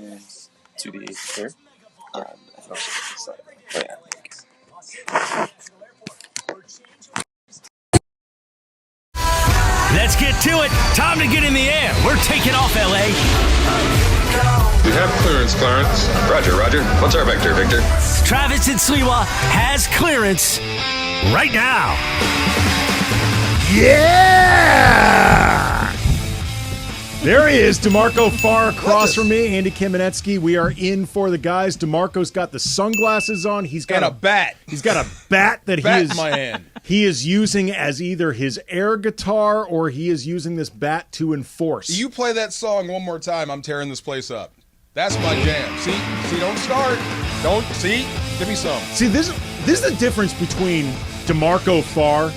is 2d8 here. I can also get this side. Oh, yeah. Let's get to it. Time to get in the air. We're taking off, LA. We have clearance, Clarence. Roger. What's our vector, Victor? Travis and Sliwa has clearance right now. Yeah! There he is, DeMarco Farr across from me, Andy Kamenetzky. We are in for the guys. DeMarco's got the sunglasses on. He's got a bat. He's got a bat that Bat in my hand. he is using as either his air guitar or he is using this bat to enforce. You play that song one more time, I'm tearing this place up. That's my jam. See, don't start. Give me some. See, this is the difference between DeMarco Farr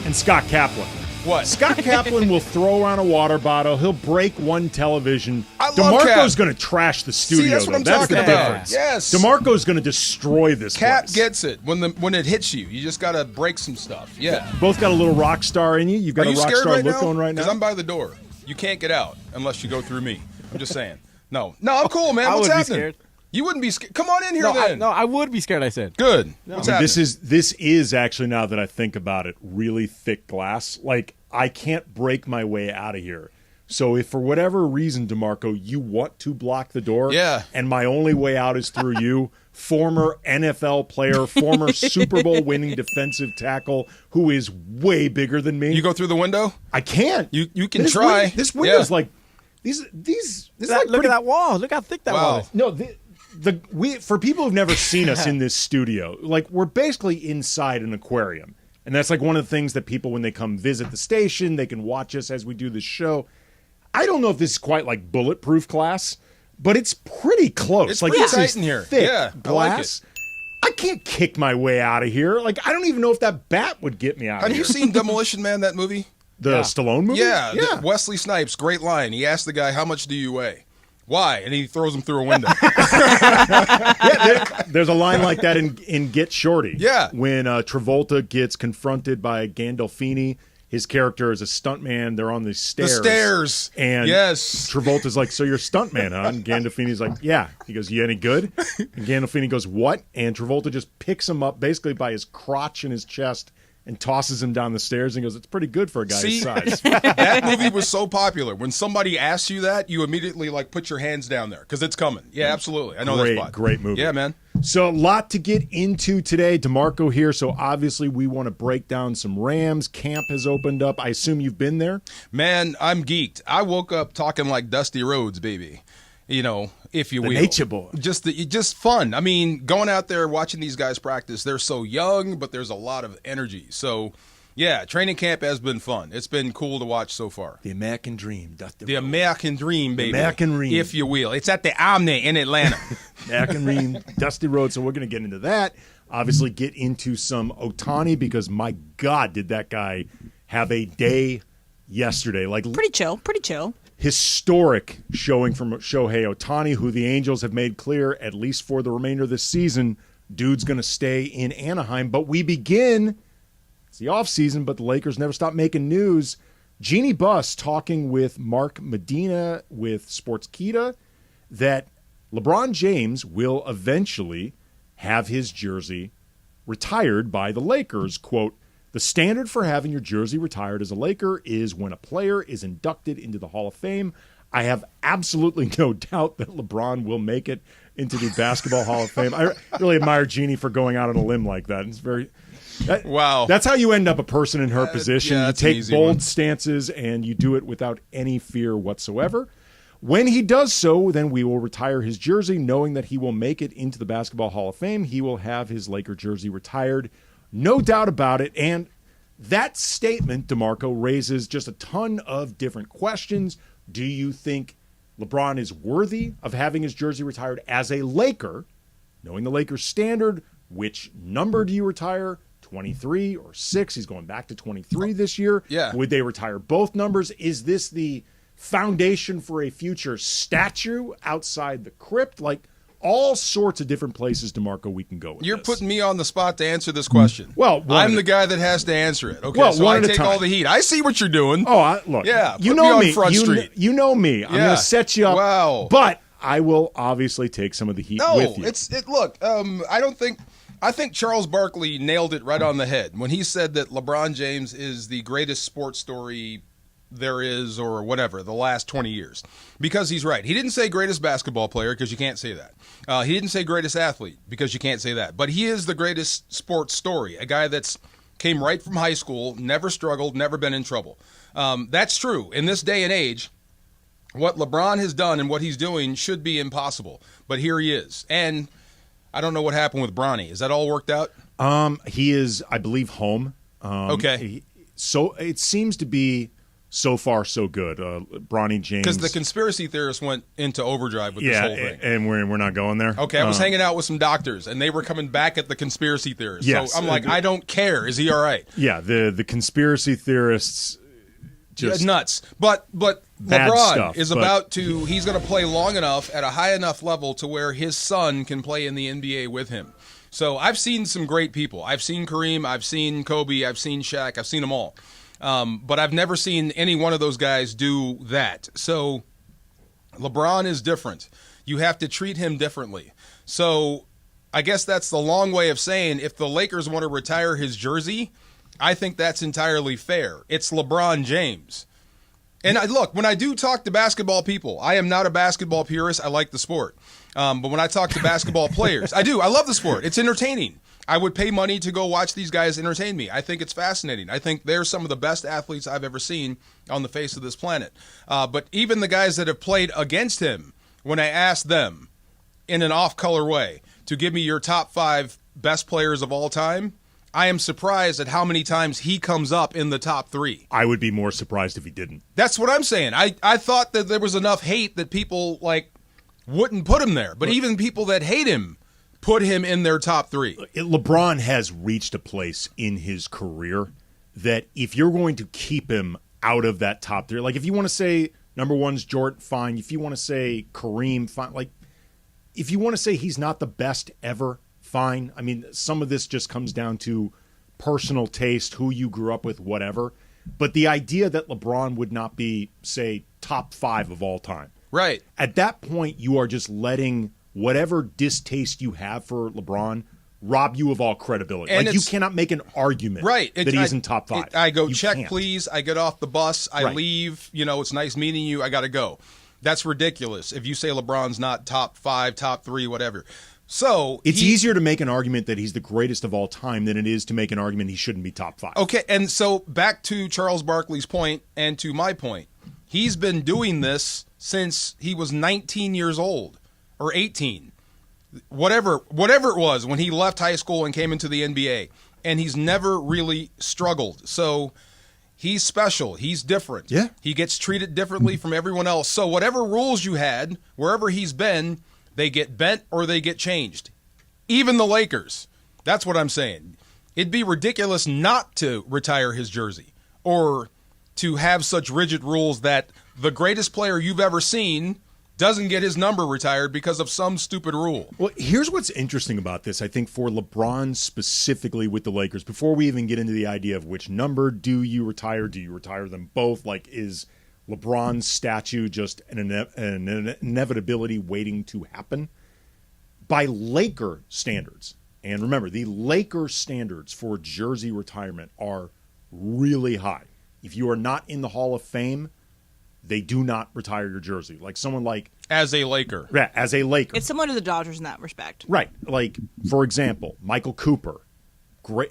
and Scott Kaplan. What? Scott Kaplan will throw around a water bottle. He'll break one television. I love DeMarco's Cap. going to trash the studio. See, that's what I'm talking the about. difference. Yes. DeMarco's going to destroy this Cap place. gets it when it hits you. You just got to break some stuff. Yeah. Both got a little rock star in you. You've got Are a you rock scared star right look now? going right now. Because I'm by the door. You can't get out unless you go through me. I'm just saying. No, I'm cool, man. I What's would be happening? scared. You wouldn't be scared. Come on in here then. I would be scared, I said. Good. What's happening? This is actually, now that I think about it, really thick glass. Like, I can't break my way out of here. So if for whatever reason, DeMarco, you want to block the door, and my only way out is through you, former NFL player, former Super Bowl winning defensive tackle, who is way bigger than me. You go through the window? I can't. You can try. This window's like these. Look at that wall. Look how thick that wall is. No, for people who've never seen us in this studio, like, we're basically inside an aquarium. And that's like one of the things that people, when they come visit the station, they can watch us as we do this show. I don't know if this is quite like bulletproof glass, but it's pretty close. It's like, pretty this tight is in here. Thick Yeah, glass. I can't kick my way out of here. Like, I don't even know if that bat would get me out of Have here. you seen Demolition Man, that movie? The Stallone movie? Yeah. Wesley Snipes, great line. He asked the guy, "How much do you weigh?" "Why?" And he throws him through a window. There's a line like that in Get Shorty. Yeah. When Travolta gets confronted by Gandolfini, his character is a stuntman. They're on the stairs. The stairs. And yes. Travolta's like, "So you're a stuntman, huh?" And Gandolfini's like, "Yeah." He goes, "You any good?" And Gandolfini goes, "What?" And Travolta just picks him up basically by his crotch and his chest and tosses him down the stairs and goes, "It's pretty good for a guy his size." That movie was so popular. When somebody asks you that, you immediately put your hands down there because it's coming. Yeah, absolutely. I know that spot. Great movie. Yeah, man. So a lot to get into today. DeMarco here. So obviously we want to break down some Rams. Camp has opened up. I assume you've been there? Man, I'm geeked. I woke up talking like Dusty Rhodes, baby. You know, if you will. Nature boy. Just fun. I mean, going out there, watching these guys practice, they're so young, but there's a lot of energy. So, yeah, training camp has been fun. It's been cool to watch so far. The American Dream, Dusty The Rhodes. American Dream, baby. American Dream. If you will. It's at the Omni in Atlanta. American Dream, Dusty Rhodes. So we're going to get into that. Obviously get into some Otani because, my God, did that guy have a day yesterday. Like, pretty chill. Historic showing from Shohei Otani, who the Angels have made clear, at least for the remainder of this season, dude's going to stay in Anaheim. But we begin, it's the offseason, but the Lakers never stop making news. Jeannie Buss talking with Mark Medina with Sportskeeda that LeBron James will eventually have his jersey retired by the Lakers. Quote, "The standard for having your jersey retired as a Laker is when a player is inducted into the Hall of Fame. I have absolutely no doubt that LeBron will make it into the Basketball Hall of Fame." I really admire Jeannie for going out on a limb like that. It's very wow. That's how you end up a person in her position. Yeah, you that's an take easy bold one. stances and you do it without any fear whatsoever. When he does so, then we will retire his jersey, knowing that he will make it into the Basketball Hall of Fame. He will have his Laker jersey retired. No doubt about it. And that statement, DeMarco, raises just a ton of different questions. Do you think LeBron is worthy of having his jersey retired as a Laker? Knowing the Lakers standard, which number do you retire? 23 or 6? He's going back to 23 this year. Yeah. Would they retire both numbers? Is this the foundation for a future statue outside the crypt? Like, all sorts of different places, DeMarco, we can go with You're this. putting me on the spot to answer this question. Well, I'm the guy that has to answer it. Okay, Well, so one I at a take time. all the heat. I see what you're doing. Oh, look. Yeah, you put know me on me. Front Street. You know me. I'm Yeah. going to set you up. Wow. But I will obviously take some of the heat No, with you. look, I think Charles Barkley nailed it right on the head when he said that LeBron James is the greatest sports story there is, or whatever, the last 20 years. Because he's right. He didn't say greatest basketball player, because you can't say that. He didn't say greatest athlete, because you can't say that. But he is the greatest sports story, a guy that's came right from high school, never struggled, never been in trouble. That's true. In this day and age, what LeBron has done and what he's doing should be impossible. But here he is. And I don't know what happened with Bronny. Is that all worked out? He is, I believe, home. Okay. So it seems to be so far so good. Bronny James. Because the conspiracy theorists went into overdrive with this whole thing. And we're not going there. Okay, I was hanging out with some doctors, and they were coming back at the conspiracy theorists. Yes. So I'm like, I don't care. Is he all right? Yeah, the conspiracy theorists just nuts. But bad LeBron stuff, is about to, he's going to play long enough at a high enough level to where his son can play in the NBA with him. So I've seen some great people. I've seen Kareem, I've seen Kobe, I've seen Shaq, I've seen them all. But I've never seen any one of those guys do that. So LeBron is different. You have to treat him differently. So I guess that's the long way of saying if the Lakers want to retire his jersey, I think that's entirely fair. It's LeBron James. And look, when I do talk to basketball people, I am not a basketball purist. I like the sport. But when I talk to basketball players, I do. I love the sport. It's entertaining. I would pay money to go watch these guys entertain me. I think it's fascinating. I think they're some of the best athletes I've ever seen on the face of this planet. But even the guys that have played against him, when I asked them in an off-color way to give me your top 5 best players of all time, I am surprised at how many times he comes up in the top 3. I would be more surprised if he didn't. That's what I'm saying. I thought that there was enough hate that people wouldn't put him there. But even people that hate him put him in their top 3. LeBron has reached a place in his career that if you're going to keep him out of that top 3, like if you want to say number 1's Jordan, fine. If you want to say Kareem, fine. Like if you want to say he's not the best ever, fine. I mean, some of this just comes down to personal taste, who you grew up with, whatever. But the idea that LeBron would not be, say, top 5 of all time. Right. At that point, you are just letting whatever distaste you have for LeBron rob you of all credibility. And you cannot make an argument that he's in top 5. I go, you check, can't. please. I get off the bus. I leave. It's nice meeting you. I got to go. That's ridiculous if you say LeBron's not top 5, top 3, whatever. So it's easier to make an argument that he's the greatest of all time than it is to make an argument he shouldn't be top 5. Okay, and so back to Charles Barkley's point and to my point. He's been doing this since he was 19 years old or 18. Whatever it was when he left high school and came into the NBA, and he's never really struggled. So he's special. He's different. Yeah. He gets treated differently from everyone else. So whatever rules you had, wherever he's been, they get bent or they get changed. Even the Lakers. That's what I'm saying. It'd be ridiculous not to retire his jersey or to have such rigid rules that the greatest player you've ever seen doesn't get his number retired because of some stupid rule. Well, here's what's interesting about this, I think, for LeBron specifically with the Lakers, before we even get into the idea of which number do you retire them both? Like, is LeBron's statue just an inevitability waiting to happen? By Laker standards, and remember, the Laker standards for jersey retirement are really high. If you are not in the Hall of Fame, they do not retire your jersey. Like someone like... As a Laker. Yeah, as a Laker. It's similar to the Dodgers in that respect. Right. Like, for example, Michael Cooper, great,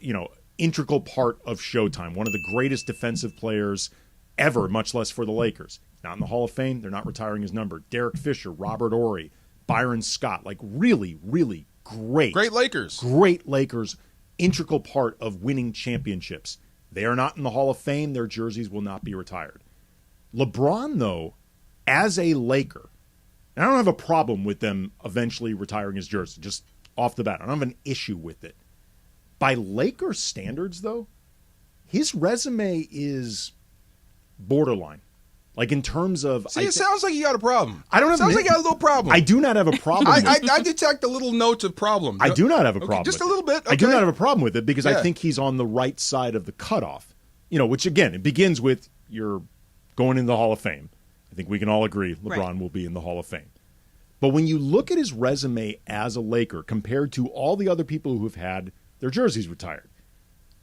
integral part of Showtime, one of the greatest defensive players ever, much less for the Lakers. Not in the Hall of Fame. They're not retiring his number. Derek Fisher, Robert Horry, Byron Scott, like really, really great. Great Lakers. Great Lakers, integral part of winning championships. They are not in the Hall of Fame. Their jerseys will not be retired. LeBron, though, as a Laker, and I don't have a problem with them eventually retiring his jersey, just off the bat. I don't have an issue with it. By Laker standards, though, his resume is borderline. Like in terms of... See, it sounds like you got a problem. I don't have... Sounds like you got a little problem. I do not have a problem with it. I detect a little note of problem. I do not have a problem just with a little bit. Okay. I do not have a problem with it because I think he's on the right side of the cutoff. Which, again, it begins with you're going in the Hall of Fame. I think we can all agree LeBron will be in the Hall of Fame. But when you look at his resume as a Laker compared to all the other people who have had their jerseys retired,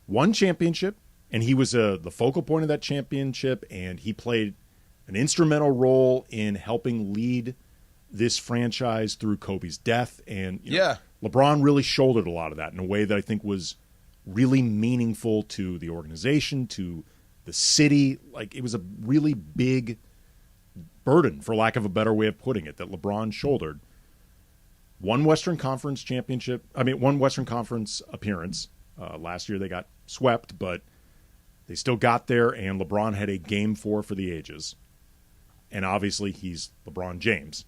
one championship, and he was the focal point of that championship, and he played an instrumental role in helping lead this franchise through Kobe's death. And LeBron really shouldered a lot of that in a way that I think was really meaningful to the organization, to the city. Like, it was a really big burden, for lack of a better way of putting it, that LeBron shouldered. One Western Conference appearance. Last year they got swept, but they still got there, and LeBron had a game 4 for the ages. And obviously he's LeBron James.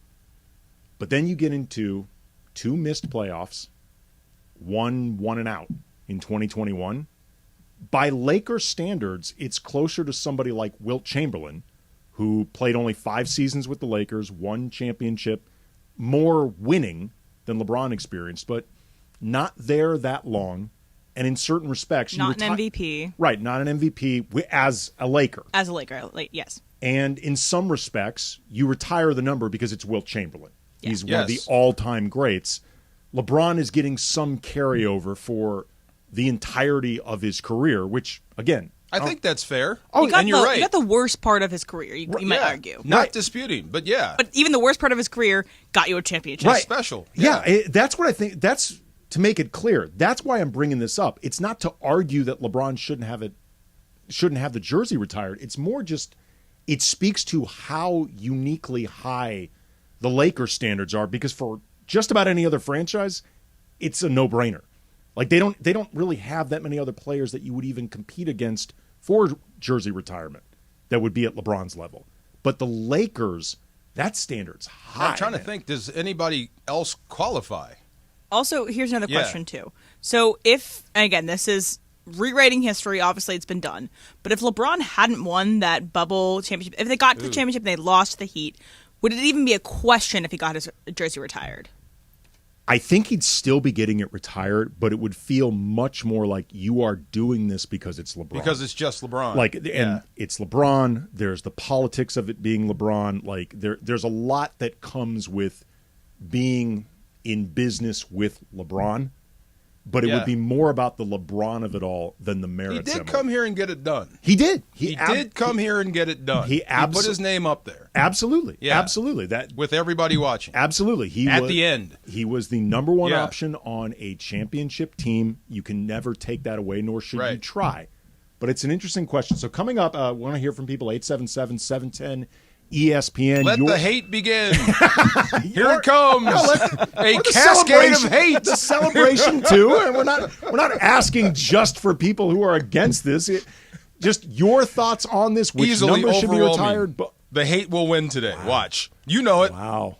But then you get into 2 missed playoffs, one and out in 2021. By Lakers standards, it's closer to somebody like Wilt Chamberlain, who played only 5 seasons with the Lakers, won championship, more winning than LeBron experienced, but not there that long. And in certain respects, not an MVP. Right, not an MVP as a Laker. As a Laker, yes. And in some respects, you retire the number because it's Wilt Chamberlain. Yeah. He's one of the all-time greats. LeBron is getting some carryover for the entirety of his career, which, again, I think that's fair. And you're right. You got the worst part of his career, you might argue. Not disputing, but yeah. But even the worst part of his career got you a championship. Right. Special. Yeah, that's what I think. That's, to make it clear, that's why I'm bringing this up. It's not to argue that LeBron shouldn't have the jersey retired. It's more just, it speaks to how uniquely high the Lakers standards are, because for just about any other franchise, it's a no-brainer. Like, they don't really have that many other players that you would even compete against for jersey retirement that would be at LeBron's level. But the Lakers, that standard's high. I'm trying to think, does anybody else qualify? Also, here's another question, too. So if, and again, this is rewriting history, obviously it's been done, but if LeBron hadn't won that bubble championship, if they got to the championship and they lost to the Heat, would it even be a question if he got his jersey retired? I think he'd still be getting it retired, but it would feel much more like you are doing this because it's LeBron. Because it's just LeBron. And it's LeBron. There's the politics of it being LeBron. Like, there's a lot that comes with being in business with LeBron, but it would be more about the LeBron of it all than the merits. He did come here and get it done. He did. He did come here and get it done. He put his name up there. Absolutely. Yeah. Absolutely. That with everybody watching. Absolutely. The end. He was the number one option on a championship team. You can never take that away, nor should you try. But it's an interesting question. So coming up, I want to hear from people, 877-710 ESPN. Let the hate begin. Here it comes. A cascade of hate. The celebration too. And we're not asking just for people who are against this. Just your thoughts on this. Which easily number should be retired? The hate will win today. Wow. Watch. You know it. Wow.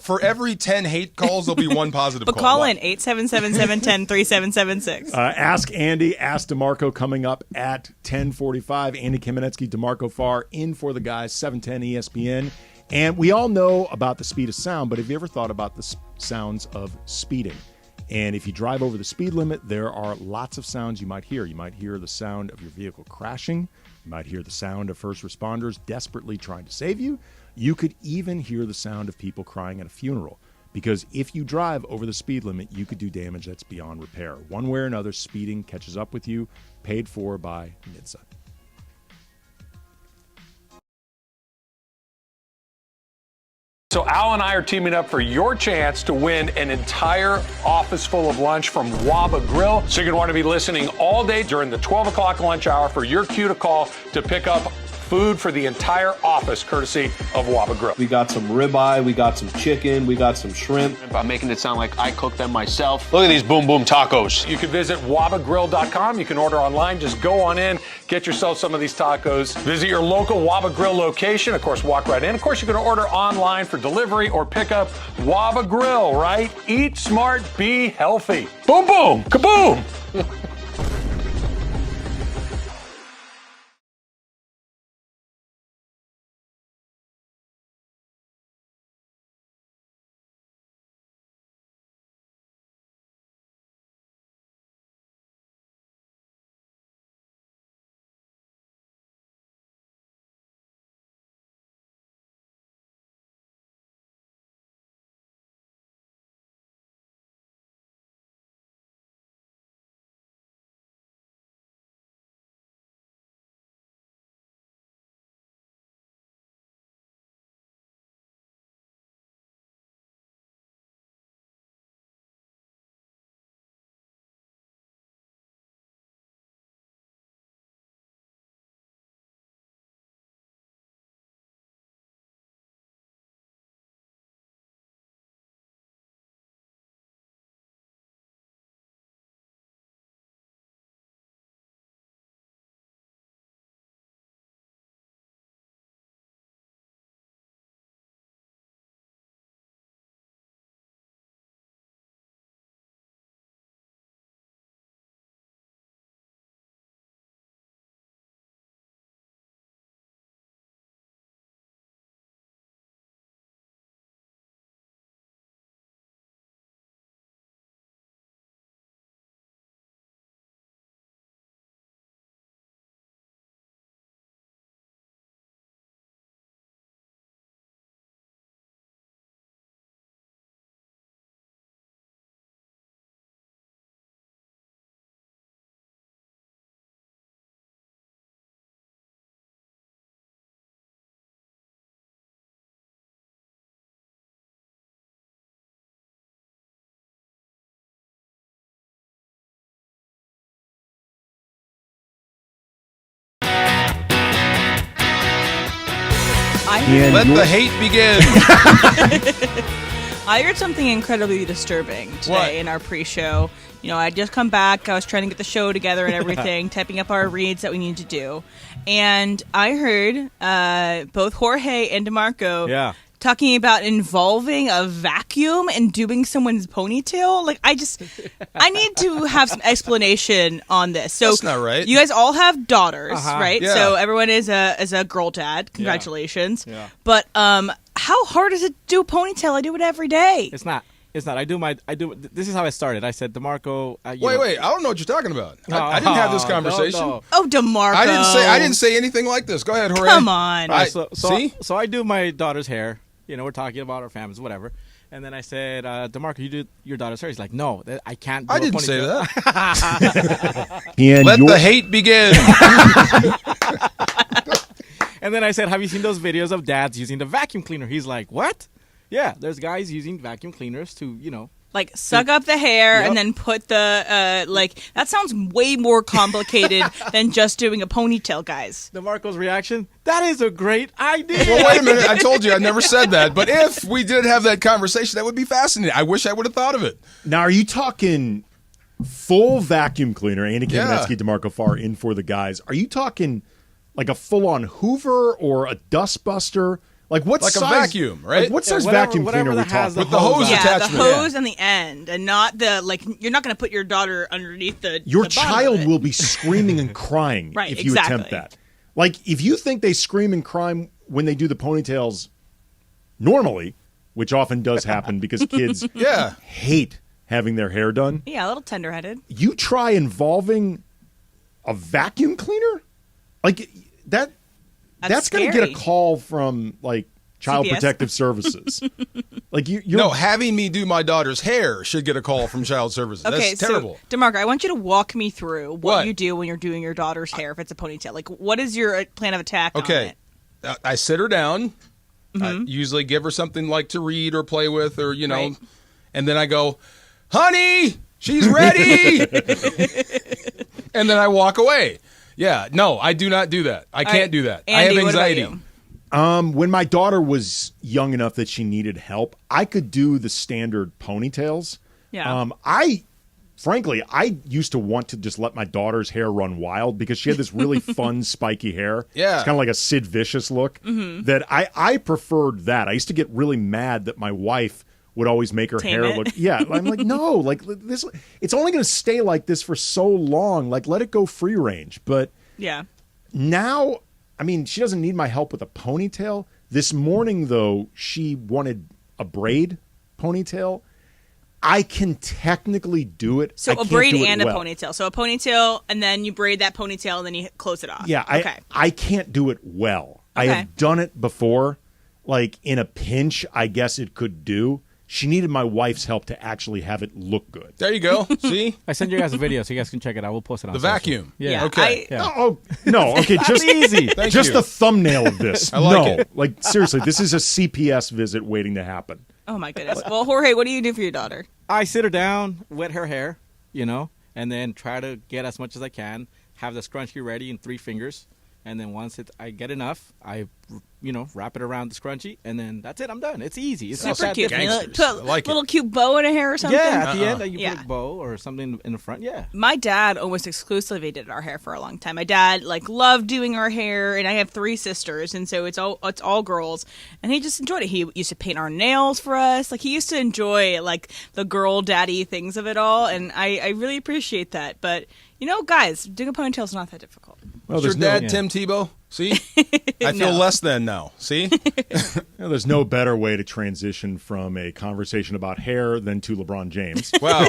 For every 10 hate calls, there'll be one positive but call. Call in 877-710-3776. Ask Andy, Ask DeMarco coming up at 10:45. Andy Kamenetzky, DeMarco Farr in for the guys, 710 ESPN. And we all know about the speed of sound, but have you ever thought about the sounds of speeding? And if you drive over the speed limit, there are lots of sounds you might hear. You might hear the sound of your vehicle crashing. You might hear the sound of first responders desperately trying to save you. You could even hear the sound of people crying at a funeral, because if you drive over the speed limit, you could do damage that's beyond repair. One way or another, speeding catches up with you, paid for by NHTSA. So Al and I are teaming up for your chance to win an entire office full of lunch from Waba Grill. So you're going to want to be listening all day during the 12 o'clock lunch hour for your cue to call to pick up food for the entire office, courtesy of Waba Grill. We got some ribeye, we got some chicken, we got some shrimp. I'm making it sound like I cook them myself. Look at these boom boom tacos. You can visit wabagrill.com. You can order online. Just go on in, get yourself some of these tacos. Visit your local Waba Grill location. Of course, walk right in. Of course, you can order online for delivery or pickup. Waba Grill, right? Eat smart, be healthy. Boom boom, kaboom. Let the hate begin. I heard something incredibly disturbing today in our pre-show. You know, I just come back. I was trying to get the show together and everything, typing up our reads that we need to do. And I heard both Jorge and DeMarco talking about involving a vacuum and doing someone's ponytail. Like, I need to have some explanation on this. So that's not right. You guys all have daughters, right? Yeah. So everyone is a girl dad. Congratulations. Yeah. But how hard is it to do a ponytail? I do it every day. It's not. This is how I started. I said, DeMarco. Wait. I don't know what you're talking about. I didn't have this conversation. No. Oh, DeMarco. I didn't say anything like this. Go ahead, Jorge. Come on. So I do my daughter's hair. You know, we're talking about our families, whatever. And then I said, DeMarco, you do your daughter's hair. He's like, no, I can't do I a didn't ponytail. say that. Let the hate begin. And then I said, have you seen those videos of dads using the vacuum cleaner? He's like, what? Yeah, there's guys using vacuum cleaners to, like suck up the hair and then put the that sounds way more complicated than just doing a ponytail, guys. DeMarco's reaction, that is a great idea. Well, wait a minute. I told you I never said that. But if we did have that conversation, that would be fascinating. I wish I would have thought of it. Now, are you talking full vacuum cleaner, Andy Kamenetzky, DeMarco Farr in for the guys? Are you talking like a full-on Hoover or a dustbuster? Like what size? Like a vacuum, right? Like what size vacuum cleaner are we talking? With the hose attachment. The hose on the end, and not the you're not going to put your daughter underneath the. Your the child will be screaming and crying if you attempt that. Like if you think they scream and cry when they do the ponytails normally, which often does happen because kids hate having their hair done. Yeah, a little tender-headed. You try involving a vacuum cleaner, like that. That's going to get a call from like Child CPS? Protective Services. Like you're no, having me do my daughter's hair should get a call from Child Services. Okay, that's terrible. So, DeMarco, I want you to walk me through what you do when you're doing your daughter's hair if it's a ponytail. Like, what is your plan of attack on it? I sit her down. I usually give her something like to read or play with or, and then I go, honey, she's ready. And then I walk away. Yeah, no, I do not do that. I can't do that. Andy, I have anxiety. What about you? When my daughter was young enough that she needed help, I could do the standard ponytails. Yeah. Frankly, I used to want to just let my daughter's hair run wild because she had this really fun, spiky hair. Yeah. It's kind of like a Sid Vicious look. That I preferred that. I used to get really mad that my wife would always make her hair look. Yeah, I'm like, no, like this. It's only going to stay like this for so long. Like, let it go free range. But now, I mean, she doesn't need my help with a ponytail. This morning, though, she wanted a braid ponytail. I can technically do it. So a braid and a ponytail. So a ponytail, and then you braid that ponytail, and then you close it off. Yeah, I can't do it well. Okay. I have done it before. Like, in a pinch, I guess it could do. She needed my wife's help to actually have it look good. There you go. See? I send you guys a video so you guys can check it out. We'll post it on the social. Vacuum. Yeah. Okay. Oh, no. Okay, just easy. Just the thumbnail of this. I like it. Like, seriously, this is a CPS visit waiting to happen. Oh, my goodness. Well, Jorge, what do you do for your daughter? I sit her down, wet her hair, and then try to get as much as I can, have the scrunchie ready in 3 fingers, and then once I get enough, I wrap it around the scrunchie, and then that's it. I'm done. It's easy. It's super cute. Put a little cute bow in her hair or something. Yeah, at the end, you put a bow or something in the front. Yeah. My dad almost exclusively did our hair for a long time. My dad loved doing our hair, and I have 3 sisters, and so it's all girls, and he just enjoyed it. He used to paint our nails for us. Like, he used to enjoy the girl daddy things of it all, and I really appreciate that. But guys, doing a ponytail is not that difficult. Well, your dad, Tim Tebow? See? I feel less than now. See? There's no better way to transition from a conversation about hair than to LeBron James. Wow.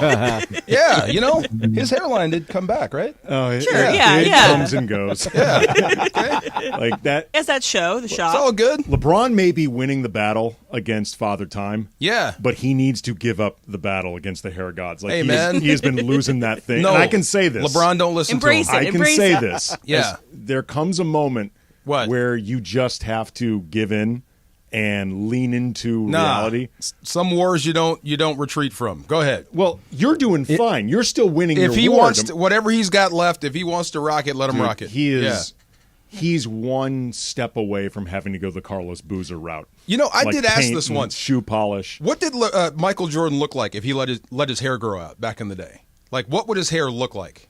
Yeah, his hairline did come back, right? Oh, sure, it comes and goes. Yeah. Okay. Like that. As that show, the shop. It's all good. LeBron may be winning the battle against Father Time. Yeah. But he needs to give up the battle against the hair gods. Like, hey, man. He has been losing that thing. No. And I can say this. LeBron, don't listen Embrace to him. it. I can say this. Yeah. There comes a moment where you just have to give in and lean into reality. Some wars you don't retreat from. Go ahead. Well, you're doing fine. You're still winning if your he war. wants to, whatever he's got left, if he wants to rock it, let him rock it. He is he's one step away from having to go the Carlos Boozer route. You know, I Like did ask paint this and once. shoe polish. What did Michael Jordan look like if he let his hair grow out back in the day? Like, what would his hair look like?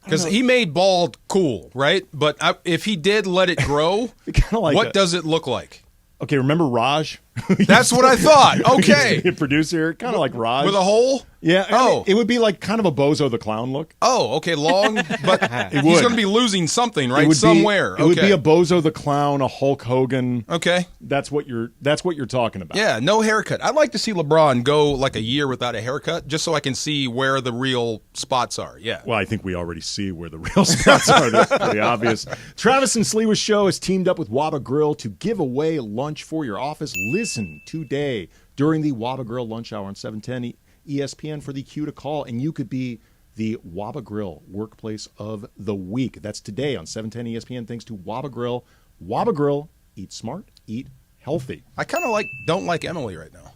Because he made bald cool, right? But if he did let it grow, what does it look like? Okay, remember Raj? That's what I thought. Okay. A producer, kind of like Raj. With a hole? Yeah. Oh. It would be like kind of a Bozo the Clown look. Oh, okay, long, but he's would. going to be losing something, right? It would Somewhere. It would be a Bozo the Clown, a Hulk Hogan. Okay. That's what you're talking about. Yeah, no haircut. I'd like to see LeBron go like a year without a haircut just so I can see where the real spots are. Yeah. Well, I think we already see where the real spots are. That's pretty obvious. Travis and Sliwa Show has teamed up with Waba Grill to give away lunch for your office. Listen today during the Waba Grill lunch hour on 710 ESPN for the cue to call, and you could be the Waba Grill Workplace of the Week. That's today on 710 ESPN, thanks to Waba Grill. Waba Grill, eat smart, eat healthy. I kind of don't like Emily right now.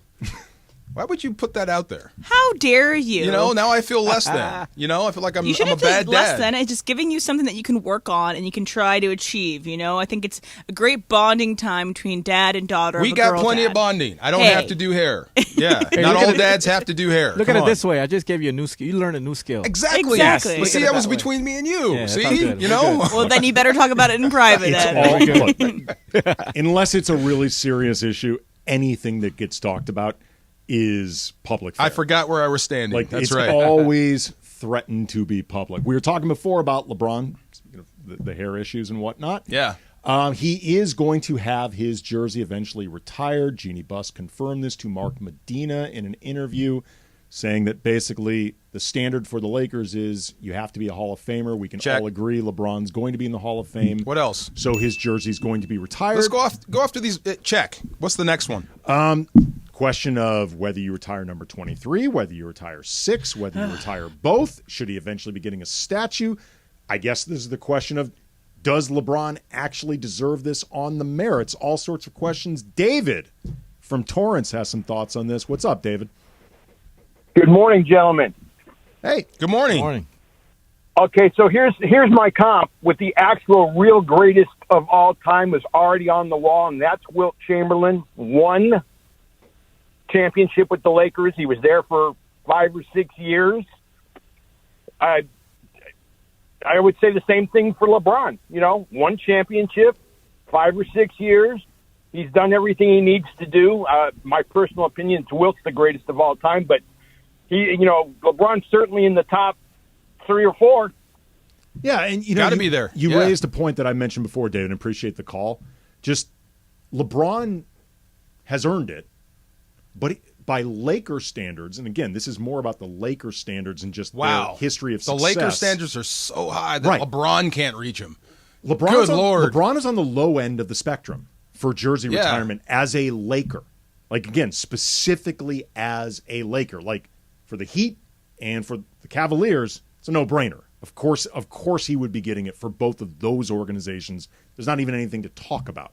Why would you put that out there? How dare you? You know, now I feel less than. You know, I feel like I'm a bad dad. Less than. It's just giving you something that you can work on and you can try to achieve. You know, I think it's a great bonding time between dad and daughter. We got plenty of bonding. I don't have to do hair. Yeah, not all dads have to do hair. Look at it this way. I just gave you a new skill. You learned a new skill. Exactly. Yes. But see, that was between me and you. Yeah, see, you know. Well, then you better talk about it in private. Unless it's a really serious issue, anything that gets talked about is public fare. I forgot where I was standing. Like, That's it's right. always threatened to be public. We were talking before about LeBron, the hair issues and whatnot. Yeah. He is going to have his jersey eventually retired. Jeannie Buss confirmed this to Mark Medina in an interview, saying that basically the standard for the Lakers is you have to be a Hall of Famer. We can all agree LeBron's going to be in the Hall of Fame. What else? So his jersey's going to be retired. Let's go after these. Check. What's the next one? Question of whether you retire number 23, whether you retire 6, whether you retire both. Should he eventually be getting a statue? I guess this is the question of, does LeBron actually deserve this on the merits? All sorts of questions. David from Torrance has some thoughts on this. What's up, David? Good morning, gentlemen. Hey. Good morning. Good morning. Okay, so here's my comp with the actual real greatest of all time was already on the wall, and that's Wilt Chamberlain. 1 championship with the Lakers. He was there for 5 or 6 years. I would say the same thing for LeBron. You know, 1 championship, 5 or 6 years. He's done everything he needs to do. My personal opinion is Wilt's the greatest of all time, but LeBron's certainly in the top 3 or 4. Yeah, and got to be there. You raised a point that I mentioned before, David, and appreciate the call. Just LeBron has earned it, but by Laker standards, and again, this is more about the Laker standards and just their history of success. The Laker standards are so high that LeBron can't reach them. LeBron is on the low end of the spectrum for jersey retirement as a Laker. Like, again, specifically as a Laker. Like, for the Heat and for the Cavaliers, it's a no-brainer. Of course he would be getting it for both of those organizations. There's not even anything to talk about.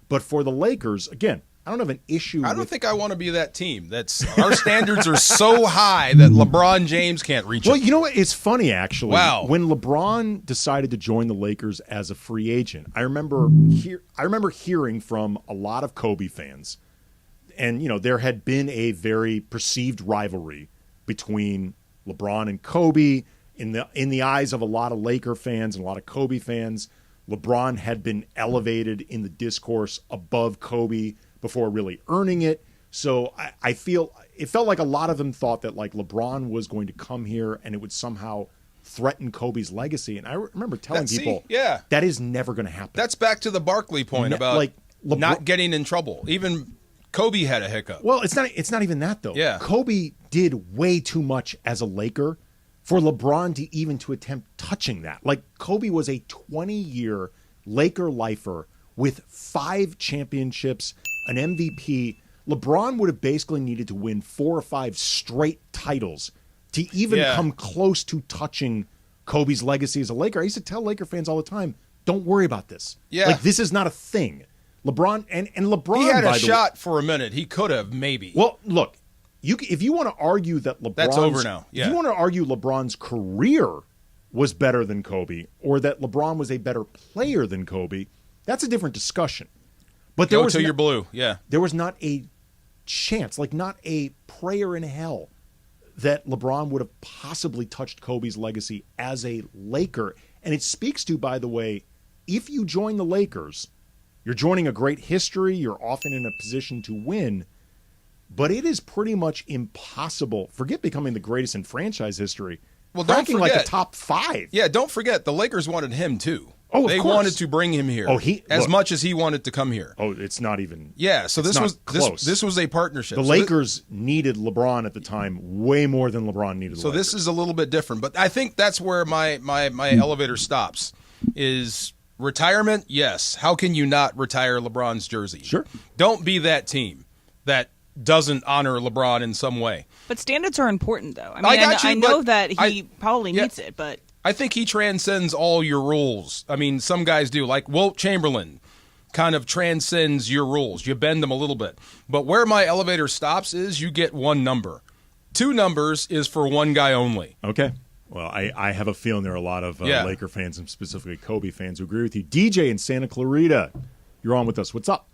But for the Lakers, again, I don't have an issue. I don't think I want to be that team. Our standards are so high that LeBron James can't reach it. Well, you know what? It's funny, actually. Wow. When LeBron decided to join the Lakers as a free agent, I remember hearing from a lot of Kobe fans, and there had been a very perceived rivalry between LeBron and Kobe. In the eyes of a lot of Laker fans and a lot of Kobe fans, LeBron had been elevated in the discourse above Kobe before really earning it. So I feel it felt like a lot of them thought that like LeBron was going to come here and it would somehow threaten Kobe's legacy. And I remember telling people, that is never going to happen. That's back to the Barkley point about not getting in trouble. Even Kobe had a hiccup. Well, it's not even that though. Yeah. Kobe did way too much as a Laker for LeBron to even to attempt touching that. Like, Kobe was a 20-year Laker lifer with 5 championships, an MVP. LeBron would have basically needed to win 4 or 5 straight titles to even come close to touching Kobe's legacy as a Laker. I used to tell Laker fans all the time, don't worry about this. Yeah. Like, this is not a thing. LeBron, and LeBron, he had a shot for a minute. He could have, maybe. Well, look. If you want to argue that LeBron's... That's over now. Yeah. If you want to argue LeBron's career was better than Kobe or that LeBron was a better player than Kobe, that's a different discussion. But there Go was till you're blue. Yeah. There was not a chance, like not a prayer in hell that LeBron would have possibly touched Kobe's legacy as a Laker. And it speaks to, by the way, if you join the Lakers, you're joining a great history, you're often in a position to win, but it is pretty much impossible. Forget becoming the greatest in franchise history. Well, don't forget, like a top 5. Yeah, don't forget, the Lakers wanted him too. Oh, they wanted to bring him here. Much as he wanted to come here. Oh, it's not even. Yeah, so this was a partnership. The Lakers needed LeBron at the time way more than LeBron needed. So this is a little bit different, but I think that's where my elevator stops. Is retirement? Yes. How can you not retire LeBron's jersey? Sure. Don't be that team that doesn't honor LeBron in some way. But standards are important, though. I mean, I know that he probably needs it, but I think he transcends all your rules. I mean, some guys do. Like Wilt Chamberlain kind of transcends your rules. You bend them a little bit. But where my elevator stops is you get one number. 2 numbers is for one guy only. Okay. Well, I have a feeling there are a lot of Laker fans and specifically Kobe fans who agree with you. DJ in Santa Clarita, you're on with us. What's up?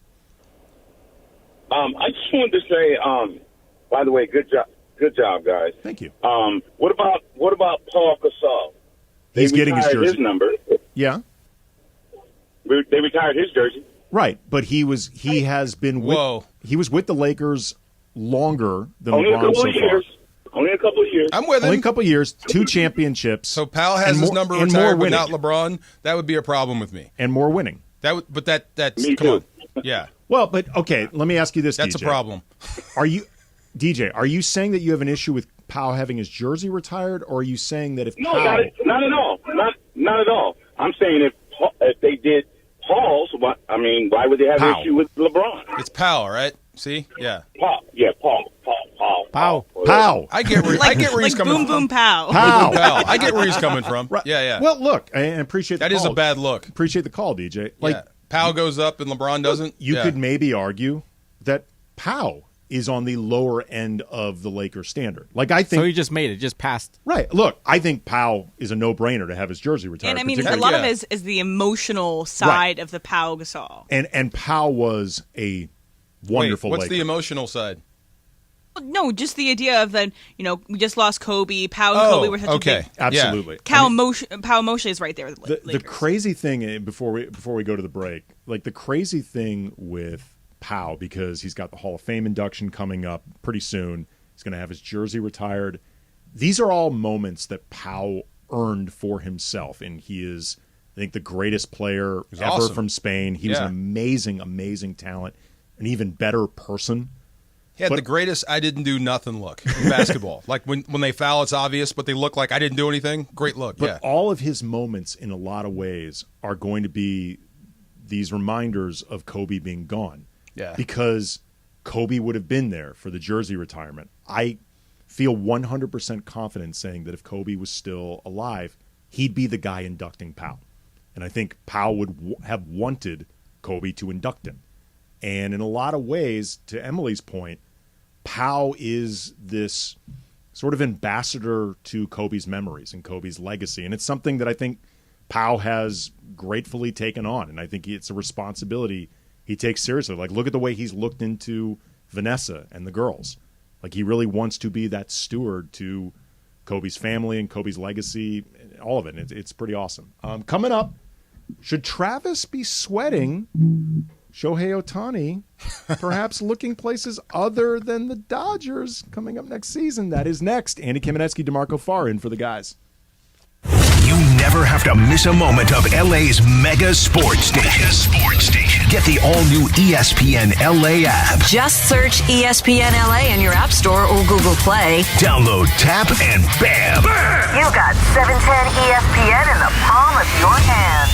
I just wanted to say, by the way, good job, guys. Thank you. What about Pau Gasol? He's getting his jersey. His number. Yeah. They retired his jersey. Right, but he was with the Lakers longer than LeBron so far. Only a couple of years. I'm with him. Only a couple of years, 2 championships. So Pau has his number retired, but not LeBron. That would be a problem with me. And more winning. That's me come too. on. Yeah. Well, but okay, let me ask you this, That's DJ. a problem. Are you saying that you have an issue with Pau having his jersey retired, or are you saying that if No, Pau... not at all. Not at all. I'm saying if they did Paul's, why would they have an issue with LeBron? It's Pau, right? See? Yeah. Paul. Yeah, Paul. Pau. I get where he's coming from. Boom, boom, pow. Pau. I get where he's coming from. Right. Yeah. Well, look, I appreciate the That call. is a bad look. Appreciate the call, DJ. Pau goes up and LeBron doesn't. You could maybe argue that Pau is on the lower end of the Lakers standard. I think so. He just made it, just passed. Right. Look, I think Pau is a no-brainer to have his jersey retired. And I mean, a lot of it is the emotional side of the Pau Gasol. And Pau was a wonderful. What's Laker. the emotional side? No, just the idea of that. We just lost Kobe. Pau and Kobe were such a big. Absolutely. Pau emotionally is right there with the crazy thing before we go to the break, the crazy thing with Pau, because he's got the Hall of Fame induction coming up pretty soon. He's going to have his jersey retired. These are all moments that Pau earned for himself, and he is, I think, the greatest player ever from Spain. He was an amazing, amazing talent, an even better person. He had the greatest I didn't do nothing look in basketball. When they foul, it's obvious, but they look like I didn't do anything. Great look, But all of his moments, in a lot of ways, are going to be these reminders of Kobe being gone. Yeah. Because Kobe would have been there for the jersey retirement. I feel 100% confident saying that if Kobe was still alive, he'd be the guy inducting Pau. And I think Pau would have wanted Kobe to induct him. And in a lot of ways, to Emily's point, Pau is this sort of ambassador to Kobe's memories and Kobe's legacy. And it's something that I think Pau has gratefully taken on. And I think it's a responsibility he takes seriously. Look at the way he's looked into Vanessa and the girls. He really wants to be that steward to Kobe's family and Kobe's legacy, all of it. It's pretty awesome. Coming up, should Travis be sweating Shohei Otani perhaps looking places other than the Dodgers coming up next season? That is next. Andy Kamenetzky, DeMarco Farr in for the guys. You never have to miss a moment of LA's mega sports station. Get the all-new ESPN LA app. Just search ESPN LA in your App Store or Google Play. Download, tap, and bam! You got 710 ESPN in the palm of your hand.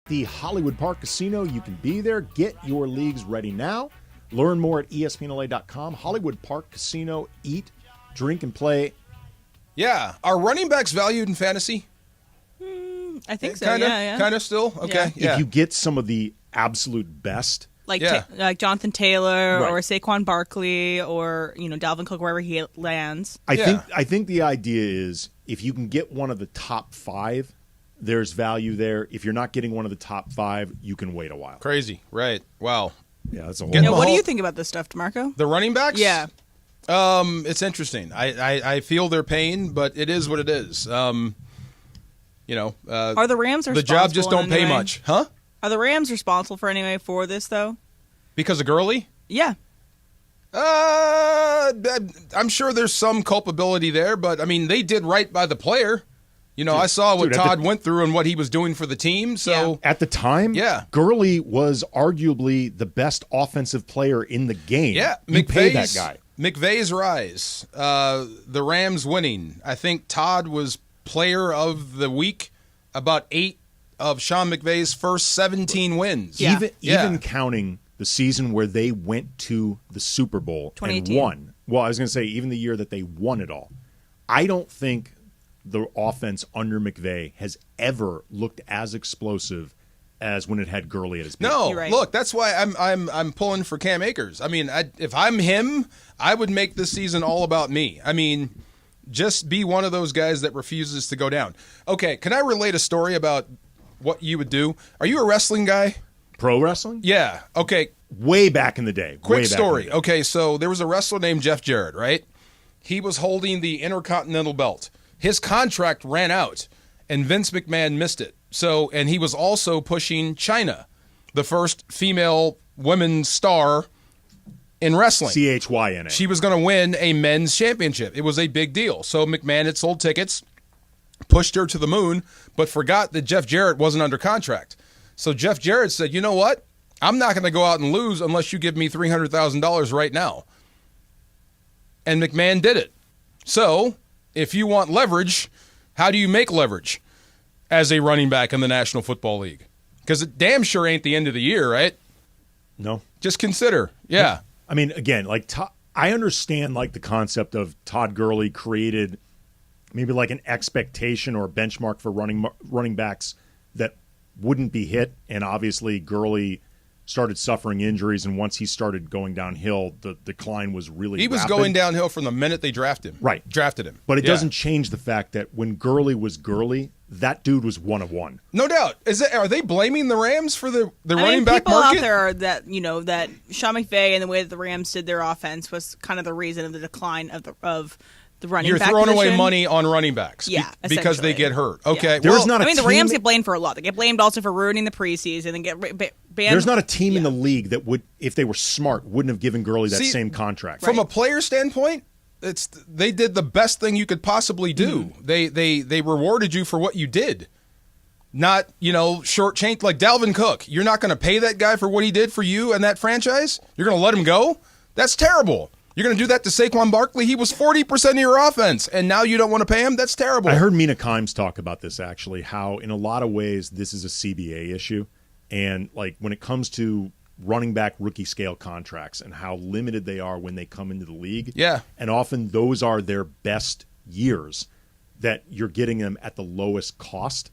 The Hollywood Park Casino, you can be there. Get your leagues ready now. Learn more at ESPNLA.com. Hollywood Park Casino, eat, drink, and play. Yeah. Are running backs valued in fantasy? I think so, Kinda, yeah. Kind of still? Okay, yeah. If you get some of the absolute best. Like Jonathan Taylor Right. or Saquon Barkley or, Dalvin Cook, wherever he lands. I think the idea is if you can get one of the top 5, there's value there. If you're not getting one of the top 5, you can wait a while. Crazy. Right. Wow. Yeah, that's a whole What do you think about this stuff, DeMarco? The running backs? Yeah. It's interesting. I feel their pain, but it is what it is. Are the Rams the job just don't pay much, huh? Are the Rams responsible for this though? Because of Gurley? Yeah. I'm sure there's some culpability there, but I mean they did right by the player. I saw what Todd went through and what he was doing for the team. So at the time, Gurley was arguably the best offensive player in the game. Yeah, pay that guy. McVay's rise, the Rams winning. I think Todd was player of the week. About 8 of Sean McVay's first 17 wins. Yeah. Even counting the season where they went to the Super Bowl and won. Well, I was going to say even the year that they won it all. I don't think the offense under McVay has ever looked as explosive as when it had Gurley at his peak. No, look, that's why I'm pulling for Cam Akers. I mean, if I'm him, I would make this season all about me. I mean, just be one of those guys that refuses to go down. Okay, can I relate a story about what you would do? Are you a wrestling guy? Pro wrestling? Yeah. Okay. Way back in the day. Quick story. Okay, so there was a wrestler named Jeff Jarrett, right? He was holding the Intercontinental belt. His contract ran out, and Vince McMahon missed it. So, and he was also pushing Chyna, the first female women's star in wrestling. CHYNA. She was going to win a men's championship. It was a big deal. So McMahon had sold tickets, pushed her to the moon, but forgot that Jeff Jarrett wasn't under contract. So Jeff Jarrett said, you know what? I'm not going to go out and lose unless you give me $300,000 right now. And McMahon did it. So if you want leverage, how do you make leverage as a running back in the National Football League? Because it damn sure ain't the end of the year, right? No. Just consider. Yeah. I mean, again, I understand the concept of Todd Gurley created maybe an expectation or a benchmark for running backs that wouldn't be hit, and obviously Gurley started suffering injuries, and once he started going downhill, the decline was really He was rapid. going downhill from the minute they drafted him. But it doesn't change the fact that when Gurley was Gurley, that dude was one of one. No doubt. Are they blaming the Rams for the running back people market? Out there are that that Sean McVay and the way that the Rams did their offense was kind of the reason of the decline of the running You're back throwing position. away money on running backs because they get hurt. Okay. Yeah. The Rams get blamed for a lot. They get blamed also for ruining the preseason and get banned. There's not a team in the league that would, if they were smart, wouldn't have given Gurley that same contract. From a player standpoint, they did the best thing you could possibly do. They rewarded you for what you did. Not, shortchanged like Dalvin Cook. You're not going to pay that guy for what he did for you and that franchise? You're going to let him go? That's terrible. You're going to do that to Saquon Barkley? He was 40% of your offense, and now you don't want to pay him? That's terrible. I heard Mina Kimes talk about this, actually, how in a lot of ways this is a CBA issue. And, when it comes to running back rookie scale contracts and how limited they are when they come into the league. Yeah. And often those are their best years that you're getting them at the lowest cost.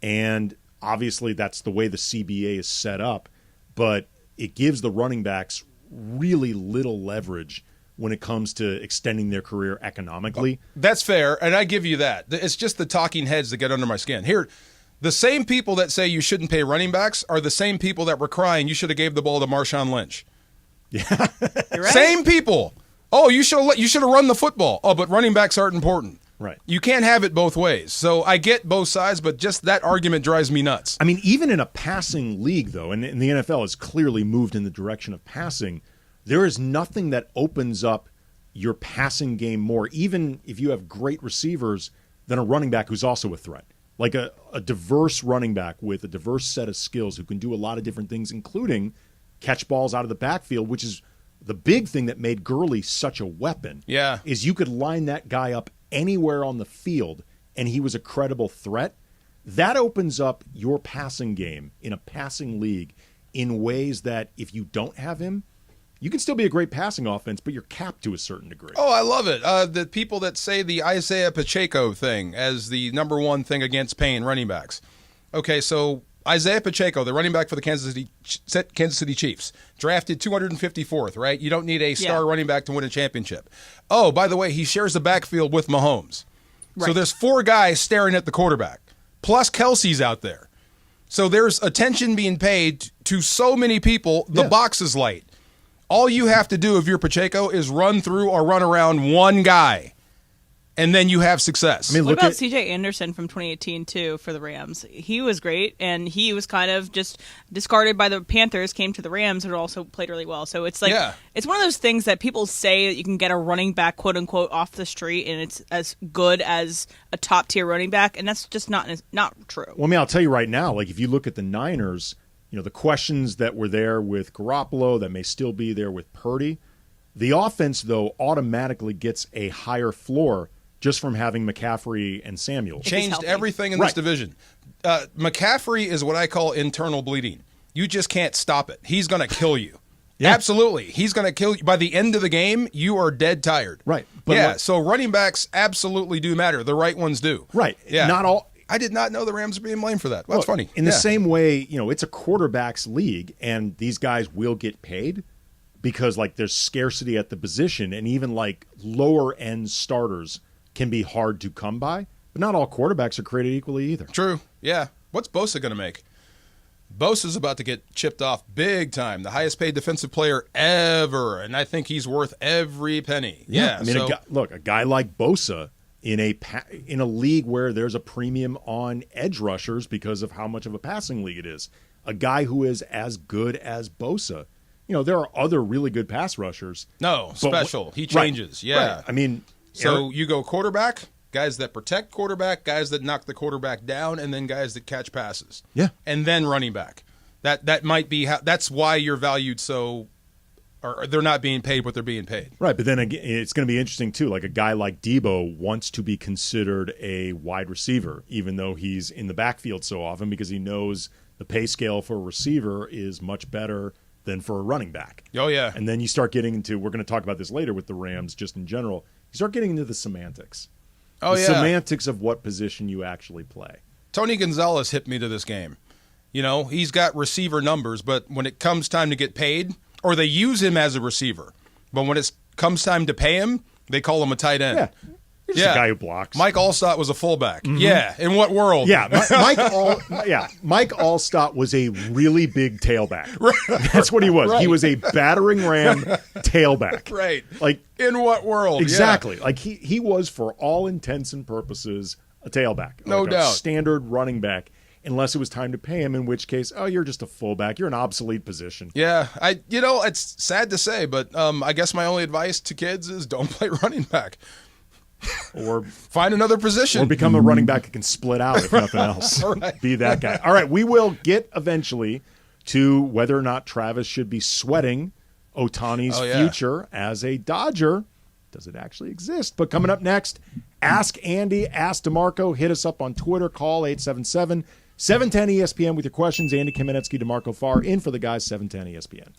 And obviously that's the way the CBA is set up, but it gives the running backs really little leverage when it comes to extending their career economically. That's fair, and I give you that. It's just the talking heads that get under my skin. Here, the same people that say you shouldn't pay running backs are the same people that were crying you should have gave the ball to Marshawn Lynch. Yeah. You're right. Same people. Oh, you should have run the football. Oh, but running backs aren't important. Right. You can't have it both ways. So I get both sides, but just that argument drives me nuts. I mean, even in a passing league, though, and the NFL has clearly moved in the direction of passing, there is nothing that opens up your passing game more, even if you have great receivers, than a running back who's also a threat. Like a diverse running back with a diverse set of skills who can do a lot of different things, including catch balls out of the backfield, which is the big thing that made Gurley such a weapon. Yeah. Is you could line that guy up anywhere on the field, and he was a credible threat. that opens up your passing game in a passing league in ways that if you don't have him, you can still be a great passing offense, but you're capped to a certain degree. Oh, I love it. The people that say the Isaiah Pacheco thing as the number one thing against paying running backs. Okay, so Isaiah Pacheco, the running back for the Kansas City Chiefs, drafted 254th, right? You don't need a star running back to win a championship. Oh, by the way, he shares the backfield with Mahomes. Right. So there's 4 guys staring at the quarterback, plus Kelsey's out there. So there's attention being paid to so many people, the box is light. All you have to do if you're Pacheco is run through or run around one guy, and then you have success. I mean, what about C.J. Anderson from 2018, too, for the Rams? He was great, and he was kind of just discarded by the Panthers, came to the Rams, and also played really well. So it's like it's one of those things that people say that you can get a running back, quote-unquote, off the street, and it's as good as a top-tier running back, and that's just not true. Well, I mean, I'll tell you right now, like if you look at the Niners, you know, the questions that were there with Garoppolo that may still be there with Purdy, the offense, though, automatically gets a higher floor just from having McCaffrey and Samuel. Changed everything in this division. McCaffrey is what I call internal bleeding. You just can't stop it. He's going to kill you. Absolutely. He's going to kill you. By the end of the game, you are dead tired. Right. But so running backs absolutely do matter. The right ones do. Right. Yeah. Not all. I did not know the Rams were being blamed for that. Well, that's funny. In the same way, you know, it's a quarterback's league, and these guys will get paid because, like, there's scarcity at the position, and even, like, lower-end starters can be hard to come by. But not all quarterbacks are created equally either. True. Yeah. What's Bosa going to make? Bosa's about to get chipped off big time. The highest-paid defensive player ever, and I think he's worth every penny. Yeah. I mean, a guy like Bosa in a league where there's a premium on edge rushers because of how much of a passing league it is. A guy who is as good as Bosa. You know, there are other really good pass rushers. No, special. He changes. Yeah. Right. I mean, so you go quarterback, guys that protect quarterback, guys that knock the quarterback down, and then guys that catch passes. Yeah. And then running back. That might be that's why you're valued so, or they're not being paid what they're being paid. Right, but then again, it's going to be interesting, too. Like a guy like Debo wants to be considered a wide receiver, even though he's in the backfield so often because he knows the pay scale for a receiver is much better than for a running back. Oh, yeah. And then you start getting into, we're going to talk about this later with the Rams just in general, you start getting into the semantics. Oh, the semantics of what position you actually play. Tony Gonzalez hit me to this game. You know, he's got receiver numbers, but when it comes time to get paid, or they use him as a receiver, but when it comes time to pay him, they call him a tight end. Yeah. He's just a guy who blocks. Mike Allstott was a fullback. Mm-hmm. Yeah. In what world? Yeah. Mike Allstott was a really big tailback. Right. That's what he was. Right. He was a battering ram tailback. Right. Like in what world? Exactly. Yeah. Like he was, for all intents and purposes, a tailback. No doubt. A standard running back. Unless it was time to pay him, in which case, you're just a fullback. You're an obsolete position. Yeah, it's sad to say, but I guess my only advice to kids is don't play running back. Or find another position. Or become a running back that can split out, if nothing else. Right. Be that guy. All right, we will get eventually to whether or not Travis should be sweating Otani's future as a Dodger. Does it actually exist? But coming up next, Ask Andy, Ask DeMarco. Hit us up on Twitter. Call 877-710 ESPN with your questions. Andy Kamenetzky, DeMarco Farr, in for the guys, 710 ESPN.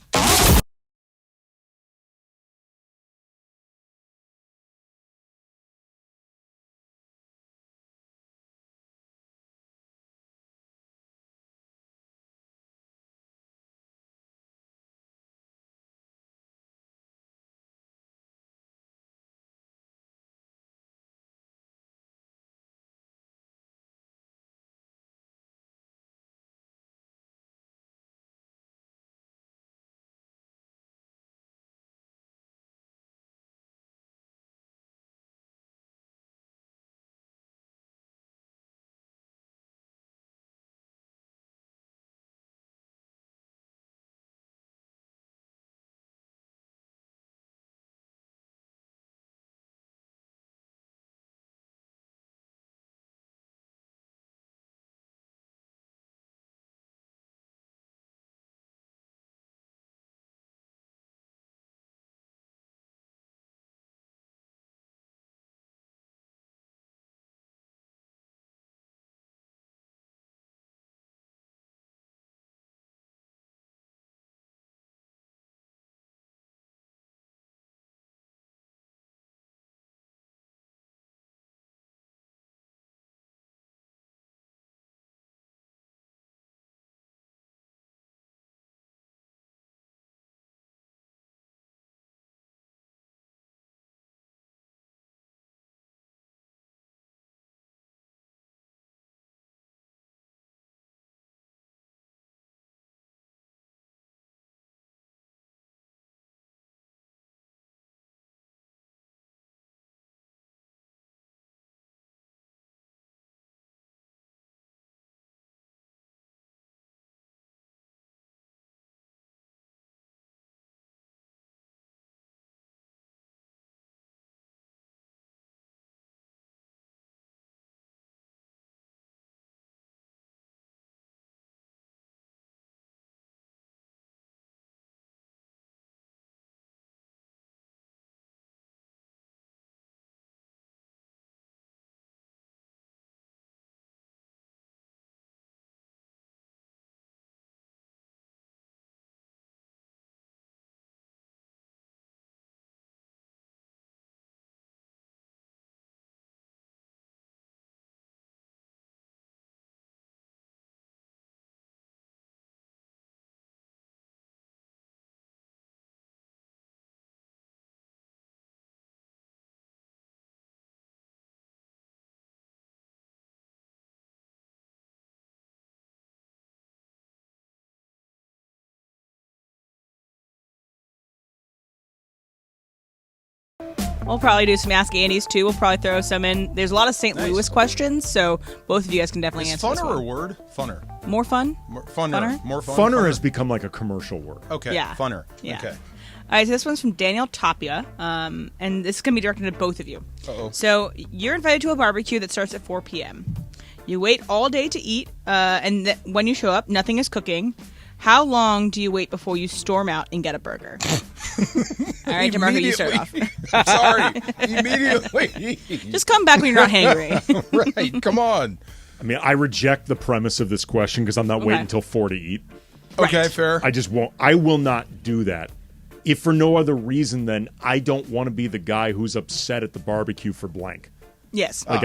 We'll probably do some Ask Andy's too. We'll probably throw some in. There's a lot of St. Louis questions, so both of you guys can definitely answer this funner one. or word? Funner. More fun? Funner. More fun? Funner has become like a commercial word. Okay. Yeah. Funner. Yeah. Okay. All right, so this one's from Daniel Tapia, and this is going to be directed at both of you. Uh-oh. So you're invited to a barbecue that starts at 4 p.m. You wait all day to eat, and when you show up, nothing is cooking. How long do you wait before you storm out and get a burger? All right, DeMarco, you start off. Sorry. Immediately. Just come back when you're not hangry. Right. Come on. I mean, I reject the premise of this question because I'm not waiting until 4 to eat. Okay, fair. I just won't. I will not do that. If for no other reason than I don't want to be the guy who's upset at the barbecue for blank. Yes. Like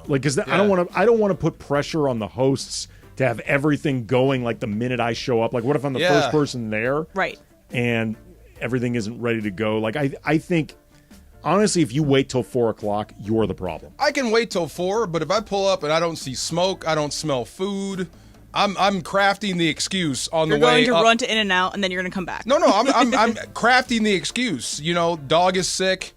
because I don't want to put pressure on the hosts to have everything going like the minute I show up. Like, what if I'm the first person there? Right. And everything isn't ready to go. Like, I think, honestly, if you wait till 4 o'clock, you're the problem. I can wait till 4, but if I pull up and I don't see smoke, I don't smell food, I'm crafting the excuse on the way. You're going to run to In-N-Out, and then you're going to come back. No, I'm crafting the excuse. You know, dog is sick.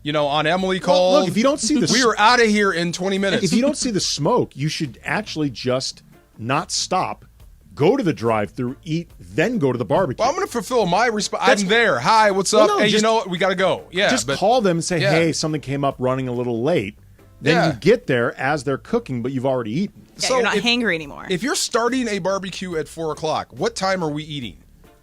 You know, Aunt Emily called. Well, look, if you don't see the we were out of here in 20 minutes. If you don't see the smoke, you should actually just not stop, go to the drive-thru, eat, then go to the barbecue. Well, I'm going to fulfill my response. I'm there. Hi, what's up? Hey, you know what? We got to go. Yeah. Just call them and say, hey, something came up running a little late. Then you get there as they're cooking, but you've already eaten. Yeah, so you're not hangry anymore. If you're starting a barbecue at 4 o'clock, what time are we eating?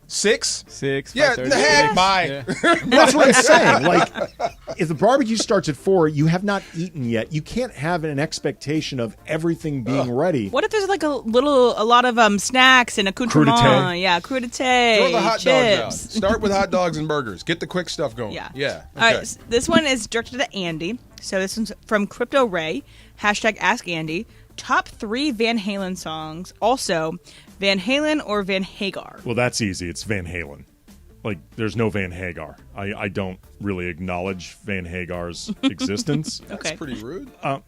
6? 6. Yeah, heck, bye. Yeah. That's what I'm saying. Like, if the barbecue starts at 4, you have not eaten yet. You can't have an expectation of everything being ready. What if there's like a lot of snacks and accoutrement? Crudité. Yeah, crudité. Throw the hot chips. dogs out. Start with hot dogs and burgers. Get the quick stuff going. Yeah. Yeah. Okay. All right, so this one is directed at Andy. So this one's from Crypto Ray. #AskAndy. Top 3 Van Halen songs. Also, Van Halen or Van Hagar? Well, that's easy. It's Van Halen. Like, there's no Van Hagar. I don't really acknowledge Van Hagar's existence. That's pretty rude. That's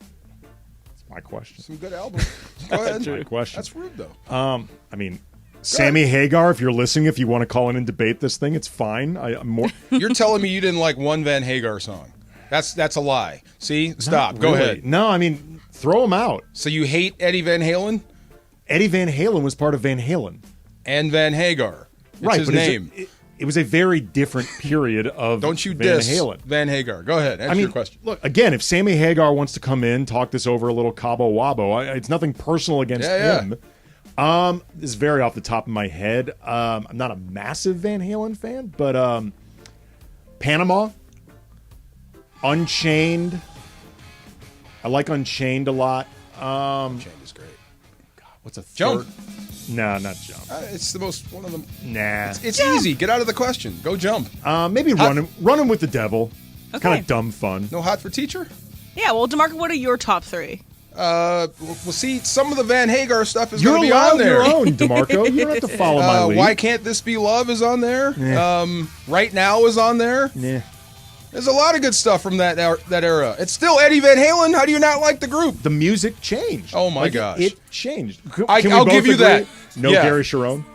my question. Some good albums. Go ahead. That's my question. That's rude, though. I mean, Sammy Hagar, if you're listening, if you want to call in and debate this thing, it's fine. I'm more. You're telling me you didn't like one Van Hagar song. That's a lie. See? Stop. Not Go really. ahead. No, I mean, throw him out. So you hate Eddie Van Halen? Eddie Van Halen was part of Van Halen. And Van Hagar. It's his name. It was a very different period of Don't you Van diss Halen. Van Hagar. Go ahead. Answer your question. Look, again, if Sammy Hagar wants to come in, talk this over a little Cabo Wabo, it's nothing personal against him. This is very off the top of my head. I'm not a massive Van Halen fan, but Panama, Unchained. I like Unchained a lot. Unchained is great. God, what's a third? Jump. No, not Jump. It's the most one of them. Nah. It's easy. Get out of the question. Go Jump. Maybe Running with the Devil. Okay. Kind of dumb fun. No Hot for Teacher? Yeah, well, DeMarco, what are your top 3? Well, see, some of the Van Hagar stuff is You're going to be on there. Your own, DeMarco. You don't have to follow my lead. Why Can't This Be Love is on there. Nah. Right Now is on there. Nah. There's a lot of good stuff from that era. It's still Eddie Van Halen. How do you not like the group? The music changed. Oh, my gosh. It changed. I'll give you that. No Gary Sharon?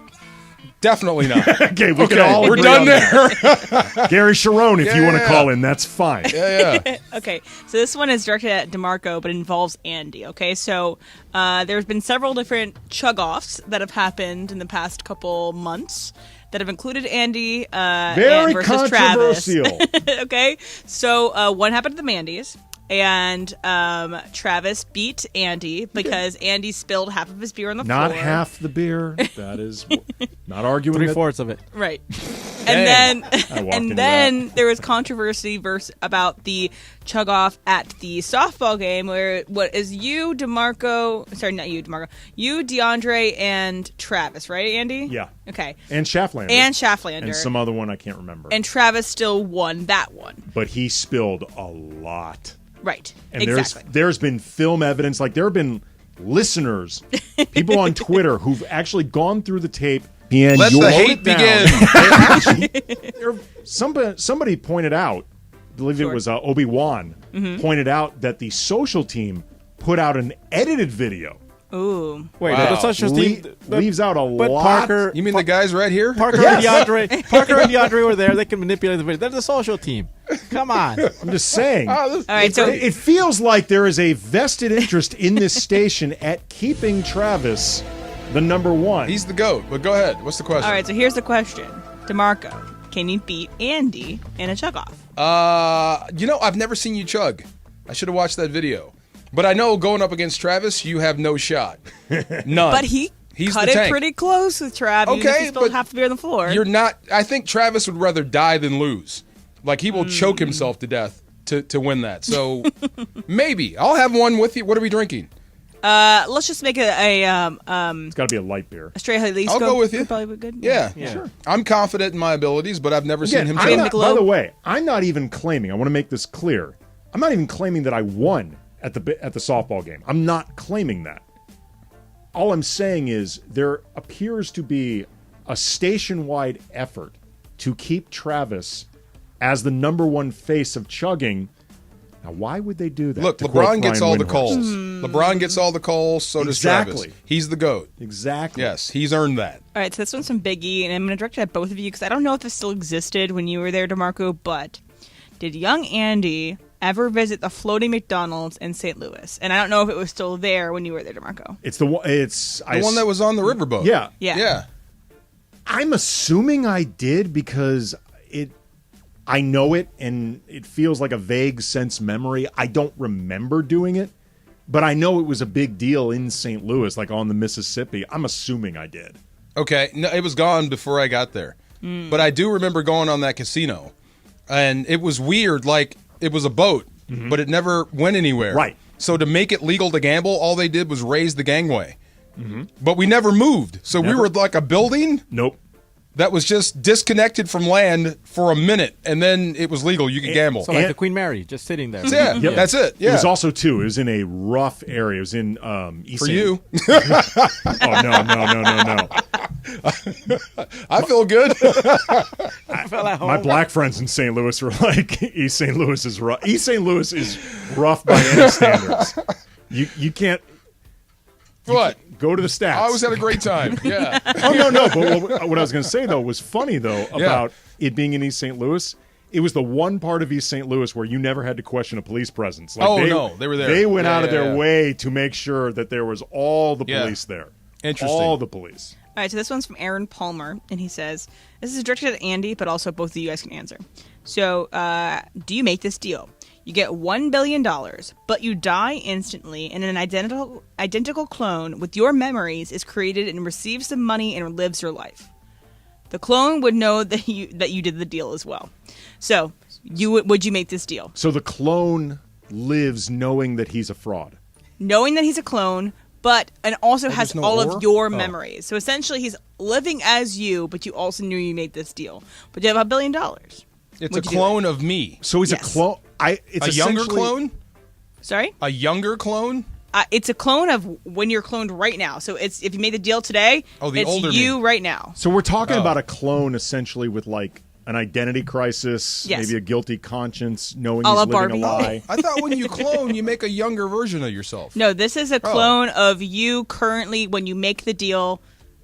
Definitely not. Okay, we can all we're agree done on there. that. Gary Sharon, if you want to call in, that's fine. Yeah. Okay, so this one is directed at DeMarco, but involves Andy. Okay, so there's been several different chug-offs that have happened in the past couple months that have included Andy Very versus controversial. Travis. Okay, so one happened at the Mandy's. And Travis beat Andy because Andy spilled half of his beer on the floor. Not half the beer. That is not arguing. 3/4 of it. Right. And then there was controversy about the chug off at the softball game where you, DeMarco, sorry, not you, DeMarco, you, DeAndre, and Travis, right, Andy? Yeah. Okay. And Schafflander. And some other one I can't remember. And Travis still won that one. But he spilled a lot. Right. And exactly. there's been film evidence, like there have been listeners, people on Twitter who've actually gone through the tape. And let the hate begin. Somebody pointed out, I believe it was Obi-Wan, pointed out that the social team put out an edited video Ooh. Wait, Wow. the social team leaves out a but lot. Parker, You mean the guys right here? Parker and DeAndre were there. They can manipulate the video. They're the social team. Come on. I'm just saying. All right, so It feels like there is a vested interest in this station at keeping Travis the number one. He's the GOAT, but go ahead. What's the question? all right, so here's the question. DeMarco, can you beat Andy in a chug-off? I've never seen you chug. I should have watched that video. But I know going up against Travis, you have no shot. None. But he's cut the it tank. pretty close with Trav. Even if he spilled but half the beer on the floor. You're not. I think Travis would rather die than lose. Like he will choke himself to death to win that. So maybe I'll have one with you. What are we drinking? Let's just make it It's got to be a light beer. a straight Jalisco. I'll go with you. Could probably be good. Yeah, Sure. I'm confident in my abilities, but I've never seen him I'm choke. not- by the way, I'm not even claiming. I want to make this clear. I'm not even claiming that I won at the softball game. I'm not claiming that. All I'm saying is there appears to be a station-wide effort to keep Travis as the number one face of chugging. Now, why would they do that? Look, To quote LeBron gets Brian all the Windhorst. calls. LeBron gets all the calls, so does Exactly. Travis. He's the GOAT. Exactly. Yes, he's earned that. All right, so this one's from Big E, and I'm going to direct it at both of you because I don't know if this still existed when you were there, DeMarco, but did young Andy ever visit the floating McDonald's in St. Louis? And I don't know if it was still there when you were there, DeMarco. It's the one. It's The one that was on the riverboat. Yeah. Yeah. I'm assuming I did because I know it and it feels like a vague sense memory. I don't remember doing it, but I know it was a big deal in St. Louis, like on the Mississippi. I'm assuming I did. Okay. No, it was gone before I got there. But I do remember going on that casino. And it was weird. Like, it was a boat, but it never went anywhere. Right. So to make it legal to gamble, all they did was raise the gangway. But we never moved. So we were like a building. Nope. That was just disconnected from land for a minute, and then it was legal. You could gamble. So like the Queen Mary, just sitting there. Yeah, that's it. Yeah. It was also, too, it was in a rough area. It was in East For St. you. Oh, no. I feel good. My black friends in St. Louis were like, East St. Louis is rough. East St. Louis is rough by any standards. You can't. What? Go to the stats. I always had a great time. Yeah. Oh, no. But what I was going to say, though, was funny, though, about it being in East St. Louis. It was the one part of East St. Louis where you never had to question a police presence. Like they were there. They went out of their way to make sure that there was all the police there. Interesting. All the police. All right, so this one's from Aaron Palmer, and he says, this is directed at Andy, but also both of you guys can answer. So, do you make this deal? You get $1 billion, but you die instantly, and an identical clone with your memories is created and receives the money and lives your life. The clone would know that you did the deal as well. So, would you make this deal? So the clone lives knowing that he's a fraud. Knowing that he's a clone, and also has all of your Oh. memories. So essentially, he's living as you, but you also knew you made this deal. But you have $1 billion. It's a clone of me. So he's a clone. It's a younger essentially- clone? Sorry? A younger clone? It's a clone of when you're cloned right now. So it's if you made the deal today, the it's older you me. right now. So we're talking about a clone essentially with like an identity crisis, Yes. maybe a guilty conscience, knowing A he's la living Barbie. a lie. I thought when you clone, you make a younger version of yourself. No, this is a clone of you currently when you make the deal.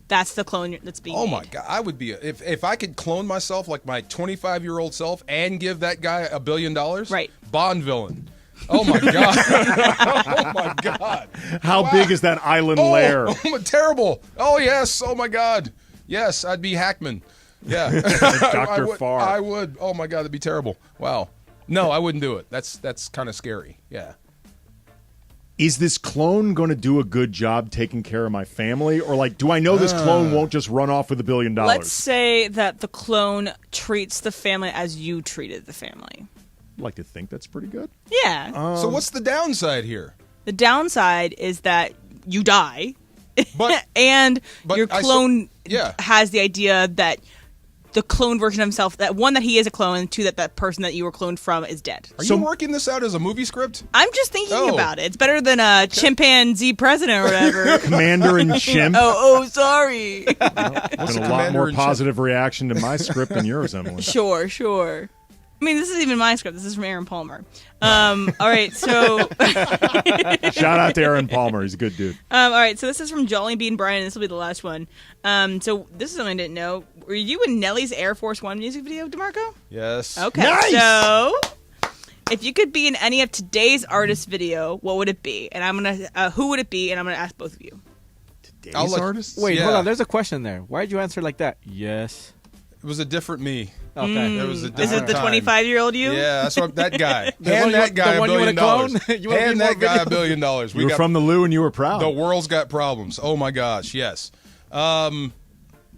That's the clone that's being Oh made. my God, I would be if I could clone myself like my 25-year-old self and give that guy $1 billion. Right. Bond villain. Oh my God. Oh my God. How big is that island lair? Oh, terrible. Oh yes. Oh my God. Yes, I'd be Hackman. Yeah. Dr. Farr. I would. Oh my God, that'd be terrible. Wow. No, I wouldn't do it. That's kind of scary. Yeah. Is this clone going to do a good job taking care of my family? Or like, do I know this clone won't just run off with $1 billion? Let's say that the clone treats the family as you treated the family. I'd like to think that's pretty good. Yeah. So what's the downside here? The downside is that you die, But and but your I clone yeah. has the idea that the clone version of himself, that one, that he is a clone, and two, that person that you were cloned from is dead. Are you working this out as a movie script? I'm just thinking Oh. about it. It's better than a chimpanzee president or whatever. Commander and Chimp. Oh, sorry. Been a lot more positive reaction to my script than yours, Emily. Sure. I mean, this isn't even my script. This is from Aaron Palmer. All right, so shout out to Aaron Palmer. He's a good dude. All right, so this is from Jolly Bean Brian, and this will be the last one. So this is something I didn't know. Were you in Nelly's Air Force One music video, DeMarco? Yes. Okay, nice! So if you could be in any of today's artist video, what would it be? And I'm gonna who would it be? And I'm gonna ask both of you. Today's artists? Wait, hold on. There's a question there. Why did you answer like that? Yes. It was a different me. Okay. It was a Is different it the time. 25-year-old you? Yeah, that's what that guy. The Hand one that you guy $1 billion. clone? You wanna Hand be more that guy videos? $1 billion. You were from the Lou and you were proud. The world's got problems. Oh my gosh, yes.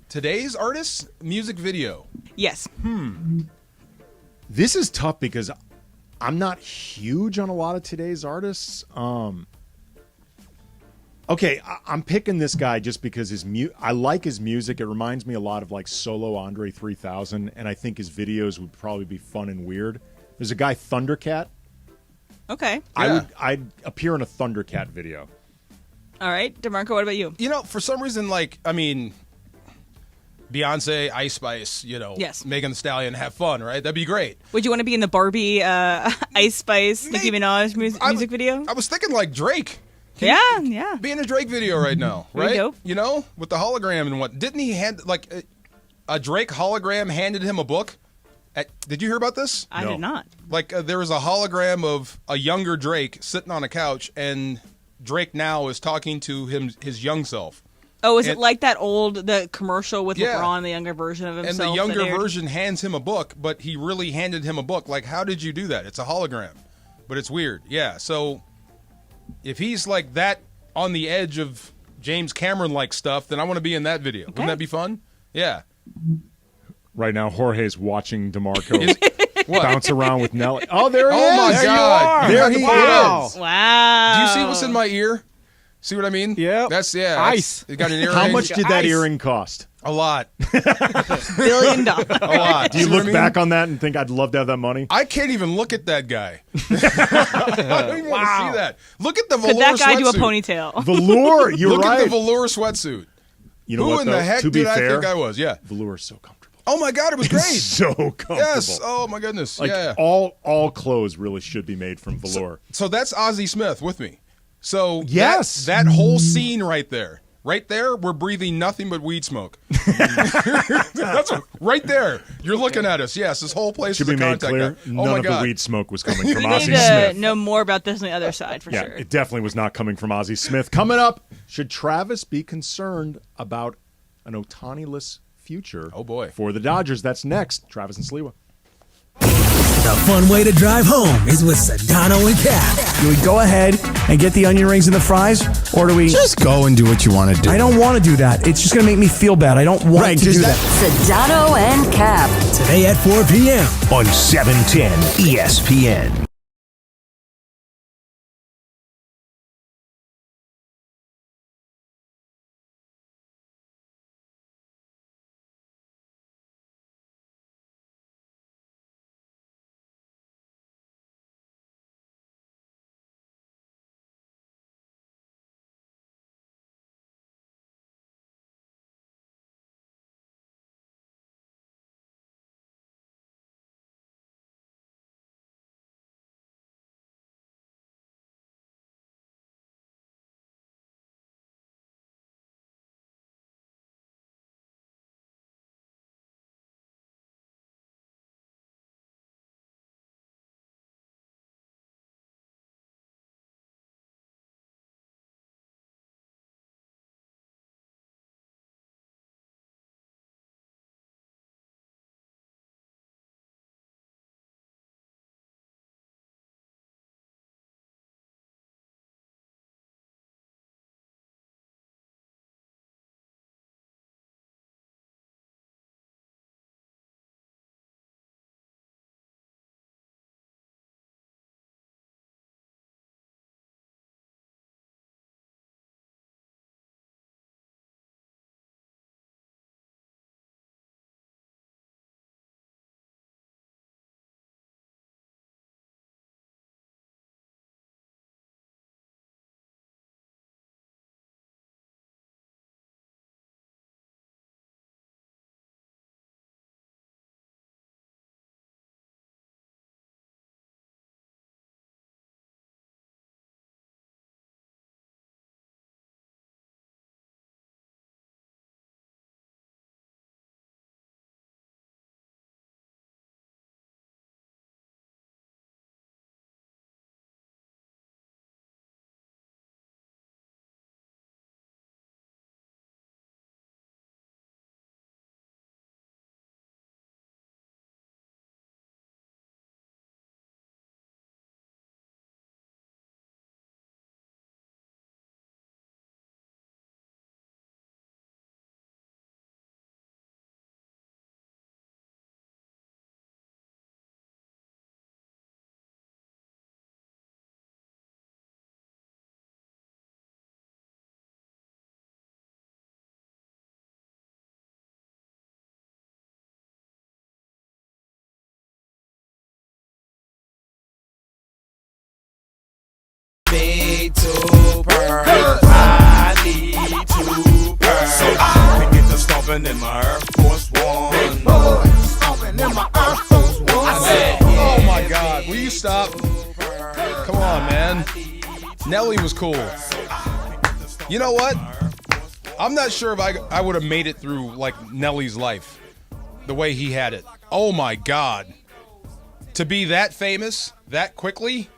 Today's artist music video. Yes. This is tough because I'm not huge on a lot of today's artists. Okay, I'm picking this guy just because I like his music. It reminds me a lot of like Solo Andre 3000, and I think his videos would probably be fun and weird. There's a guy, Thundercat. Okay. I'd appear in a Thundercat video. All right, DeMarco, what about you? You know, for some reason, Beyonce, Ice Spice, Yes. Megan Thee Stallion, have fun, right? That'd be great. Would you want to be in the Barbie Ice Spice Nicki Minaj music video? I was thinking like Drake. Yeah. Be in a Drake video right now, Pretty right? dope. With the hologram and what? Didn't he hand a Drake hologram handed him a book? Did you hear about this? I did not. There was a hologram of a younger Drake sitting on a couch, and Drake now is talking to his young self. Oh, is it like the commercial with LeBron, the younger version of himself? And the younger version hands him a book, but he really handed him a book. Like, how did you do that? It's a hologram, but it's weird. Yeah, so if he's like that on the edge of James Cameron-like stuff, then I want to be in that video. Wouldn't that be fun? Yeah. Right now, Jorge's watching DeMarco bounce around with Nelly. Oh, there he is. Oh, my God. There he is. Wow. Do you see what's in my ear? See what I mean? Yeah. That's Ice. It got an earring. How much did that earring cost? A lot. $1 billion. A lot. Do you See look what I mean? back on that and think I'd love to have that money? I can't even look at that guy. I don't even want to see that. Look at the velour Could that guy sweatsuit. do a ponytail? Velour, you're Look right. at the velour sweatsuit. You know Who what, in though? the heck To be did I fair, think I was? Yeah. Velour is so comfortable. Oh my God, it was great. So comfortable. Yes. Oh my goodness. Like yeah. all clothes really should be made from velour. So that's Ozzie Smith with me. So yes, that whole scene right there, we're breathing nothing but weed smoke. That's right there. You're looking at us. Yes, this whole place should is be a made contact clear. guy. None Oh my of God. the weed smoke was coming from We Ozzie need to Smith. know more about this on the other side for Yeah, sure. it definitely was not coming from Ozzie Smith. Coming up, should Travis be concerned about an Otani-less future? Oh boy, for the Dodgers. That's next. Travis and Sliwa. The fun way to drive home is with Sedano and Cap. Do we go ahead and get the onion rings and the fries, or do we just go and do what you want to do? I don't want to do that. It's just going to make me feel bad. I don't want to do that. Sedano and Cap. Today at 4 p.m. on 710 ESPN. Nelly was cool. You know what? I'm not sure if I would have made it through like Nelly's life, the way he had it. Oh my God. To be that famous that quickly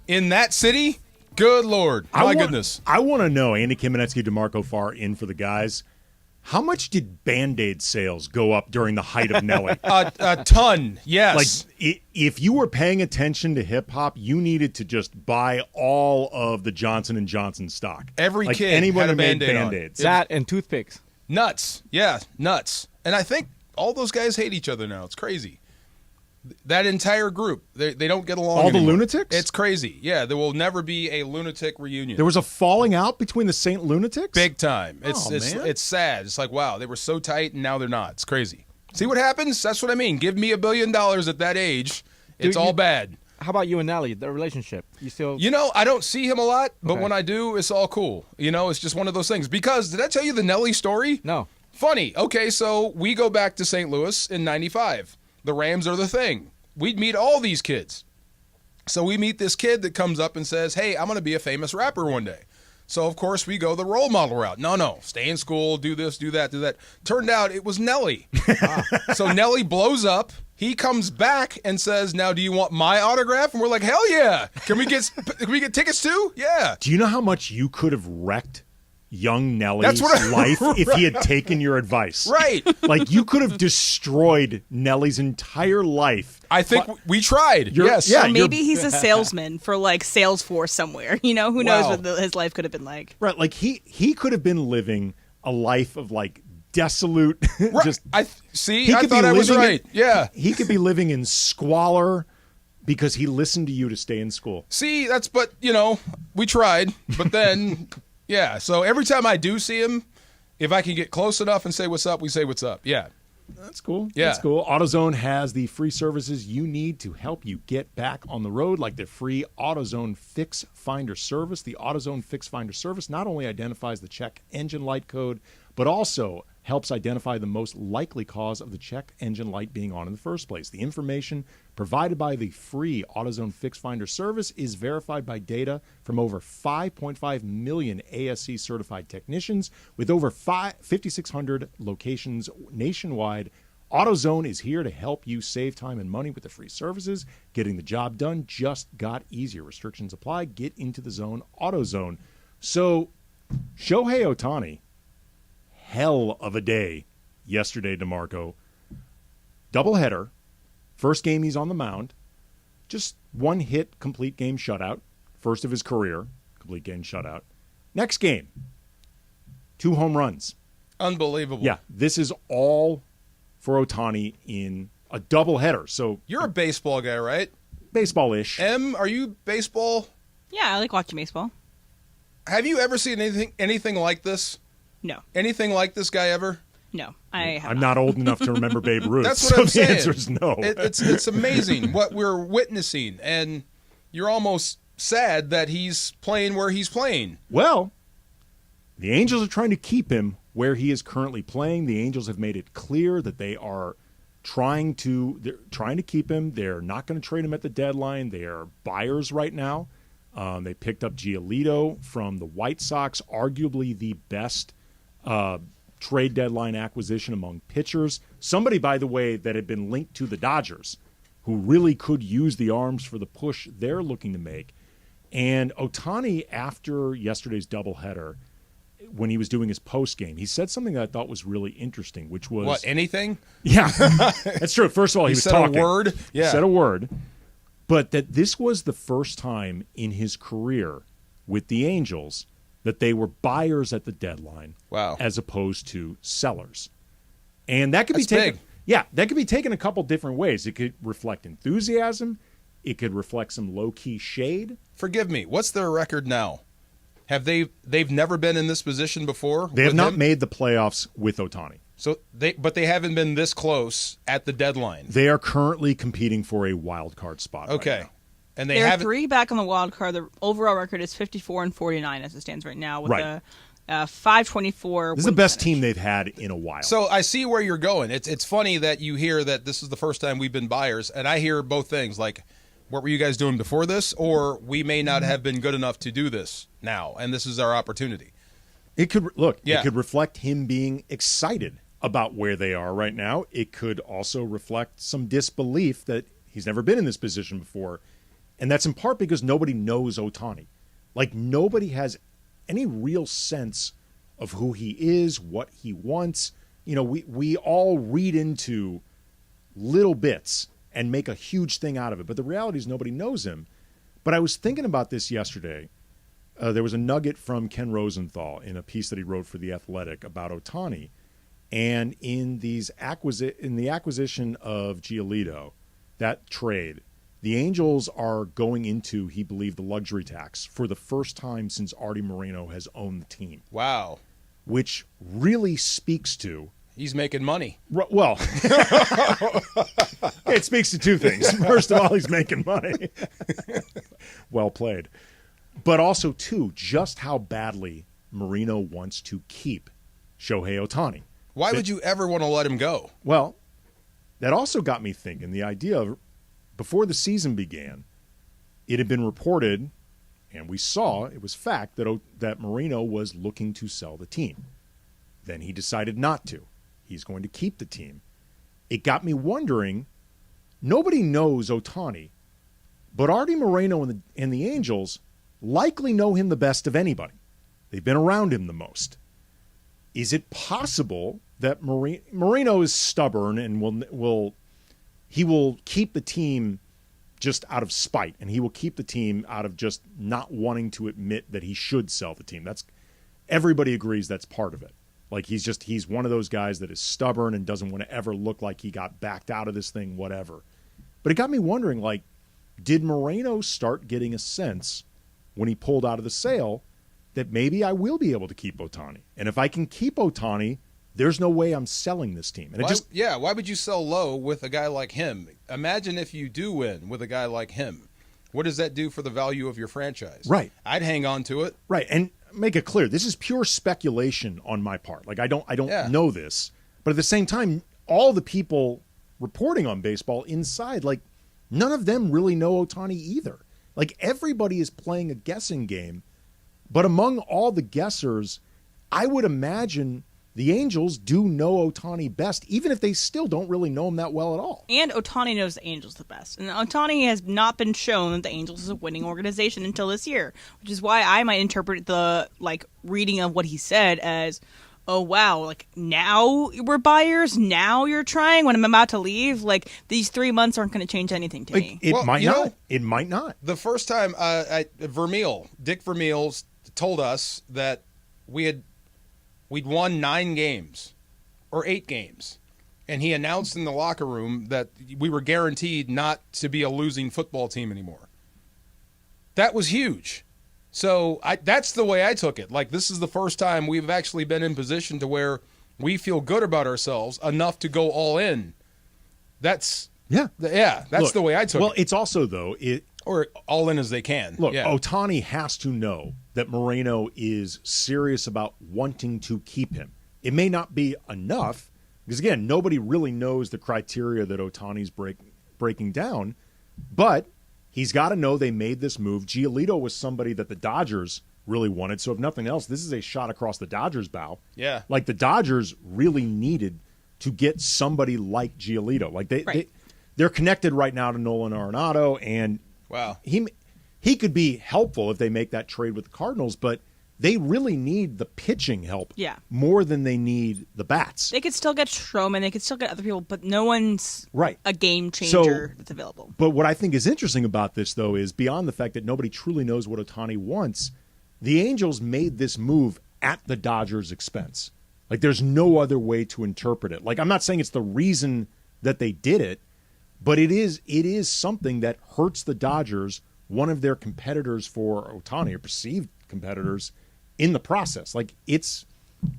in that city? Good Lord. My goodness. I want to know, Andy Kamenetzky, DeMarco Farr in for the guys. How much did Band-Aid sales go up during the height of Nelly? A ton, yes. Like, if you were paying attention to hip-hop, you needed to just buy all of the Johnson & Johnson stock. Every like kid anyone had a who made Band-Aid on. Band-Aids. That and toothpicks. Nuts. Yeah, nuts. And I think all those guys hate each other now. It's crazy. That entire group, they don't get along All anymore. the lunatics? It's crazy. Yeah, there will never be a lunatic reunion. There was a falling out between the St. Lunatics? Big time. Man. It's sad. It's like, wow, they were so tight and now they're not. It's crazy. See what happens? That's what I mean. Give me $1 billion at that age. It's all bad. How about you and Nelly, the relationship? You still... You know, I don't see him a lot, but when I do, it's all cool. You know, it's just one of those things. Because, did I tell you the Nelly story? No. Funny. Okay, so we go back to St. Louis in 95. The Rams are the thing. We'd meet all these kids. So we meet this kid that comes up and says, hey, I'm going to be a famous rapper one day. So, of course, we go the role model route. No, stay in school, do this, do that, do that. Turned out it was Nelly. So Nelly blows up. He comes back and says, now, do you want my autograph? And we're like, hell yeah. Can we get tickets too? Yeah. Do you know how much you could have wrecked young Nelly's life if he had taken your advice? Right. Like, you could have destroyed Nelly's entire life. I think we tried. Yes. Yeah, maybe he's a salesman for like Salesforce somewhere. You know, who knows what his life could have been like. Right. Like, he could have been living a life of like desolate. Right. Just I thought I was right. Yeah. He could be living in squalor because he listened to you to stay in school. See, but you know, we tried, but then yeah. So every time I do see him, if I can get close enough and say what's up, we say what's up. Yeah. That's cool. Yeah. That's cool. AutoZone has the free services you need to help you get back on the road, like the free AutoZone Fix Finder service. The AutoZone Fix Finder service not only identifies the check engine light code, but also helps identify the most likely cause of the check engine light being on in the first place. The information provided by the free AutoZone Fix Finder service is verified by data from over 5.5 million ASC certified technicians with over 5,600 locations nationwide. AutoZone is here to help you save time and money with the free services. Getting the job done just got easier. Restrictions apply. Get into the zone. AutoZone. So, Shohei Otani, hell of a day yesterday, DeMarco. Doubleheader. First game he's on the mound. Just one hit, complete game shutout. First of his career, complete game shutout. Next game, 2 home runs. Unbelievable. Yeah, this is all for Otani in a doubleheader. So you're a baseball guy, right? Baseball-ish. Are you baseball? Yeah, I like watching baseball. Have you ever seen anything like this? No. Anything like this guy ever? No, I have I'm not old enough to remember Babe Ruth. That's what I'm saying. The answer is no. It's amazing what we're witnessing, and you're almost sad that he's playing where he's playing. Well, the Angels are trying to keep him where he is currently playing. The Angels have made it clear that they are trying to keep him. They're not going to trade him at the deadline. They are buyers right now. They picked up Giolito from the White Sox, arguably the best trade deadline acquisition among pitchers. Somebody, by the way, that had been linked to the Dodgers, who really could use the arms for the push they're looking to make. And Otani, after yesterday's doubleheader, when he was doing his post game, he said something that I thought was really interesting, which was what, anything? Yeah, that's true. First of all, he was said talking. A word. Yeah, he said a word. But that this was the first time in his career with the Angels that they were buyers at the deadline, as opposed to sellers, and that could be taken. Big. Yeah, that could be taken a couple different ways. It could reflect enthusiasm. It could reflect some low-key shade. Forgive me. What's their record now? They've never been in this position before? They have not made the playoffs with Otani. So but they haven't been this close at the deadline. They are currently competing for a wild card spot. Okay. Right now. And they're 3 back on the wild card. The overall record is 54-49 as it stands right now with a 524. This is the best team they've had in a while. So I see where you're going. It's funny that you hear that this is the first time we've been buyers, and I hear both things. Like, what were you guys doing before this? Or we may not have been good enough to do this now, and this is our opportunity. It could It could reflect him being excited about where they are right now. It could also reflect some disbelief that he's never been in this position before. And that's in part because nobody knows Otani. Like, nobody has any real sense of who he is, what he wants. You know, we all read into little bits and make a huge thing out of it. But the reality is nobody knows him. But I was thinking about this yesterday. There was a nugget from Ken Rosenthal in a piece that he wrote for The Athletic about Otani. And in the acquisition of Giolito, that trade, the Angels are going into, he believed, the luxury tax for the first time since Artie Moreno has owned the team. Wow. Which really speaks to... He's making money. Well, it speaks to two things. First of all, he's making money. Well played. But also, too, just how badly Moreno wants to keep Shohei Otani. Why would you ever want to let him go? Well, that also got me thinking. The idea of, before the season began, it had been reported, and we saw, it was fact, that Moreno was looking to sell the team. Then he decided not to. He's going to keep the team. It got me wondering, nobody knows Otani, but Artie Moreno and the Angels likely know him the best of anybody. They've been around him the most. Is it possible that Moreno is stubborn and will keep the team just out of spite, and he will keep the team out of just not wanting to admit that he should sell the team? Everybody agrees that's part of it. Like, he's one of those guys that is stubborn and doesn't want to ever look like he got backed out of this thing, whatever. But it got me wondering, like, did Moreno start getting a sense when he pulled out of the sale that maybe I will be able to keep Otani? And if I can keep Otani, there's no way I'm selling this team. And why would you sell low with a guy like him? Imagine if you do win with a guy like him. What does that do for the value of your franchise? Right. I'd hang on to it. Right. And make it clear, this is pure speculation on my part. Like, I don't know this. But at the same time, all the people reporting on baseball inside, like, none of them really know Otani either. Like, everybody is playing a guessing game. But among all the guessers, I would imagine the Angels do know Otani best, even if they still don't really know him that well at all. And Otani knows the Angels the best. And Otani has not been shown that the Angels is a winning organization until this year, which is why I might interpret the reading of what he said as, oh, wow, like, now we're buyers? Now you're trying when I'm about to leave? Like, these 3 months aren't going to change anything to me. It might not. It might not. The first time Dick Vermeil told us that we'd won 9 games or 8 games, and he announced in the locker room that we were guaranteed not to be a losing football team anymore. That was huge. So that's the way I took it. Like, this is the first time we've actually been in position to where we feel good about ourselves enough to go all in. That's the way I took it. Well, it's also, though, or all in as they can. Look, Otani has to know that Moreno is serious about wanting to keep him. It may not be enough, because, again, nobody really knows the criteria that Otani's breaking down, but he's got to know they made this move. Giolito was somebody that the Dodgers really wanted, so if nothing else, this is a shot across the Dodgers' bow. Yeah. Like, the Dodgers really needed to get somebody like Giolito. Like, they're connected right now to Nolan Arenado, and wow, he could be helpful if they make that trade with the Cardinals, but they really need the pitching help more than they need the bats. They could still get Stroman, they could still get other people, but no one's a game changer that's available. But what I think is interesting about this, though, is beyond the fact that nobody truly knows what Otani wants, the Angels made this move at the Dodgers' expense. Like, there's no other way to interpret it. Like, I'm not saying it's the reason that they did it, but it is something that hurts the Dodgers, one of their competitors for Otani, or perceived competitors, in the process. Like, it's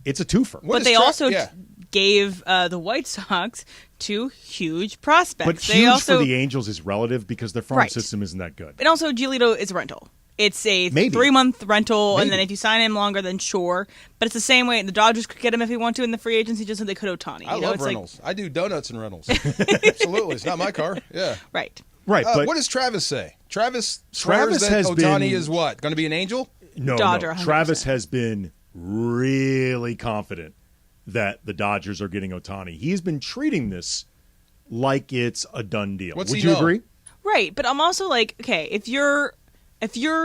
a twofer. But they also gave the White Sox 2 huge prospects. But huge for the Angels is relative because their farm system isn't that good. And also, Giolito is a rental. It's a 3-month rental, and then if you sign him longer, then sure. But it's the same way. The Dodgers could get him if they want to in the free agency, just so they could Otani. I love rentals. I do donuts and rentals. Absolutely. It's not my car. Yeah. Right. Right, but what does Travis say? Travis swears that has Otani been, is what? Going to be an Angel? No, Dodger, no. 100%. Travis has been really confident that the Dodgers are getting Otani. He's been treating this like it's a done deal. Would you agree? Right, but I'm also like, okay, if you're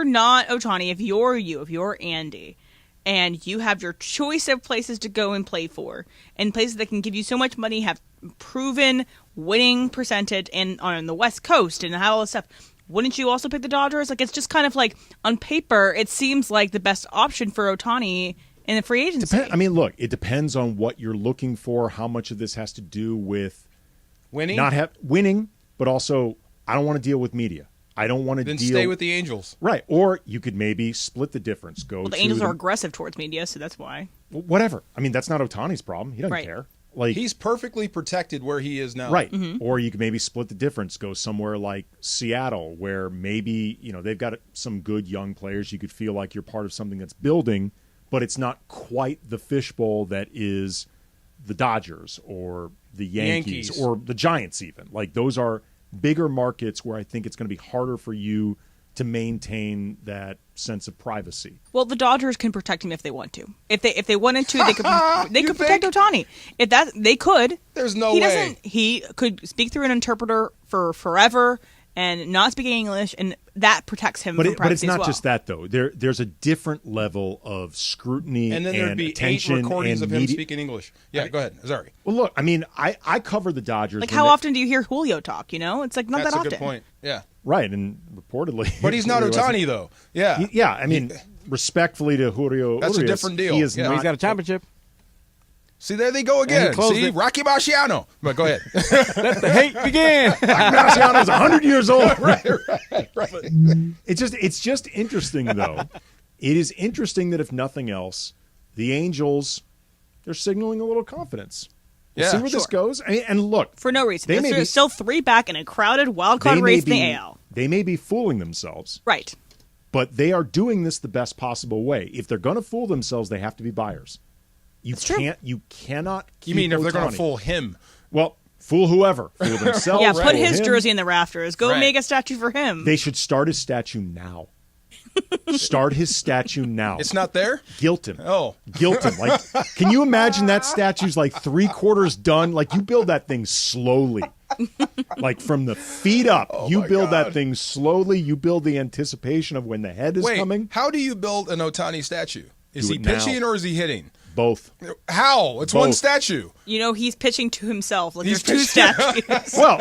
not Otani, if you're Andy, and you have your choice of places to go and play for, and places that can give you so much money, have proven winning percentage on the West Coast and all this stuff, wouldn't you also pick the Dodgers? Like, it's just kind of like, on paper, it seems like the best option for Otani in the free agency. I mean, look, it depends on what you're looking for, how much of this has to do with winning, winning, but also I don't want to deal with media. I don't want to then deal. Stay with the Angels, right? Or you could maybe split the difference. Go. Well, the Angels are aggressive towards media, so that's why. Whatever. I mean, that's not Otani's problem. He doesn't care. Like, he's perfectly protected where he is now, right? Or you could maybe split the difference. Go somewhere like Seattle, where maybe they've got some good young players. You could feel like you're part of something that's building, but it's not quite the fishbowl that is the Dodgers or the Yankees. Or the Giants. Even like those are bigger markets where I think it's going to be harder for you to maintain that sense of privacy. Well, the Dodgers can protect him if they want to. If they wanted to, they could protect Otani. If that they could. There's no way. He could speak through an interpreter for forever and not speak English, and that protects him from privacy. But it's not as well. just that, though. There's a different level of scrutiny and then there'd be attention 8 recordings and of him media. speaking English. Yeah, go ahead. Sorry. Well, look, I mean, I cover the Dodgers. Like, how often do you hear Julio talk? It's like not That's that often. That's a good point. Yeah. Right, and reportedly. But he's not Otani, though. Yeah. Yeah, I mean, respectfully to Julio. That's a different deal. He is yeah. not, he's got a championship. See, there they go again. See, it. Rocky Marciano. But go ahead. Let the hate begin. Marciano's 100 years old. right. It's just interesting, though. It is interesting that if nothing else, the Angels, they're signaling a little confidence. We'll see where this goes. And look. For no reason. There's still 3 back in a crowded wild card race in the AL. They may be fooling themselves. Right. But they are doing this the best possible way. If they're going to fool themselves, they have to be buyers. You cannot keep You mean if they're Otani. going to fool him? Well, fool whoever. Fool themselves. Yeah, put his him. jersey in the rafters. Go make a statue for him. They should start his statue now. Start his statue now. It's not there? Guilt him. Oh. Guilt him. Like, can you imagine that statue's like 3/4 done? Like, you build that thing slowly. Like, from the feet up. You build that thing slowly. You build the anticipation of when the head is coming. How do you build an Otani statue? Is he now. pitching or is he hitting? Both. How? It's one statue. He's pitching to himself. Like, there's 2 statues. Well,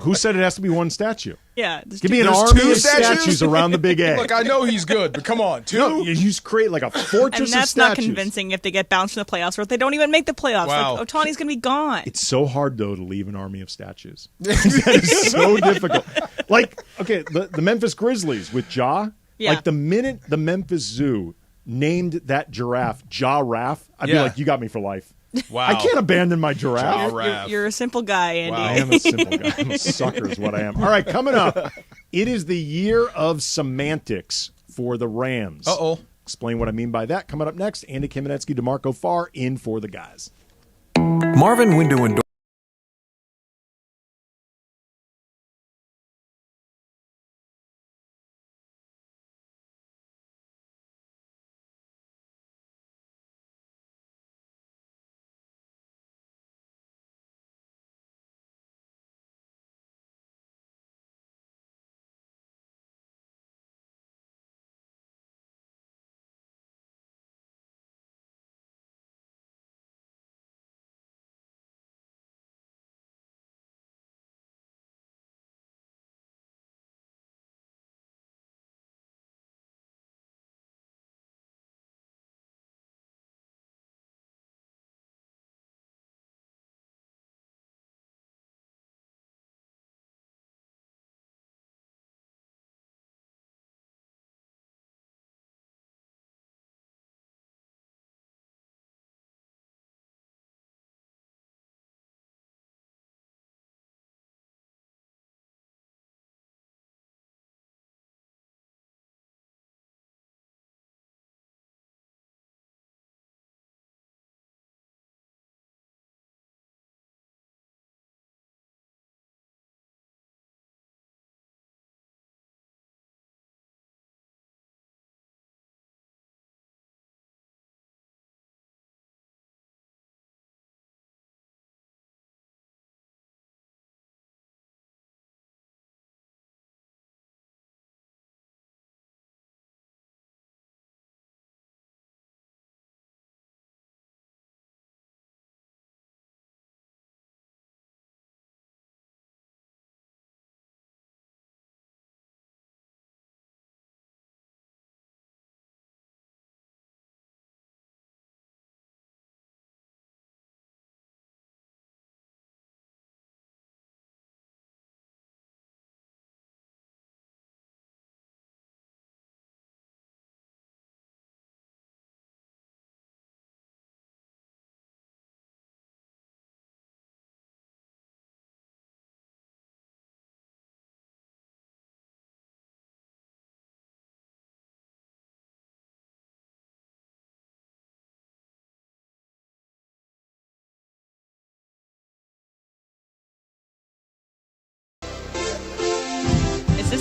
who said it has to be one statue? Yeah. Give me an army of statues around the big A. Look, I know he's good, but come on, 2? No, you just create like a fortress and that's of not statues. convincing if they get bounced from the playoffs or if they don't even make the playoffs. Wow. Like, Otani's going to be gone. It's so hard, though, to leave an army of statues. That is so difficult. Like, okay, the Memphis Grizzlies with Ja. Yeah. Like, the minute the Memphis Zoo named that giraffe Ja-Raff, I'd be like, you got me for life. Wow. I can't abandon my giraffe. You're a simple guy, Andy. Wow. I am a simple guy. I'm a sucker is what I am. All right, coming up, it is the year of semantics for the Rams. Uh-oh. Explain what I mean by that. Coming up next, Andy Kamenetzky, DeMarco Farr in for the guys. Marvin Window and Door.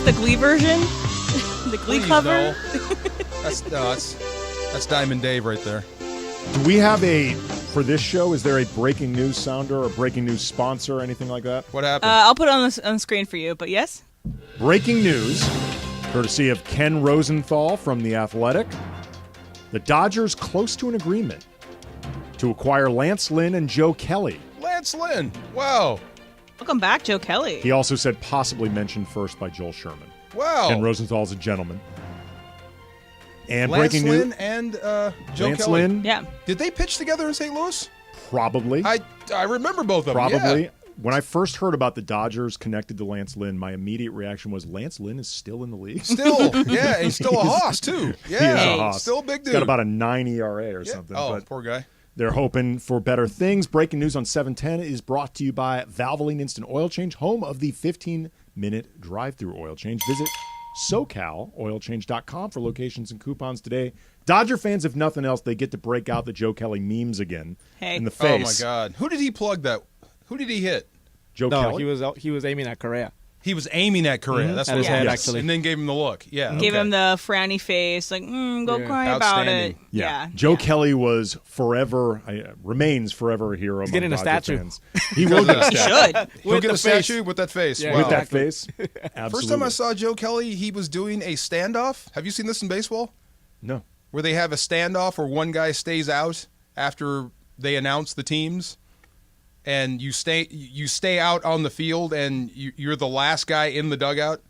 the Glee version? The Glee cover? That's Diamond Dave right there. Do we have for this show, is there a breaking news sounder or breaking news sponsor or anything like that? What happened? I'll put it on the screen for you, but yes? Breaking news, courtesy of Ken Rosenthal from The Athletic. The Dodgers close to an agreement to acquire Lance Lynn and Joe Kelly. Lance Lynn. Wow. Welcome back, Joe Kelly. He also said possibly mentioned first by Joel Sherman. Wow. Ken Rosenthal's a gentleman. And Lance breaking Lynn news. And Joe Lance Kelly. Lynn. Yeah. Did they pitch together in St. Louis? Probably. I remember both of them. Probably. Yeah. When I first heard about the Dodgers connected to Lance Lynn, my immediate reaction was Lance Lynn is still in the league. Still, yeah, he's still a hoss too. Yeah, he is a hoss. Still a big dude. He's got about a 9 ERA or something. Oh, but poor guy. They're hoping for better things. Breaking news on 710 is brought to you by Valvoline Instant Oil Change, home of the 15-minute drive-through oil change. Visit SoCalOilChange.com for locations and coupons today. Dodger fans, if nothing else, they get to break out the Joe Kelly memes again in the face. Oh my God! Who did he plug that? Who did he hit? Joe Kelly. he was aiming at Correa. He was aiming at Correa. Mm-hmm. That's At what his it head, was. actually. And then gave him the look. Yeah. Gave him the frowny face, like, go cry about it. Yeah. Joe Kelly was remains forever a hero among getting a Dodger statue. fans. He will get a He statue. should. He'll get a statue with that face. Yeah, Wow. With that face. Absolutely. First time I saw Joe Kelly, he was doing a standoff. Have you seen this in baseball? No. Where they have a standoff where one guy stays out after they announce the teams, and you stay out on the field, and you're the last guy in the dugout.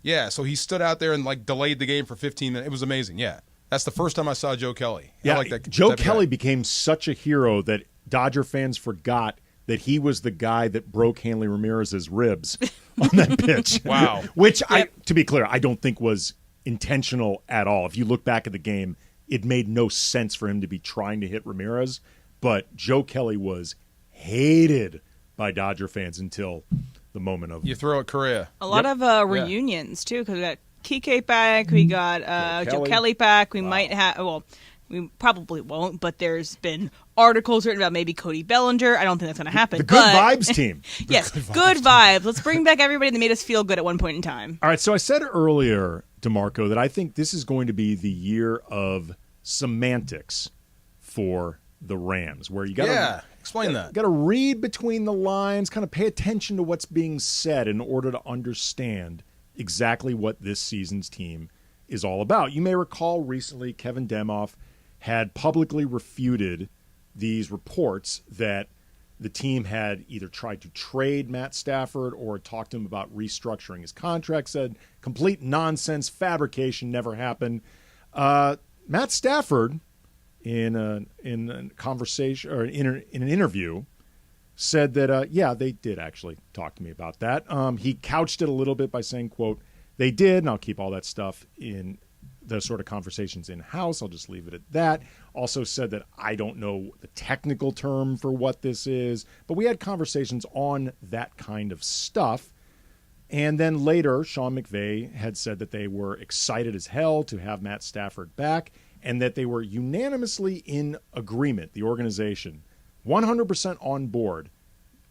Yeah, so he stood out there and delayed the game for 15 minutes. It was amazing. Yeah, that's the first time I saw Joe Kelly. Yeah, I like that. Joe type of Kelly guy. became such a hero that Dodger fans forgot that he was the guy that broke Hanley Ramirez's ribs on that pitch. Wow. Which, to be clear, I don't think was intentional at all. If you look back at the game, it made no sense for him to be trying to hit Ramirez. But Joe Kelly was hated by Dodger fans until the moment of... You throw at Correa. A lot of reunions, too, because we got Kike back, we got Joe Kelly back, we might have... Well, we probably won't, but there's been articles written about maybe Cody Bellinger. I don't think that's going to happen. The Good Vibes team. Yes, good vibes. Let's bring back everybody that made us feel good at one point in time. All right, so I said earlier, DeMarco, that I think this is going to be the year of semantics for the Rams, where you got to explain that. Got to read between the lines, kind of pay attention to what's being said in order to understand exactly what this season's team is all about. You may recall recently Kevin Demoff had publicly refuted these reports that the team had either tried to trade Matt Stafford or talked to him about restructuring his contract, said complete nonsense, fabrication, never happened. Matt Stafford, in a conversation or in an interview, said that they did actually talk to me about that. He couched it a little bit by saying, "quote they did," and I'll keep all that stuff in the sort of conversations in house. I'll just leave it at that. Also said that I don't know the technical term for what this is, but we had conversations on that kind of stuff. And then later, Sean McVay had said that they were excited as hell to have Matt Stafford back, and that they were unanimously in agreement, the organization, 100% on board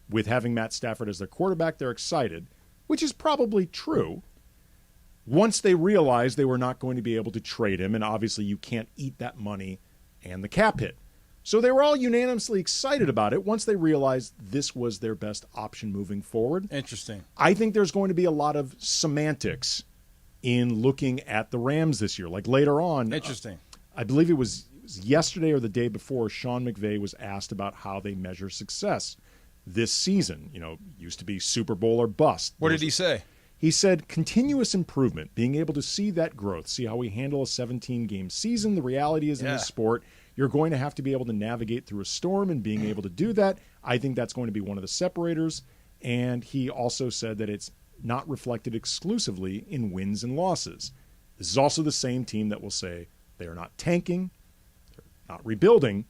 with having Matt Stafford as their quarterback. They're excited, which is probably true, once they realized they were not going to be able to trade him, and obviously you can't eat that money and the cap hit. So they were all unanimously excited about it once they realized this was their best option moving forward. Interesting. I think there's going to be a lot of semantics in looking at the Rams this year. Like later on, Interesting. I believe it was yesterday or the day before, Sean McVay was asked about how they measure success this season. Used to be Super Bowl or bust. What did he say? He said continuous improvement, being able to see that growth, see how we handle a 17-game season. The reality is in this sport, you're going to have to be able to navigate through a storm, and being able to do that, I think that's going to be one of the separators. And he also said that it's not reflected exclusively in wins and losses. This is also the same team that will say they are not tanking, they're not rebuilding.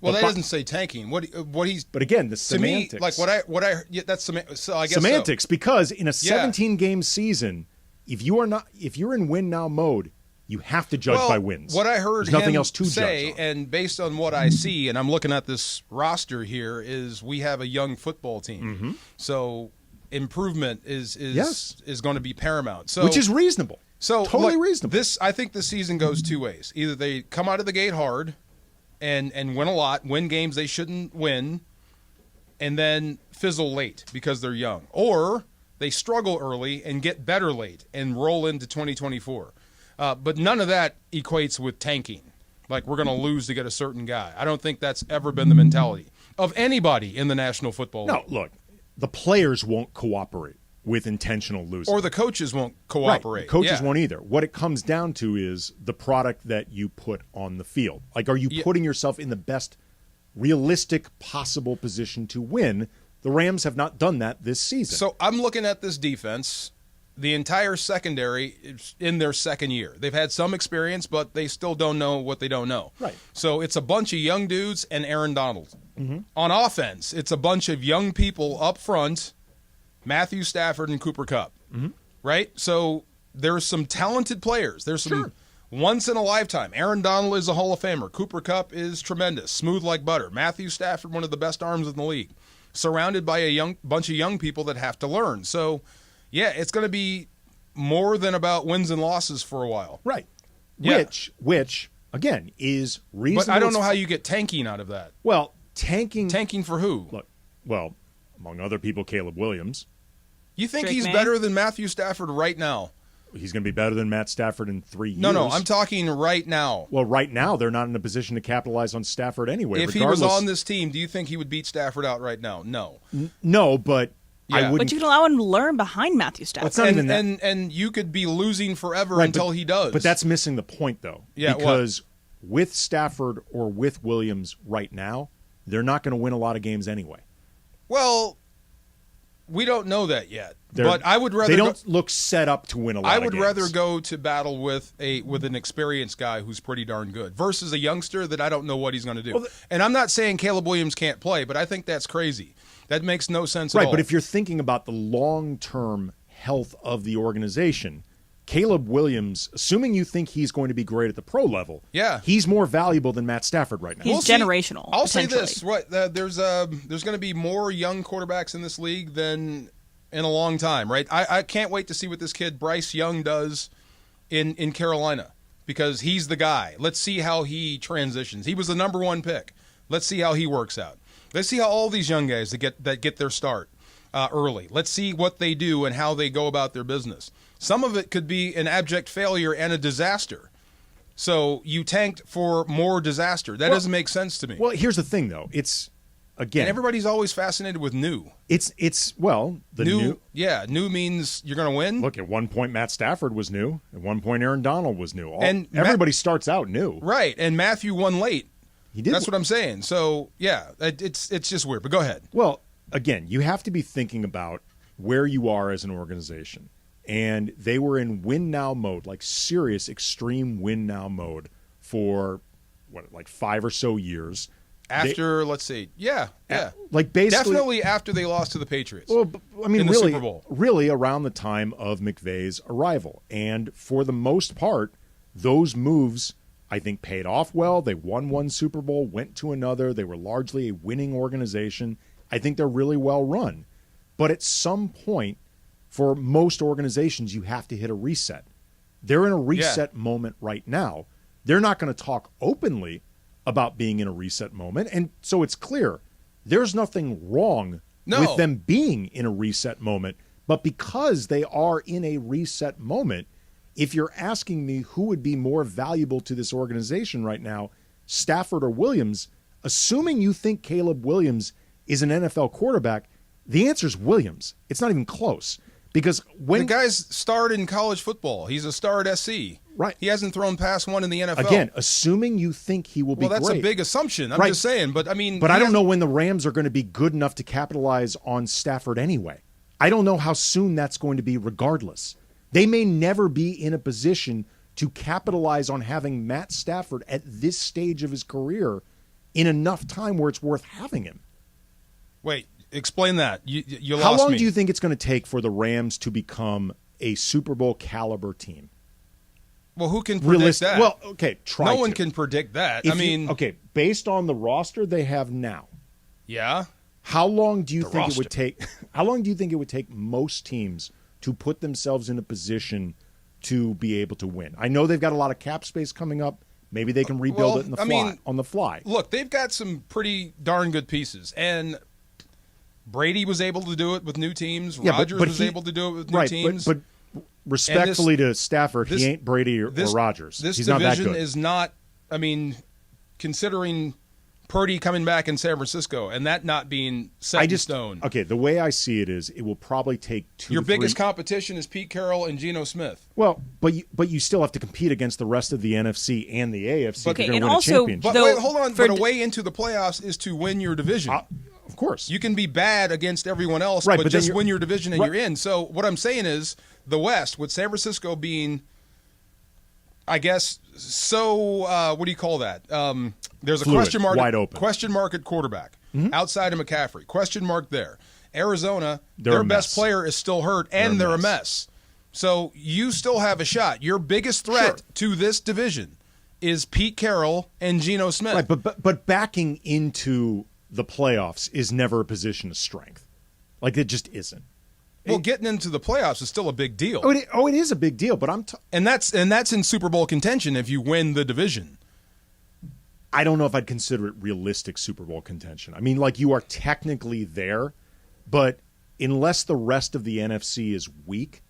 Well, that doesn't say tanking. What he's but again, the semantics. To me, like that's so I guess semantics, because in a 17-game season, if you're in win now mode, you have to judge by wins. What I heard There's nothing him else to say, judge on. and based on what I see, and I'm looking at this roster here, is we have a young football team. Mm-hmm. So improvement is going to be paramount. So, which is reasonable. So totally reasonable. I think this season goes two ways. Either they come out of the gate hard and win a lot, win games they shouldn't win, and then fizzle late because they're young. Or they struggle early and get better late and roll into 2024. But none of that equates with tanking. Like, we're going to lose to get a certain guy. I don't think that's ever been the mentality of anybody in the National Football League. No, look, the players won't cooperate with intentional losing. Or the coaches won't cooperate. Right. Coaches won't either. What it comes down to is the product that you put on the field. Like, are you putting yourself in the best realistic possible position to win? The Rams have not done that this season. So I'm looking at this defense. The entire secondary is in their second year. They've had some experience, but they still don't know what they don't know. Right. So it's a bunch of young dudes and Aaron Donald. Mm-hmm. On offense, it's a bunch of young people up front, Matthew Stafford and Cooper Kupp. Mm-hmm. Right? So there's some talented players. There's some once in a lifetime. Aaron Donald is a Hall of Famer. Cooper Kupp is tremendous, smooth like butter. Matthew Stafford, one of the best arms in the league. Surrounded by a bunch of young people that have to learn. So, yeah, it's going to be more than about wins and losses for a while. Right. Yeah. Which again, is reasonable. But I don't know how you get tanking out of that. Well, tanking for who? Look, well, among other people, Caleb Williams. You think he's better than Matthew Stafford right now? He's going to be better than Matt Stafford in 3 years. No, I'm talking right now. Well, right now, they're not in a position to capitalize on Stafford anyway. If he was on this team, do you think he would beat Stafford out right now? No. No, but I wouldn't. But you can allow him to learn behind Matthew Stafford. It's not even that. And you could be losing forever until he does. But that's missing the point, though. Yeah, because with Stafford or with Williams right now, they're not going to win a lot of games anyway. Well, we don't know that yet. But I would rather they don't look set up to win a lot of games. I would rather go to battle with an experienced guy who's pretty darn good versus a youngster that I don't know what he's going to do. And I'm not saying Caleb Williams can't play, but I think that's crazy. That makes no sense at all. Right, but if you're thinking about the long-term health of the organization, Caleb Williams, assuming you think he's going to be great at the pro level, he's more valuable than Matt Stafford right now. He's generational. I'll say this: there's going to be more young quarterbacks in this league than in a long time, right? I can't wait to see what this kid Bryce Young does in Carolina because he's the guy. Let's see how he transitions. He was the number 1 pick. Let's see how he works out. Let's see how all these young guys that get their start early. Let's see what they do and how they go about their business. Some of it could be an abject failure and a disaster. So you tanked for more disaster. That doesn't make sense to me. Well, here's the thing, though. It's, again... And everybody's always fascinated with new. New. Yeah, new means you're going to win. Look, at one point, Matt Stafford was new. At one point, Aaron Donald was new. Everybody starts out new. Right, and Matthew won late. He did. That's what I'm saying. So, yeah, it's just weird. But go ahead. Well, again, you have to be thinking about where you are as an organization. And they were in win-now mode, like serious, extreme win-now mode for, 5 or so years. Let's see. Yeah. Like, basically... Definitely after they lost to the Patriots. Well, I mean, in the really, Super Bowl. Really around the time of McVay's arrival. And for the most part, those moves, I think, paid off well. They won one Super Bowl, went to another. They were largely a winning organization. I think they're really well run. But at some point, for most organizations, you have to hit a reset. They're in a reset moment right now. They're not going to talk openly about being in a reset moment. And so it's clear there's nothing wrong with them being in a reset moment. But because they are in a reset moment, if you're asking me who would be more valuable to this organization right now, Stafford or Williams, assuming you think Caleb Williams is an NFL quarterback, the answer is Williams. It's not even close. Because when the guy's starred in college football, he's a star at SC. Right. He hasn't thrown past one in the NFL. Again, assuming you think he will be great. Well, that's a big assumption. I'm just saying. But, I mean... But I don't know when the Rams are going to be good enough to capitalize on Stafford anyway. I don't know how soon that's going to be regardless. They may never be in a position to capitalize on having Matt Stafford at this stage of his career in enough time where it's worth having him. Wait. Explain that. You lost me. How long do you think it's going to take for the Rams to become a Super Bowl caliber team? Well, who can predict that? Well, okay, No one can predict that. Based on the roster they have now. Yeah. How long do you think it would take? How long do you think it would take most teams to put themselves in a position to be able to win? I know they've got a lot of cap space coming up. Maybe they can rebuild it on the fly. Look, they've got some pretty darn good pieces. And Brady was able to do it with new teams. Rodgers was able to do it with new teams. But respectfully to Stafford, he ain't Brady or Rodgers. This He's division not that good. is not, considering Purdy coming back in San Francisco and that not being set in stone. Okay, the way I see it is it will probably take Your biggest competition is Pete Carroll and Geno Smith. Well, but you still have to compete against the rest of the NFC and the AFC if you're going to win a championship. But wait, hold on. But a way into the playoffs is to win your division. Of course. You can be bad against everyone else, right, but just win your division and right. you're in. So what I'm saying is the West, with San Francisco being, I guess, so what do you call that? There's a Fluid, wide open. question mark at quarterback outside of McCaffrey. Question mark there. Arizona, They're their a best mess. player is still hurt, and they're a mess. So you still have a shot. Your biggest threat to this division is Pete Carroll and Geno Smith. Right, but backing into the playoffs is never a position of strength. Like, it just isn't. Well, getting into the playoffs is still a big deal. Oh, it is a big deal, but and that's in Super Bowl contention if you win the division. I don't know if I'd consider it realistic Super Bowl contention. I mean, like, you are technically there, but unless the rest of the NFC is weak,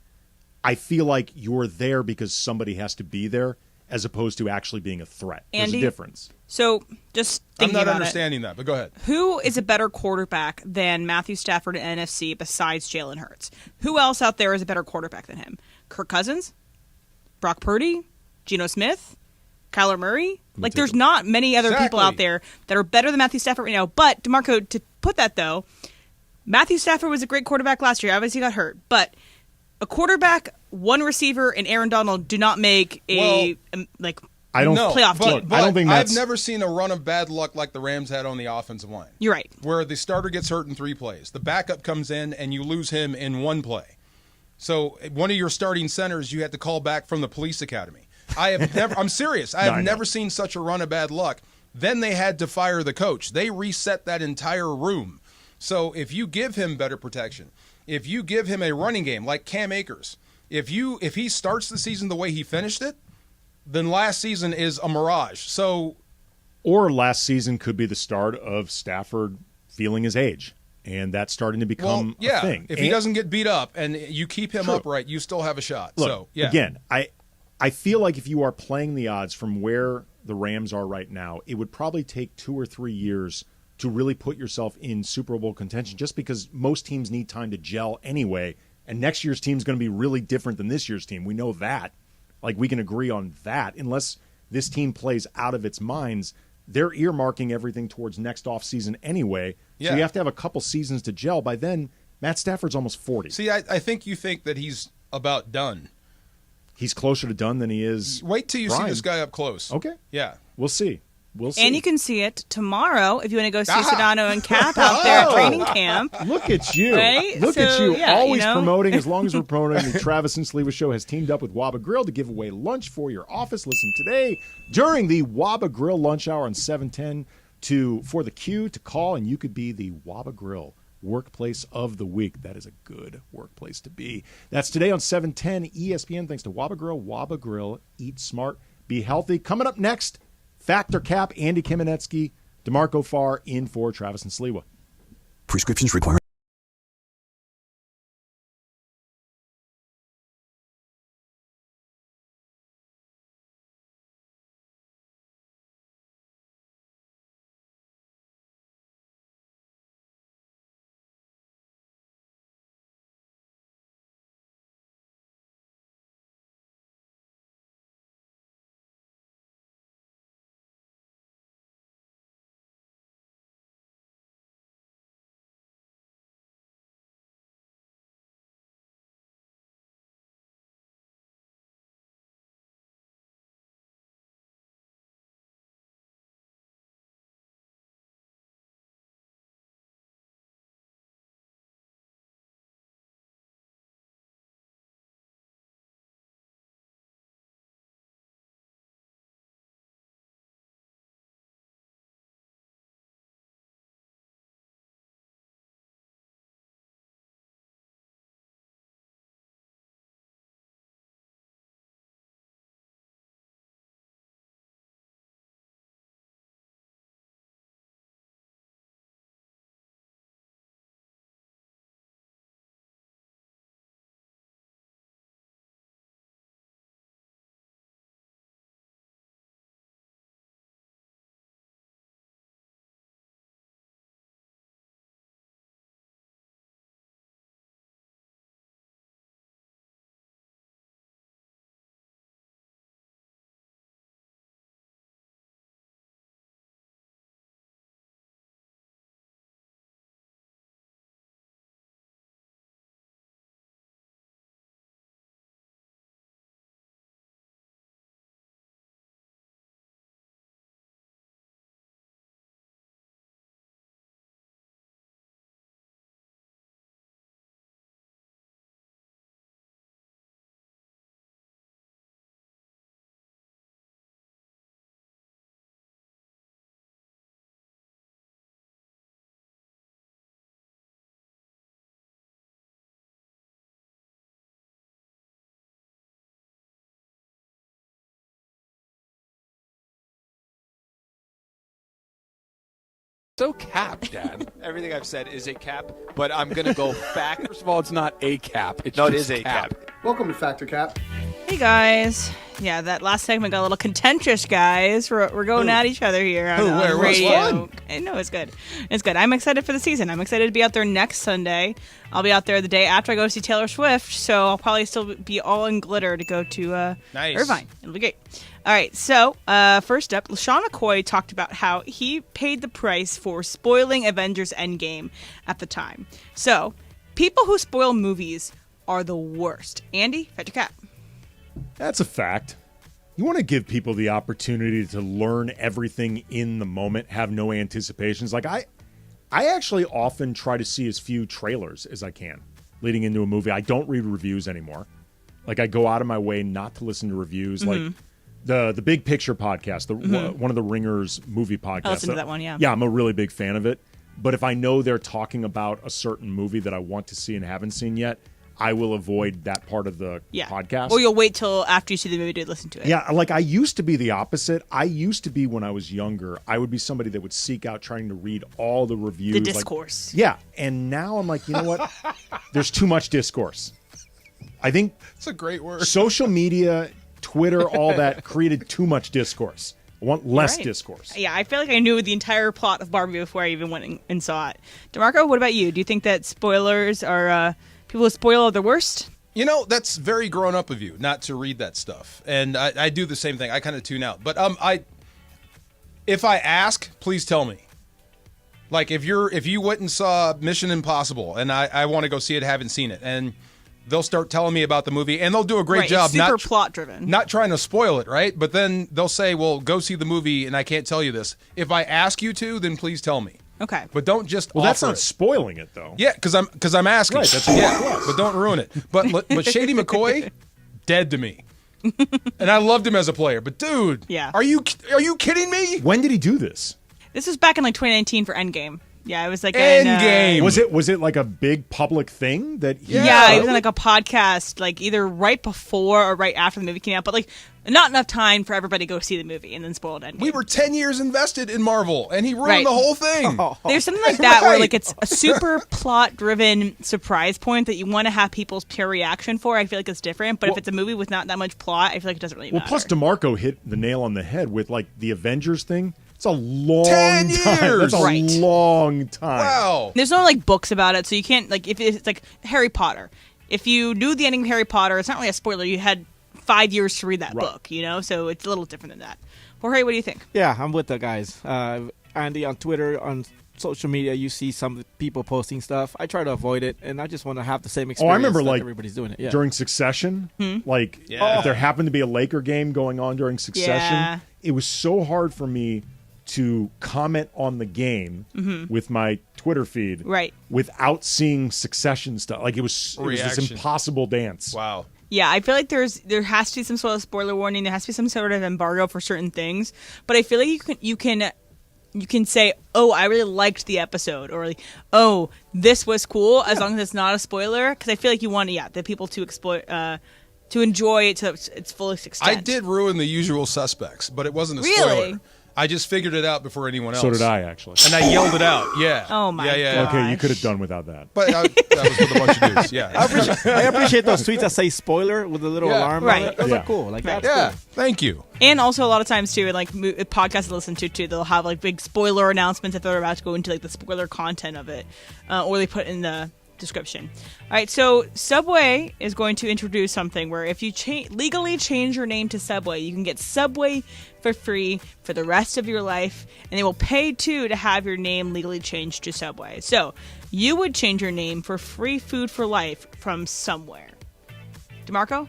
I feel like you're there because somebody has to be there as opposed to actually being a threat. There's Andy, a difference. So just thinking I'm not about understanding that, but go ahead. Who is a better quarterback than Matthew Stafford in NFC besides Jalen Hurts? Who else out there is a better quarterback than him? Kirk Cousins? Brock Purdy? Geno Smith? Kyler Murray? Like, there's not many other people out there that are better than Matthew Stafford right now. But, DeMarco, to put that, though, Matthew Stafford was a great quarterback last year. Obviously, he got hurt. But a quarterback, one receiver, and Aaron Donald do not make a playoff team. But I don't think I've never seen a run of bad luck like the Rams had on the offensive line. You're right. Where the starter gets hurt in 3 plays. The backup comes in, and you lose him in 1 play. So one of your starting centers you had to call back from the police academy. I'm serious. I have never seen such a run of bad luck. Then they had to fire the coach. They reset that entire room. So if you give him better protection, if you give him a running game like Cam Akers, if he starts the season the way he finished it, then last season is a mirage. So, or last season could be the start of Stafford feeling his age, and that's starting to become a thing. If he doesn't get beat up and you keep him upright, you still have a shot. Look, so, yeah. Again, I feel like if you are playing the odds from where the Rams are right now, it would probably take 2 or 3 years to really put yourself in Super Bowl contention, just because most teams need time to gel anyway, and next year's team is going to be really different than this year's team. We know that. Like, we can agree on that. Unless this team plays out of its minds, they're earmarking everything towards next offseason anyway. Yeah. So you have to have a couple seasons to gel. By then, Matt Stafford's almost 40. See, I think you think that he's about done. He's closer to done than he is. Wait till you see this guy up close. Okay. Yeah. We'll see. We'll see. And you can see it tomorrow if you want to go see Sedano and Cap out there at training camp. Look at you. Right? Look at you. Yeah, Always promoting. As long as we're promoting, the Travis and Sliwa Show has teamed up with Waba Grill to give away lunch for your office. Listen today during the Waba Grill lunch hour on 710 for the queue to call, and you could be the Waba Grill Workplace of the Week. That is a good workplace to be. That's today on 710 ESPN. Thanks to Waba Grill. Waba Grill. Eat smart. Be healthy. Coming up next, Factor Cap, Andy Kamenetzky, DeMarco Farr in for Travis and Sliwa. Prescriptions require So cap, Dad. Everything I've said is a cap, but I'm going to go back. First of all, it's not a cap. It's No, it just is a cap. Welcome to Factor Cap. Hey guys, yeah, that last segment got a little contentious, guys. We're going at each other here on radio. I know it's good. It's good. I'm excited for the season. I'm excited to be out there next Sunday. I'll be out there the day after I go see Taylor Swift, so I'll probably still be all in glitter to go to Irvine. It'll be great. All right, so first up, LaShawn McCoy talked about how he paid the price for spoiling Avengers Endgame at the time. So, people who spoil movies are the worst. Andy, Factor Cap. That's a fact. You want to give people the opportunity to learn everything in the moment, have no anticipations. Like I actually often try to see as few trailers as I can leading into a movie. I don't read reviews anymore. Like I go out of my way not to listen to reviews. Like the Big Picture podcast, one of the Ringers movie podcasts. I listened to that one, yeah. Yeah, I'm a really big fan of it. But if I know they're talking about a certain movie that I want to see and haven't seen yet, I will avoid that part of the podcast. Or you'll wait till after you see the movie to listen to it. Yeah, like I used to be the opposite. I used to be, when I was younger, I would be somebody that would seek out trying to read all the reviews. The discourse. Yeah, and now I'm like, you know what? There's too much discourse. I think it's a great word. Social media, Twitter, all that created too much discourse. I want less discourse. Yeah, I feel like I knew the entire plot of Barbie before I even went and saw it. DeMarco, what about you? Do you think that spoilers are... people who spoil are the worst? You know, that's very grown up of you not to read that stuff. And I do the same thing. I kind of tune out. But if I ask, please tell me. Like if you went and saw Mission Impossible and I want to go see it, haven't seen it, and they'll start telling me about the movie and they'll do a great job. Super plot driven. Not trying to spoil it, right? But then they'll say, well, go see the movie and I can't tell you this. If I ask you to, then please tell me. Okay. But don't just Well, that's offer not it. spoiling it, though. Yeah, because I'm asking. Right, that's but don't ruin it. But Shady McCoy, dead to me. And I loved him as a player. But dude, are you kidding me? When did he do this? This was back in like 2019 for Endgame. Yeah, it was like Endgame. Was it like a big public thing that? Yeah, it was on like a podcast, like either right before or right after the movie came out, but like not enough time for everybody to go see the movie and then spoiled Endgame. We were 10 years invested in Marvel, and he ruined the whole thing. There's something like that where like it's a super plot-driven surprise point that you want to have people's pure reaction for. I feel like it's different, but if it's a movie with not that much plot, I feel like it doesn't really matter. Well, plus DeMarco hit the nail on the head with like the Avengers thing. It's a long 10 time. years. That's a long time. Wow. There's no like books about it, so you can't like if it's like Harry Potter. If you knew the ending of Harry Potter, it's not really a spoiler. You had 5 years to read that book, you know, so it's a little different than that. Jorge, what do you think? Yeah, I'm with the guys. Andy, on Twitter, on social media, you see some people posting stuff. I try to avoid it, and I just want to have the same experience. I remember that like everybody's doing it. Yeah. During Succession, like if there happened to be a Laker game going on during Succession, it was so hard for me to comment on the game with my Twitter feed without seeing Succession stuff. Like it was this impossible dance. Wow. Yeah, I feel like there has to be some sort of spoiler warning. There has to be some sort of embargo for certain things. But I feel like you can say, "Oh, I really liked the episode," or like, "Oh, this was cool," as long as it's not a spoiler. Because I feel like you want the people to to enjoy it to its fullest extent. I did ruin The Usual Suspects, but it wasn't a spoiler. I just figured it out before anyone else. So did I, actually. And I yelled it out, yeah. Oh, my God. Okay, you could have done without that. But that was with a bunch of dudes, yeah. I appreciate those tweets that say spoiler with a little alarm on it. Those are cool. Like, that's cool. Thank you. And also a lot of times, too, like podcasts I listen to, too, they'll have like big spoiler announcements if they're about to go into like the spoiler content of it. Or they put in the description. All right, so Subway is going to introduce something where if you legally change your name to Subway, you can get Subway for free for the rest of your life, and they will pay too to have your name legally changed to Subway. So you would change your name for free food for life from somewhere. DeMarco,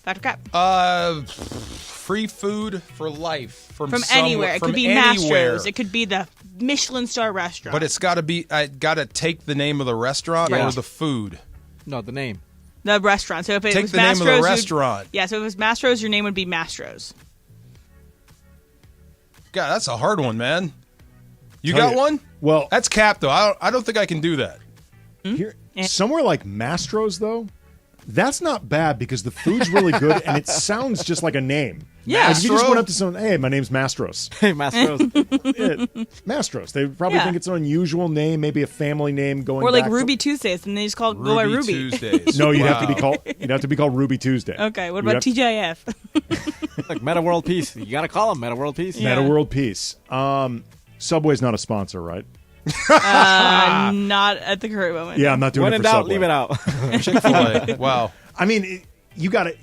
Dr. Cap. Free food for life from anywhere. It could be anywhere. Mastro's. It could be the Michelin star restaurant. But it's got to be. I got to take the name of the restaurant or the food. No, the name. The restaurant. So if it take was the Mastro's, name of the restaurant. Yeah. So if it was Mastro's, your name would be Mastro's. God, that's a hard one, man. You got one? Well, that's cap though. I don't think I can do that. Here, somewhere like Mastro's though, That's not bad because the food's really good and it sounds just like a name. Yeah. Like if you just went up to someone, hey, my name's Mastros. Hey, Mastros. Mastros. They probably think it's an unusual name, maybe a family name going or like back Ruby Tuesdays, and they just call go by Ruby. Tuesdays. No, you'd have to be called Ruby Tuesday. Okay, what about TGIF? Like Meta World Peace. You got to call them Meta World Peace. Meta World Peace. Subway's not a sponsor, right? Not at the current moment. Yeah, I'm not doing when it in for doubt, Subway. leave it out. Chick-fil-A. Wow. I mean, you gotta.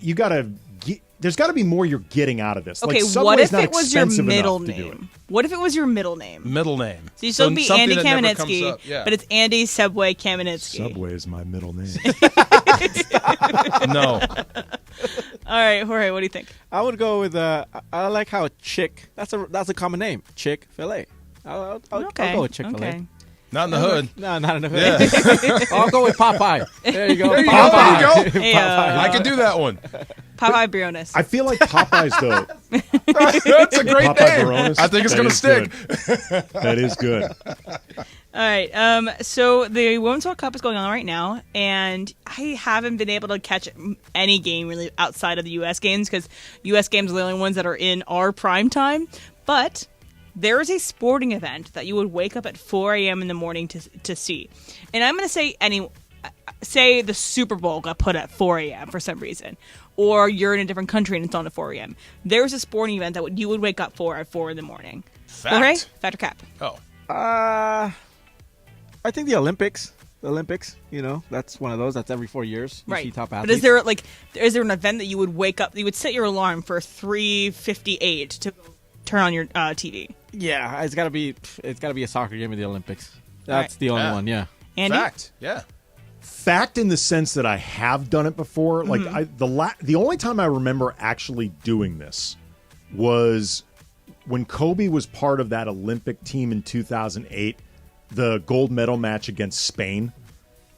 There's got to be more you're getting out of this. Okay, like, what if not it was your expensive middle enough to do it. name? What if it was your middle name? Middle name. So you still be something Andy that never Kamenetzky, comes up, yeah. but it's Andy Subway Kamenetzky. Subway is my middle name. No. All right, Jorge, what do you think? I would go with I like how Chick. That's a common name. Chick-fil-A. I'll go with Chick-fil-A. Okay. Not in the hood. No, not in the hood. Yeah. I'll go with Popeye. There you go. There you Popeye. go. There you go. Hey, I can do that one. Popeye Briones. I feel like Popeyes though. That's a great Popeye name. Barones, I think it's that going to is stick. good. That is good. All right. So the Women's World Cup is going on right now, and I haven't been able to catch any game really outside of the U.S. games because U.S. games are the only ones that are in our prime time. But there is a sporting event that you would wake up at 4 a.m. in the morning to see, and I'm going to say the Super Bowl got put at 4 a.m. for some reason, or you're in a different country and it's on at 4 a.m. There's a sporting event that you would wake up for at 4 in the morning. Fact. Jorge, fact or cap? Oh. I think the Olympics. The Olympics, that's one of those. That's every 4 years. You see top athletes. But is there an event that you would wake up? You would set your alarm for 3:58 to turn on your TV. Yeah, it's gotta be a soccer game of the Olympics. That's the only one. Yeah. Andy? Fact. Yeah. Fact in the sense that I have done it before. Like the only time I remember actually doing this was when Kobe was part of that Olympic team in 2008, the gold medal match against Spain.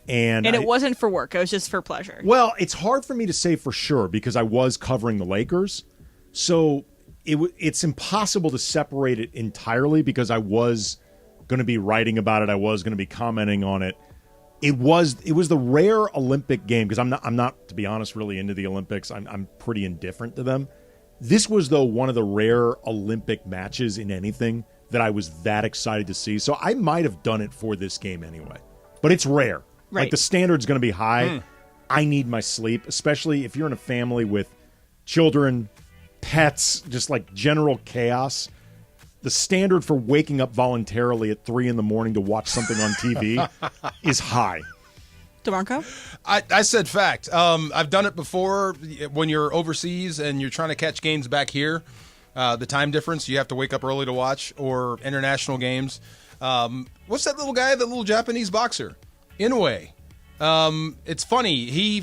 And it wasn't for work. It was just for pleasure. Well, it's hard for me to say for sure because I was covering the Lakers. So it's impossible to separate it entirely because I was going to be writing about it. I was going to be commenting on it. It was the rare Olympic game because I'm not, to be honest, really into the Olympics. I'm pretty indifferent to them. This was, though, one of the rare Olympic matches in anything that I was that excited to see. So I might have done it for this game anyway. But it's rare. Right. Like, the standard's going to be high. I need my sleep, especially if you're in a family with children, pets, just like general chaos. The standard for waking up voluntarily at 3 a.m. to watch something on TV is high. DeMarco? I said fact. I've done it before when you're overseas and you're trying to catch games back here. The time difference, you have to wake up early to watch, or international games. What's that little guy, that little Japanese boxer? Inoue. It's funny.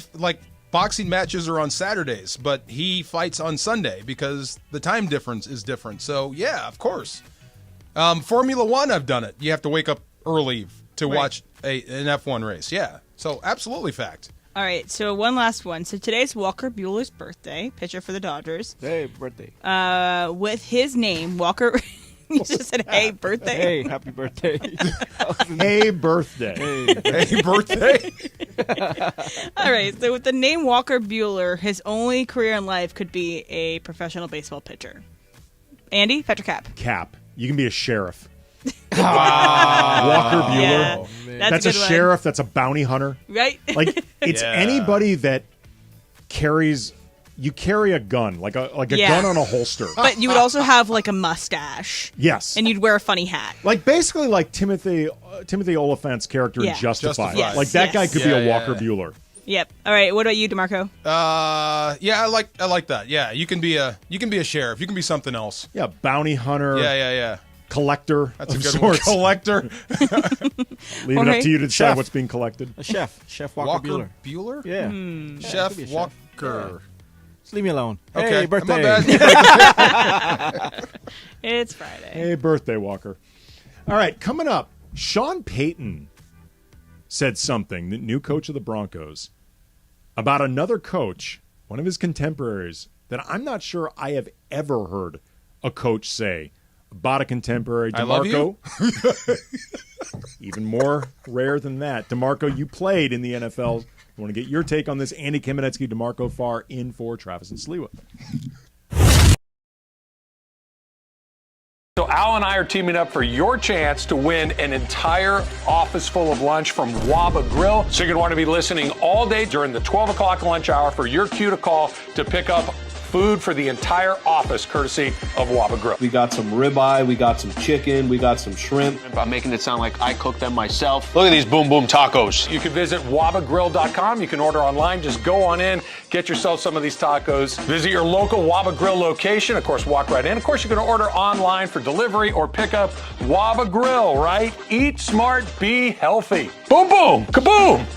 Boxing matches are on Saturdays, but he fights on Sunday because the time difference is different. So, yeah, of course. Formula One, I've done it. You have to wake up early to watch an F1 race. Yeah. So, absolutely fact. All right, so one last one. So today's Walker Buehler's birthday, pitcher for the Dodgers. Hey, birthday. With his name, Walker... You just said, hey, birthday? Hey, happy birthday. Hey, birthday. Hey, birthday. All right, so with the name Walker Buehler, his only career in life could be a professional baseball pitcher. Andy, fact or cap? Cap. You can be a sheriff. Wow. Walker Buehler. Yeah, that's a sheriff. That's a bounty hunter. Right? Like, it's anybody that carries... You carry a gun, like a gun on a holster. But you would also have like a mustache. Yes. And you'd wear a funny hat. Like basically like Timothy Oliphant's character in Justified. Yes. Like that guy could be a Walker Buehler. Yep. All right. What about you, DeMarco? Yeah, I like that. Yeah, you can be a sheriff. You can be something else. Yeah, bounty hunter. Yeah. Collector. That's a of good sorts. one. Collector. Leave it up to you to decide what's being collected. A chef. Walker Buehler. Yeah. Chef Walker. Yeah. Just leave me alone. Okay. Hey, birthday. My bad. It's Friday. Hey, birthday, Walker. All right, coming up, Sean Payton said something, the new coach of the Broncos, about another coach, one of his contemporaries, that I'm not sure I have ever heard a coach say about a contemporary. DeMarco, I love you. even more rare than that. DeMarco, you played in the NFL I want to get your take on this. Andy Kamenetzky, DeMarco Farr in for Travis and Sliwa. So Al and I are teaming up for your chance to win an entire office full of lunch from Waba Grill. So you're going to want to be listening all day during the 12 o'clock lunch hour for your cue to call to pick up food for the entire office, courtesy of Waba Grill. We got some ribeye, we got some chicken, we got some shrimp. I'm making it sound like I cooked them myself. Look at these boom boom tacos. You can visit wabagrill.com. You can order online. Just go on in, get yourself some of these tacos. Visit your local Waba Grill location. Of course, walk right in. Of course, you can order online for delivery or pickup. Waba Grill, right? Eat smart, be healthy. Boom boom, kaboom.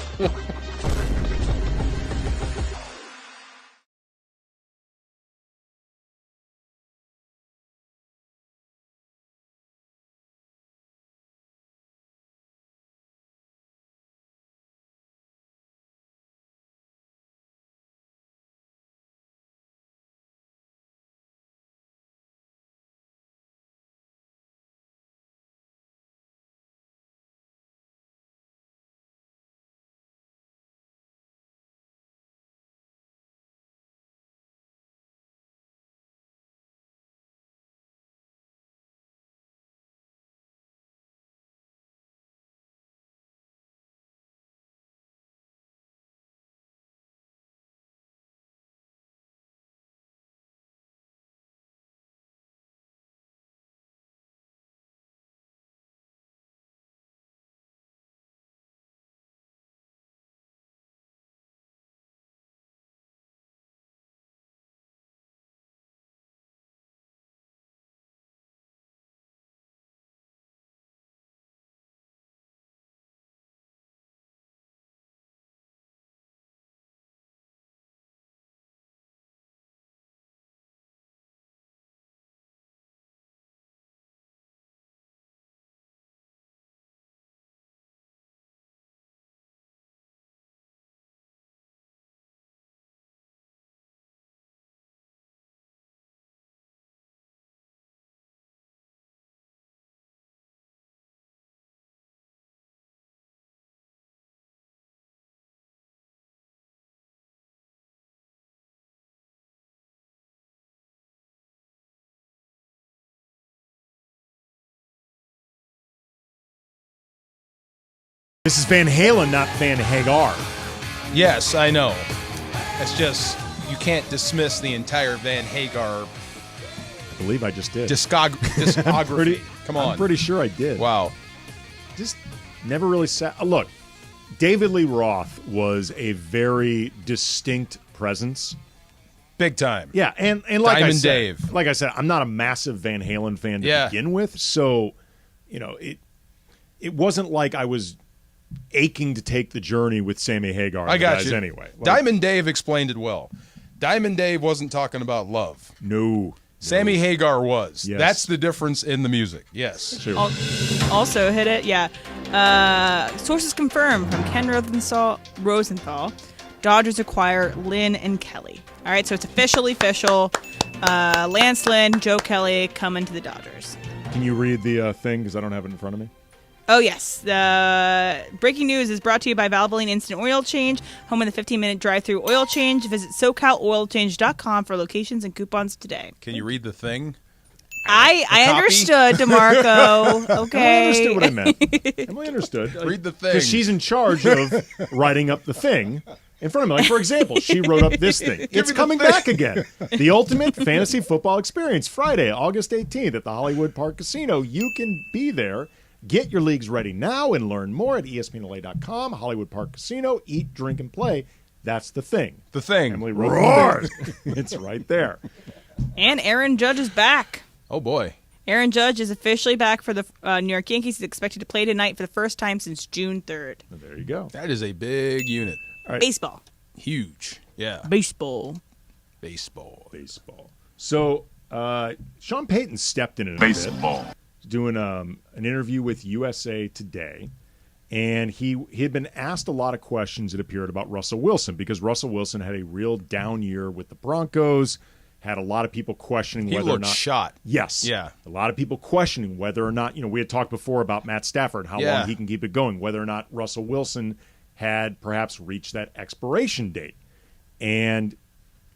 This is Van Halen, not Van Hagar. Yes, I know. It's just, you can't dismiss the entire Van Hagar I believe I just did. discography. Come on. I'm pretty sure I did. Wow. Just never really sat. Look, David Lee Roth was a very distinct presence. Big time. Yeah, and like Diamond I said, Dave. Like I said, I'm not a massive Van Halen fan to begin with, so it wasn't like I was aching to take the journey with Sammy Hagar. I got guys you. Anyway, Diamond Dave explained it well. Diamond Dave wasn't talking about love. No. Sammy Hagar was. Yes. That's the difference in the music. Yes. Sure. Also hit it, yeah. Sources confirm from Ken Rosenthal. Dodgers acquire Lynn and Kelly. All right, so it's official. Lance Lynn, Joe Kelly coming to the Dodgers. Can you read the thing because I don't have it in front of me? Oh, yes. Breaking news is brought to you by Valvoline Instant Oil Change, home of the 15-minute drive-through oil change. Visit SoCalOilChange.com for locations and coupons today. Can you read the thing? I understood, DeMarco. Okay. Emily understood what I meant. Emily understood. Read the thing. Because she's in charge of writing up the thing in front of me. Like, for example, she wrote up this thing. It's coming back again. The Ultimate Fantasy Football Experience, Friday, August 18th at the Hollywood Park Casino. You can be there. Get your leagues ready now and learn more at ESPNLA.com. Hollywood Park Casino. Eat, drink, and play. That's the thing. The thing. Emily wrote it. It's right there. And Aaron Judge is back. Oh, boy. Aaron Judge is officially back for the New York Yankees. He's expected to play tonight for the first time since June 3rd. Well, there you go. That is a big unit. All right. Baseball. Huge. Yeah. Baseball. So, Sean Payton stepped in a bit. Doing an interview with USA Today, and he had been asked a lot of questions, it appeared, about Russell Wilson, because Russell Wilson had a real down year with the Broncos, had a lot of people questioning whether or not... shot. Yes. Yeah. A lot of people questioning whether or not, we had talked before about Matt Stafford, how long he can keep it going, whether or not Russell Wilson had perhaps reached that expiration date. And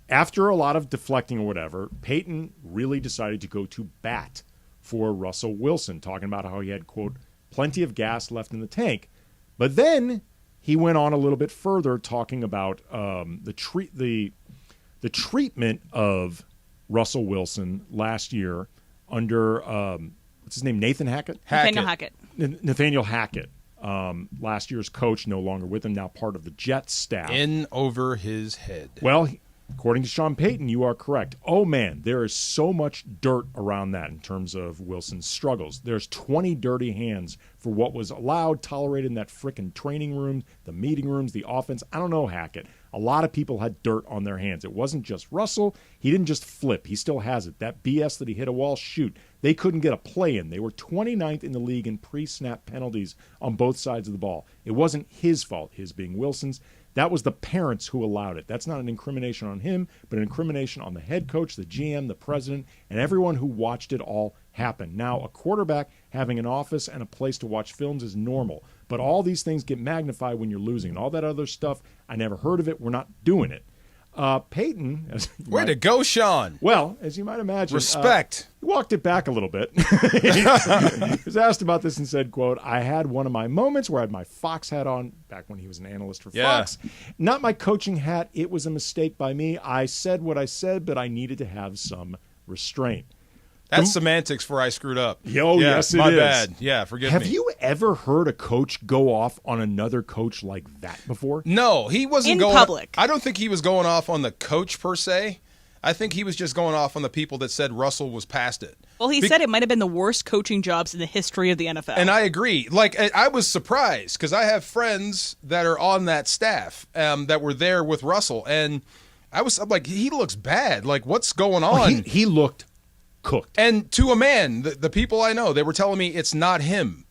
after a lot of deflecting or whatever, Payton really decided to go to bat for Russell Wilson, talking about how he had, quote, plenty of gas left in the tank. But then he went on a little bit further, talking about the treatment of Russell Wilson last year under what's his name, Nathan Hackett? Nathaniel Hackett. Last year's coach, no longer with him, now part of the Jets staff. In over his head. Well, according to Sean Payton, you are correct. Oh, man, there is so much dirt around that in terms of Wilson's struggles. There's 20 dirty hands for what was allowed, tolerated in that frickin' training room, the meeting rooms, the offense. I don't know, Hackett. A lot of people had dirt on their hands. It wasn't just Russell. He didn't just flip. He still has it. That BS that he hit a wall, shoot. They couldn't get a play in. They were 29th in the league in pre-snap penalties on both sides of the ball. It wasn't his fault, his being Wilson's. That was the parents who allowed it. That's not an incrimination on him, but an incrimination on the head coach, the GM, the president, and everyone who watched it all happen. Now, a quarterback having an office and a place to watch films is normal, but all these things get magnified when you're losing. And all that other stuff, I never heard of it. We're not doing it. Payton. Way to go, Sean. Well, as you might imagine. Respect. He walked it back a little bit. He was asked about this and said, quote, I had one of my moments where I had my Fox hat on back when he was an analyst for Fox. Not my coaching hat. It was a mistake by me. I said what I said, but I needed to have some restraint. That's semantics for I screwed up. Yes, it is. My bad. Yeah, forgive me. Have you ever heard a coach go off on another coach like that before? No, he wasn't in going public. I don't think he was going off on the coach per se. I think he was just going off on the people that said Russell was past it. Well, he said it might have been the worst coaching jobs in the history of the NFL. And I agree. Like, I was surprised because I have friends that are on that staff that were there with Russell. And I'm like, he looks bad. Like, what's going on? He looked cooked. And to a man, the people I know, they were telling me it's not him.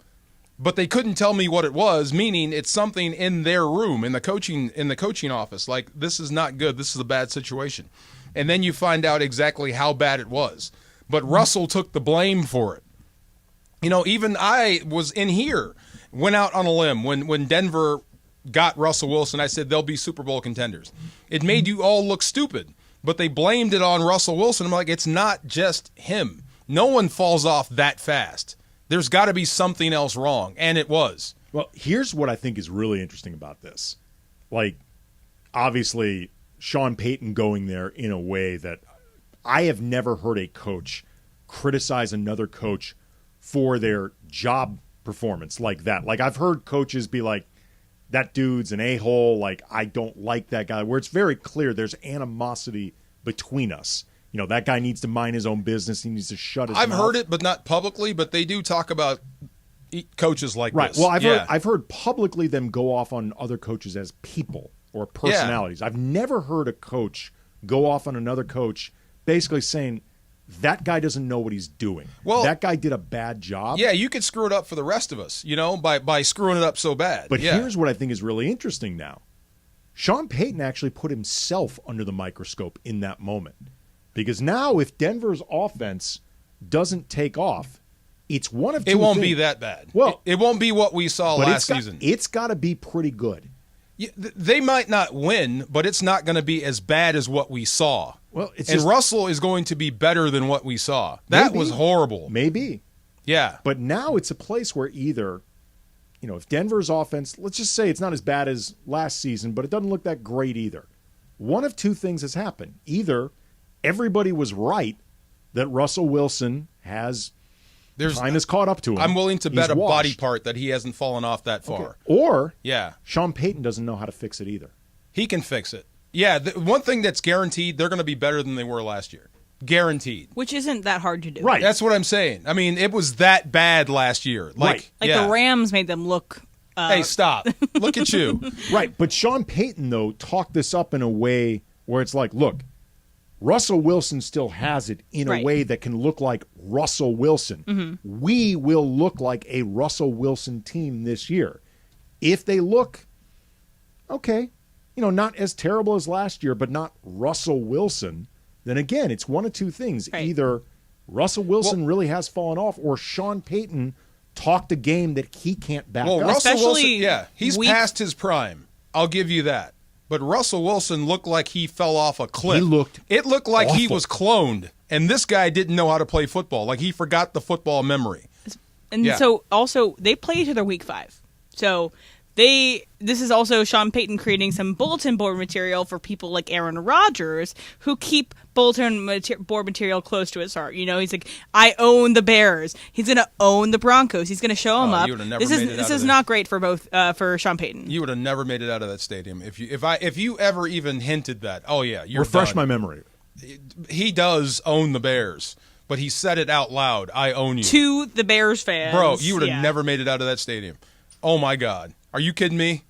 But they couldn't tell me what it was, meaning it's something in their room, in the coaching office. Like, this is not good. This is a bad situation. And then you find out exactly how bad it was. But Russell took the blame for it. You know, even I was in here, went out on a limb when Denver got Russell Wilson. I said they'll be Super Bowl contenders. It made you all look stupid. But they blamed it on Russell Wilson. I'm like, it's not just him. No one falls off that fast. There's got to be something else wrong, and it was. Well, here's what I think is really interesting about this. Like, obviously, Sean Payton going there in a way that I have never heard a coach criticize another coach for their job performance like that. Like, I've heard coaches be like, that dude's an a-hole, like, I don't like that guy, where it's very clear there's animosity between us. You know, that guy needs to mind his own business. He needs to shut his mouth. I've heard it, but not publicly, but they do talk about coaches like this. Right, well, I've heard publicly them go off on other coaches as people or personalities. I've never heard a coach go off on another coach basically saying, that guy doesn't know what he's doing. Well, that guy did a bad job. Yeah, you could screw it up for the rest of us, you know, by screwing it up so bad. But here's what I think is really interesting now. Sean Payton actually put himself under the microscope in that moment. Because now if Denver's offense doesn't take off, it's one of two things. It won't things. be that bad. Well, it won't be what we saw last season. It's got to be pretty good. Yeah, they might not win, but it's not going to be as bad as what we saw. Well, Russell is going to be better than what we saw. That was horrible. Maybe. Yeah. But now it's a place where either, you know, if Denver's offense, let's just say it's not as bad as last season, but it doesn't look that great either. One of two things has happened. Either everybody was right that Russell Wilson has time has caught up to him. I'm willing to bet a washed. body part that he hasn't fallen off that far. Okay. Or Sean Payton doesn't know how to fix it either. He can fix it. Yeah, one thing that's guaranteed, they're going to be better than they were last year. Guaranteed. Which isn't that hard to do. Right. That's what I'm saying. I mean, it was that bad last year. Like the Rams made them look... hey, stop. Look at you. Right, but Sean Payton, though, talked this up in a way where it's like, look, Russell Wilson still has it in a way that can look like Russell Wilson. Mm-hmm. We will look like a Russell Wilson team this year. If they look, okay, you know, not as terrible as last year, but not Russell Wilson, then again, it's one of two things. Right. Either Russell Wilson really has fallen off, or Sean Payton talked a game that he can't back Well, up. Russell Wilson, he's past his prime. I'll give you that. But Russell Wilson looked like he fell off a cliff. It looked like he was cloned, and this guy didn't know how to play football. Like he forgot the football memory. And so also they play each other week 5. So this is also Sean Payton creating some bulletin board material for people like Aaron Rodgers who keep bulletin board material close to his heart. You know, he's like, I own the Bears. He's going to own the Broncos. He's going to show them up. This is not great for both for Sean Payton. You would have never made it out of that stadium if you ever even hinted that. Oh yeah, you're refresh done. my memory. He does own the Bears. But he said it out loud. I own you. To the Bears fans. Bro, you would have never made it out of that stadium. Oh, my God. Are you kidding me?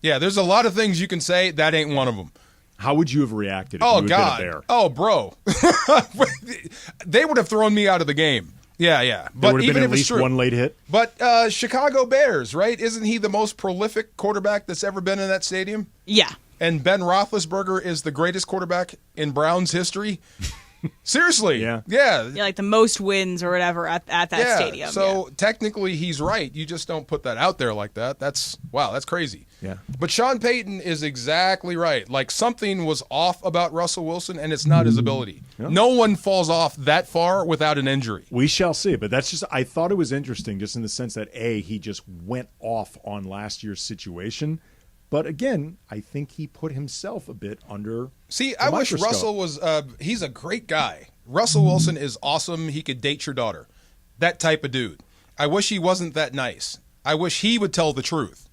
Yeah, there's a lot of things you can say. That ain't one of them. How would you have reacted if you had been a Bear? Oh, bro. They would have thrown me out of the game. Yeah. But would have been at least one late hit. But Chicago Bears, right? Isn't he the most prolific quarterback that's ever been in that stadium? Yeah. And Ben Roethlisberger is the greatest quarterback in Browns history? Seriously. Yeah, like the most wins or whatever at that stadium. So technically he's right. You just don't put that out there like that. That's crazy. Yeah. But Sean Payton is exactly right. Like something was off about Russell Wilson, and it's not his ability. Yeah. No one falls off that far without an injury. We shall see. But that's just, I thought it was interesting just in the sense that he just went off on last year's situation. But again, I think he put himself a bit under. See, I wish Russell was. He's a great guy. Russell Wilson is awesome. He could date your daughter. That type of dude. I wish he wasn't that nice. I wish he would tell the truth.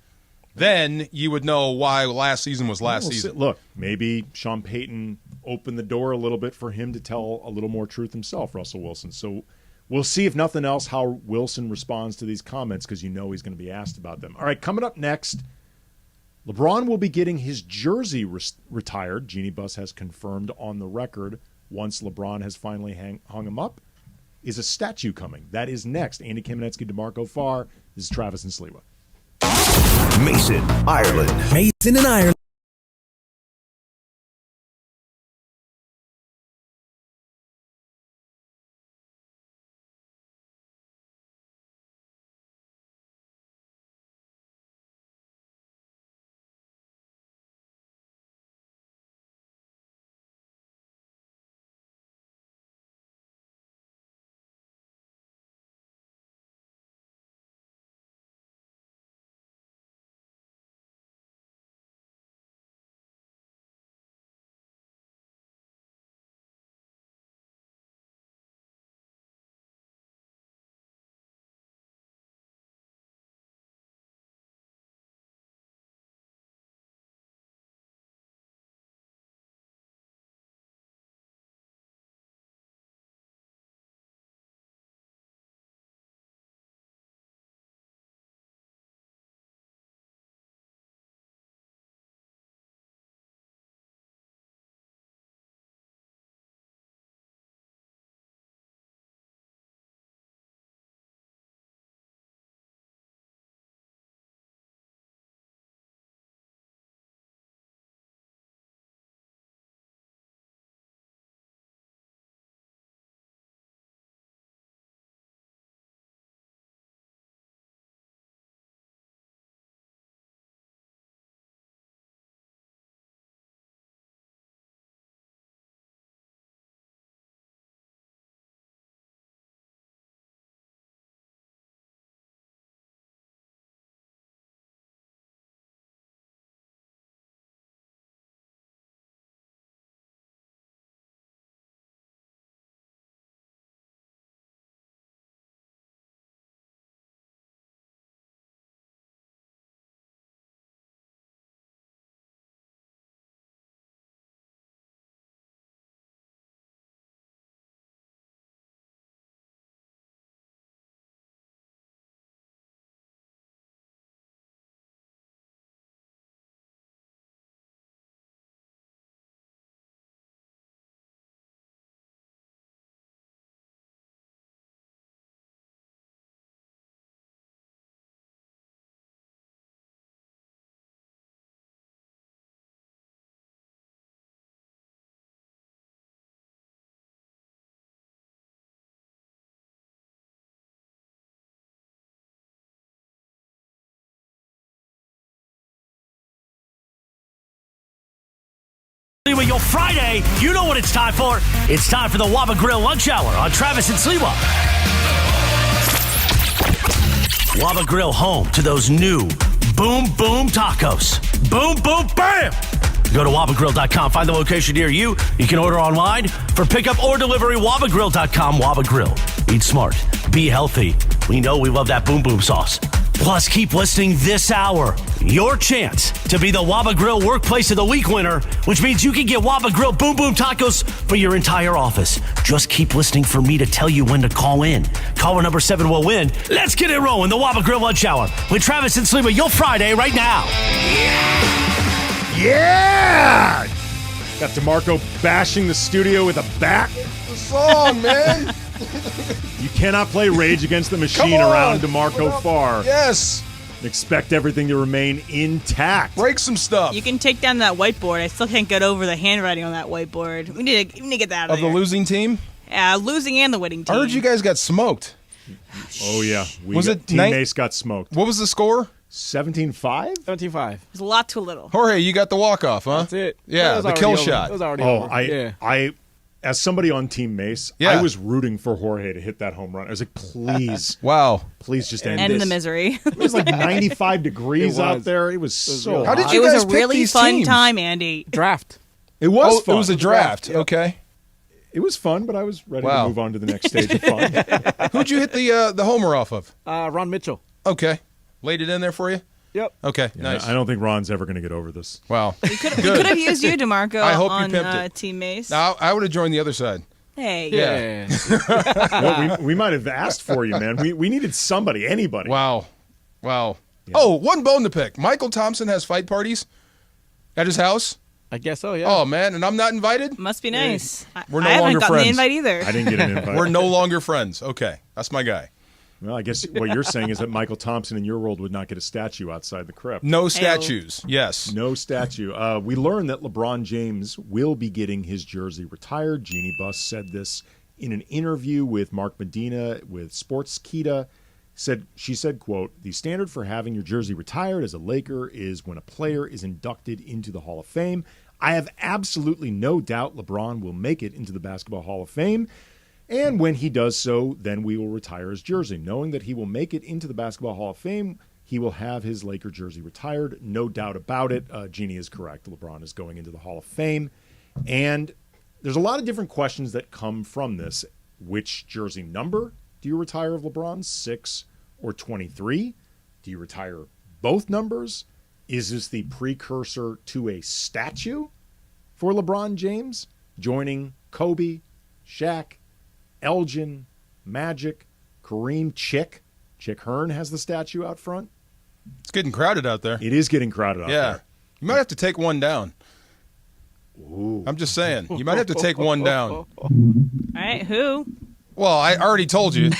Then you would know why last season was last season. Look, maybe Sean Payton opened the door a little bit for him to tell a little more truth himself, Russell Wilson. So we'll see, if nothing else, how Wilson responds to these comments, because he's going to be asked about them. All right, coming up next, LeBron will be getting his jersey retired. Jeannie Buss has confirmed on the record, once LeBron has finally hung him up, is a statue coming. That is next. Andy Kamenetzky, DeMarco Farr. This is Travis and Sliwa. Mason, Ireland. Mason and Ireland. Your Friday, you know what it's time for. It's time for the Waba Grill Lunch Hour on Travis and Sliwa. Waba Grill, home to those new Boom Boom Tacos. Boom Boom Bam! Go to wabagrill.com, find the location near you. You can order online for pickup or delivery. Wabagrill.com. Waba Grill. Eat smart. Be healthy. We know we love that Boom Boom sauce. Plus, keep listening this hour. Your chance to be the Waba Grill Workplace of the Week winner, which means you can get Waba Grill Boom Boom Tacos for your entire office. Just keep listening for me to tell you when to call in. Caller number 7 will win. Let's get it rolling. The Waba Grill Lunch Hour with Travis and Sliwa. Your Friday right now. Yeah! Got DeMarco bashing the studio with a bat. The song, man. You cannot play Rage Against the Machine around DeMarco Farr. Yes. Expect everything to remain intact. Break some stuff. You can take down that whiteboard. I still can't get over the handwriting on that whiteboard. We need to get that out of the losing team? Yeah, losing and the winning team. I heard you guys got smoked. Oh, yeah. Team Mace got smoked. What was the score? 17-5? 17-5. It's a lot too little. Jorge, you got the walk-off, huh? That's it. Yeah, the kill shot. It was already over. I as somebody on Team Mace, I was rooting for Jorge to hit that home run. I was like, please. Wow. Please just end the misery. It was like 95 degrees out there. It was so How did hot. you guys It was a pick really these fun teams? time, Andy. Draft. It was fun. It was a draft. Okay. It was fun, but I was ready to move on to the next stage of fun. Who'd you hit the homer off of? Ron Mitchell. Okay. Laid it in there for you? Yep. Okay, nice. I don't think Ron's ever going to get over this. Wow. We could have used you, DeMarco, I hope you on pimped it. Team Mace. No, I would have joined the other side. Hey. Yeah. Well, we might have asked for you, man. We needed somebody, anybody. Wow. Yeah. Oh, one bone to pick. Michael Thompson has fight parties at his house. I guess so, yeah. Oh, man, and I'm not invited? Must be nice. We're no I haven't longer gotten friends. the invite either. I didn't get an invite. We're no longer friends. Okay, that's my guy. Well, I guess what you're saying is that Michael Thompson in your world would not get a statue outside the crypt. No statues. Yes. No statue. We learned that LeBron James will be getting his jersey retired. Jeannie Buss said this in an interview with Mark Medina with Sportskeeda. She said, quote, "The standard for having your jersey retired as a Laker is when a player is inducted into the Hall of Fame. I have absolutely no doubt LeBron will make it into the Basketball Hall of Fame. And when he does so, then we will retire his jersey. Knowing that he will make it into the Basketball Hall of Fame, he will have his Laker jersey retired. No doubt about it." Jeannie is correct. LeBron is going into the Hall of Fame. And there's a lot of different questions that come from this. Which jersey number do you retire of LeBron, 6 or 23? Do you retire both numbers? Is this the precursor to a statue for LeBron James, joining Kobe, Shaq, Elgin, Magic, Kareem, Chick Hearn has the statue out front? It's getting crowded out there. It is getting crowded out there. Yeah. You might have to take one down. Ooh. I'm just saying. You might have to take one down. All right, who? Well, I already told you,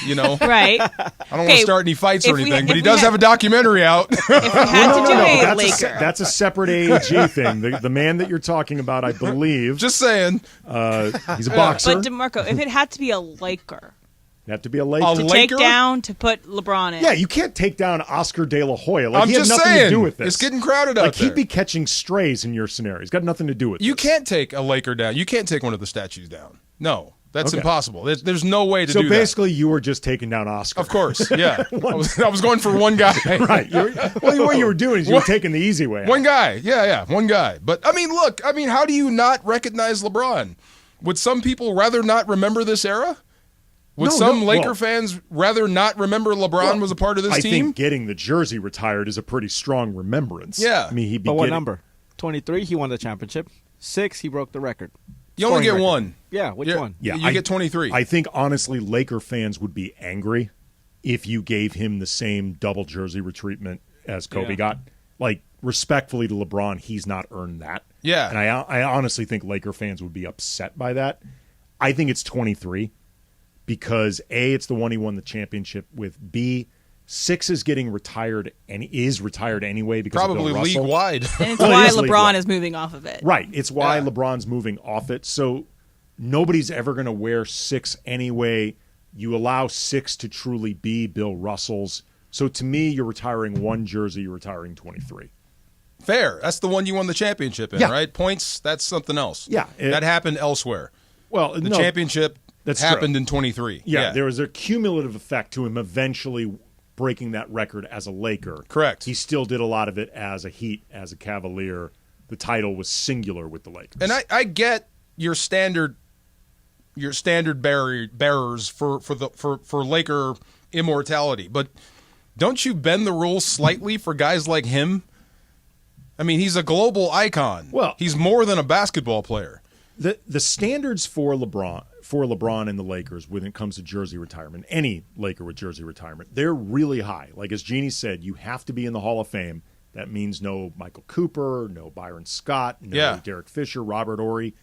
Right. I don't want to start any fights or anything, but he does have a documentary out. If we had to do a Laker. That's a separate AAG thing. The man that you're talking about, I believe. Just saying. He's a boxer. But DeMarco, if it had to be a Laker. You have to be a Laker. Take down, to put LeBron in. Yeah, you can't take down Oscar De La Hoya. Like, I'm he has just nothing saying, to do with this. it's getting crowded out there. He'd be catching strays in your scenario. He's got nothing to do with You this. can't take a Laker down. You can't take one of the statues down. No, that's Okay. impossible. There's no way to do So that. basically, you were just taking down Oscar. Of course, yeah. I was going for one guy. Right. What you were doing is you were taking the easy way out. One guy. Yeah, one guy. But, look, how do you not recognize LeBron? Would some people rather not remember this era? Would some Laker fans rather not remember LeBron was a part of this team? I think getting the jersey retired is a pretty strong remembrance. Yeah. He'd be But what number? 23, he won the championship. 6, he broke the record. You only get Scoring record. one. Yeah, which one? Yeah, you get 23. I think, honestly, Laker fans would be angry if you gave him the same double jersey retreatment as Kobe got. Like, respectfully to LeBron, he's not earned that. Yeah. And I honestly think Laker fans would be upset by that. I think it's 23 because, A, it's the one he won the championship with. B, 6 is getting retired and is retired anyway because Probably of Bill Russell. league-wide. And it's why LeBron is moving off of it. Right. It's why LeBron's moving off it. So nobody's ever going to wear 6 anyway. You allow 6 to truly be Bill Russell's. So to me, you're retiring one jersey, you're retiring 23. Fair. That's the one you won the championship in, right? Points, that's something else. Yeah. That happened elsewhere. Well, the championship happened in 23. Yeah, there was a cumulative effect to him eventually breaking that record as a Laker. Correct. He still did a lot of it as a Heat, as a Cavalier. The title was singular with the Lakers. And I get your standard bearers for Laker immortality, but don't you bend the rules slightly for guys like him? I mean, he's a global icon. Well, he's more than a basketball player. The standards for LeBron and the Lakers when it comes to jersey retirement, any Laker with jersey retirement, they're really high. Like as Jeannie said, you have to be in the Hall of Fame. That means no Michael Cooper, no Byron Scott, no Derek Fisher, Robert Horry.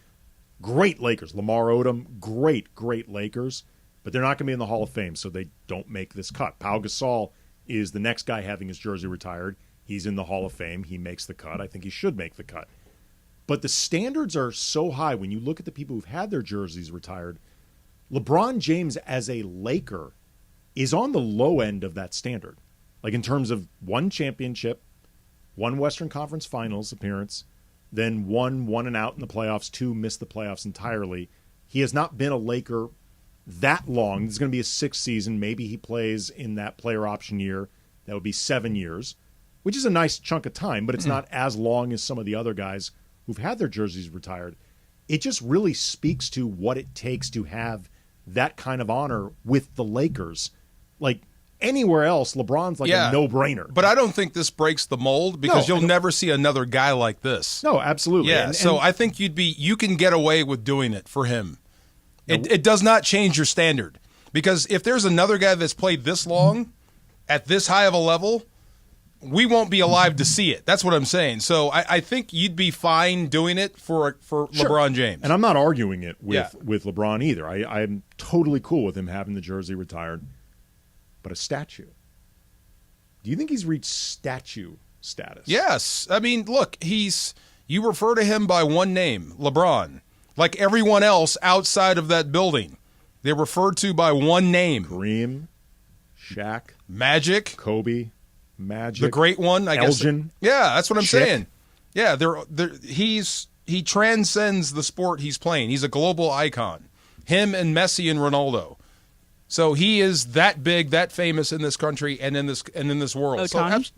Great Lakers. Lamar Odom, great Lakers. But they're not going to be in the Hall of Fame, so they don't make this cut. Pau Gasol is the next guy having his jersey retired. He's in the Hall of Fame. He makes the cut. I think he should make the cut. But the standards are so high when you look at the people who've had their jerseys retired. LeBron James as a Laker is on the low end of that standard. Like in terms of one championship, one Western Conference Finals appearance, then one and out in the playoffs, 2 missed the playoffs entirely. He has not been a Laker that long. This is going to be his 6th season. Maybe he plays in that player option year. That would be 7 years, which is a nice chunk of time, but it's not as long as some of the other guys who've had their jerseys retired. It just really speaks to what it takes to have that kind of honor with the Lakers. Like anywhere else, LeBron's like a no-brainer. But I don't think this breaks the mold because you'll never see another guy like this. No, absolutely. Yeah, so I think you can get away with doing it for him. It does not change your standard. Because if there's another guy that's played this long at this high of a level, we won't be alive to see it. That's what I'm saying. So I think you'd be fine doing it for LeBron James. And I'm not arguing it with LeBron either. I'm totally cool with him having the jersey retired. But a statue. Do you think he's reached statue status? Yes. I mean, look, you refer to him by one name, LeBron. Like everyone else outside of that building. They're referred to by one name. Kareem, Shaq, Magic, Kobe, Magic, the great one, I guess. Elgin. Yeah, that's what I'm saying. Yeah, he transcends the sport he's playing. He's a global icon. Him and Messi and Ronaldo. So he is that big, that famous in this country and in this world. Otani? So,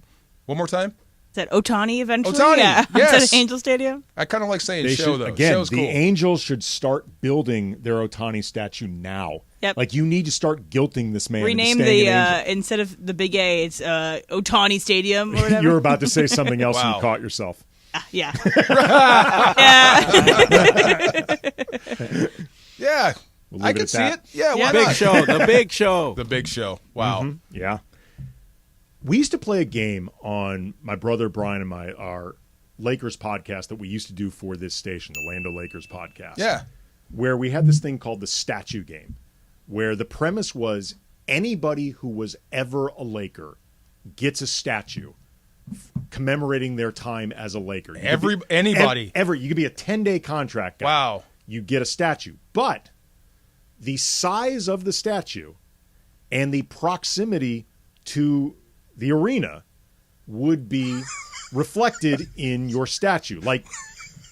one more time. Is that Otani eventually? Otani, yeah. yes. Is that Angel Stadium? I kind of like saying show, though. Again, Show's the cool. Angels should start building their Otani statue now. Yep. Like, you need to start guilting this man. Rename instead of the Big A, it's Otani Stadium or whatever. You were about to say something else and you caught yourself. Yeah. Yeah. I can see it. Yeah, why Big not? Show. The Big Show. The Big Show. Wow. Mm-hmm. Yeah. We used to play a game on my brother Brian and our Lakers podcast that we used to do for this station, the Lando Lakers podcast. Yeah. Where we had this thing called the statue game, where the premise was anybody who was ever a Laker gets a statue commemorating their time as a Laker. Anybody. You could be a 10-day contract guy. Wow. You get a statue. But the size of the statue and the proximity to the arena would be reflected in your statue. Like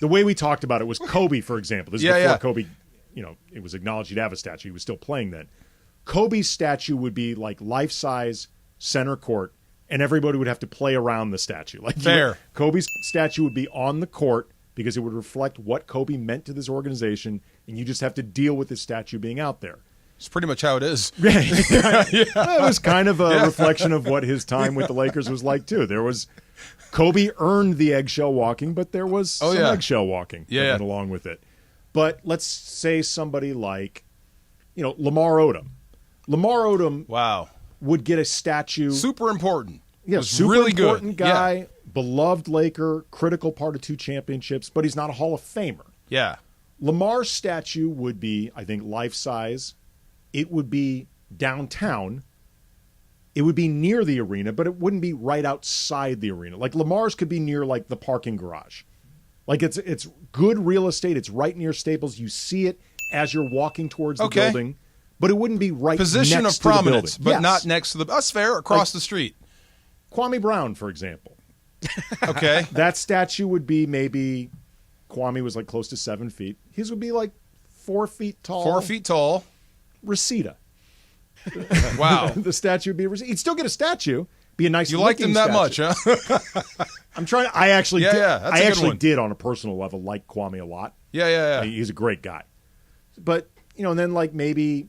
the way we talked about it was Kobe, for example. This is before Kobe, it was acknowledged he'd have a statue. He was still playing then. Kobe's statue would be like life-size center court, and everybody would have to play around the statue. Like fair. Kobe's statue would be on the court because it would reflect what Kobe meant to this organization, and you just have to deal with this statue being out there. It's pretty much how it is. It was kind of a reflection of what his time with the Lakers was like, too. Kobe earned the eggshell walking, but there was some eggshell walking that went along with it. But let's say somebody like, Lamar Odom. Lamar Odom would get a statue. Super important. Yeah, super really important good. guy, beloved Laker, critical part of 2 championships, but he's not a Hall of Famer. Yeah. Lamar's statue would be, I think, life-size. It would be downtown. It would be near the arena, but it wouldn't be right outside the arena. Like Lamar's could be near like the parking garage. Like it's good real estate. It's right near Staples. You see it as you're walking towards the building, but it wouldn't be right position next of to prominence, the building. but not next to the. That's fair. Across the street. Kwame Brown, for example. Okay. That statue would be maybe Kwame was like close to 7 feet. His would be like 4 feet tall. 4 feet tall. Reseda. Wow. The statue would be Reseda. He'd still get a statue. Be a nice. You liked him that much, huh? I'm trying. I actually did. That's I a good actually one. did on a personal level like Kwame a lot. Yeah. He's a great guy. But, and then like maybe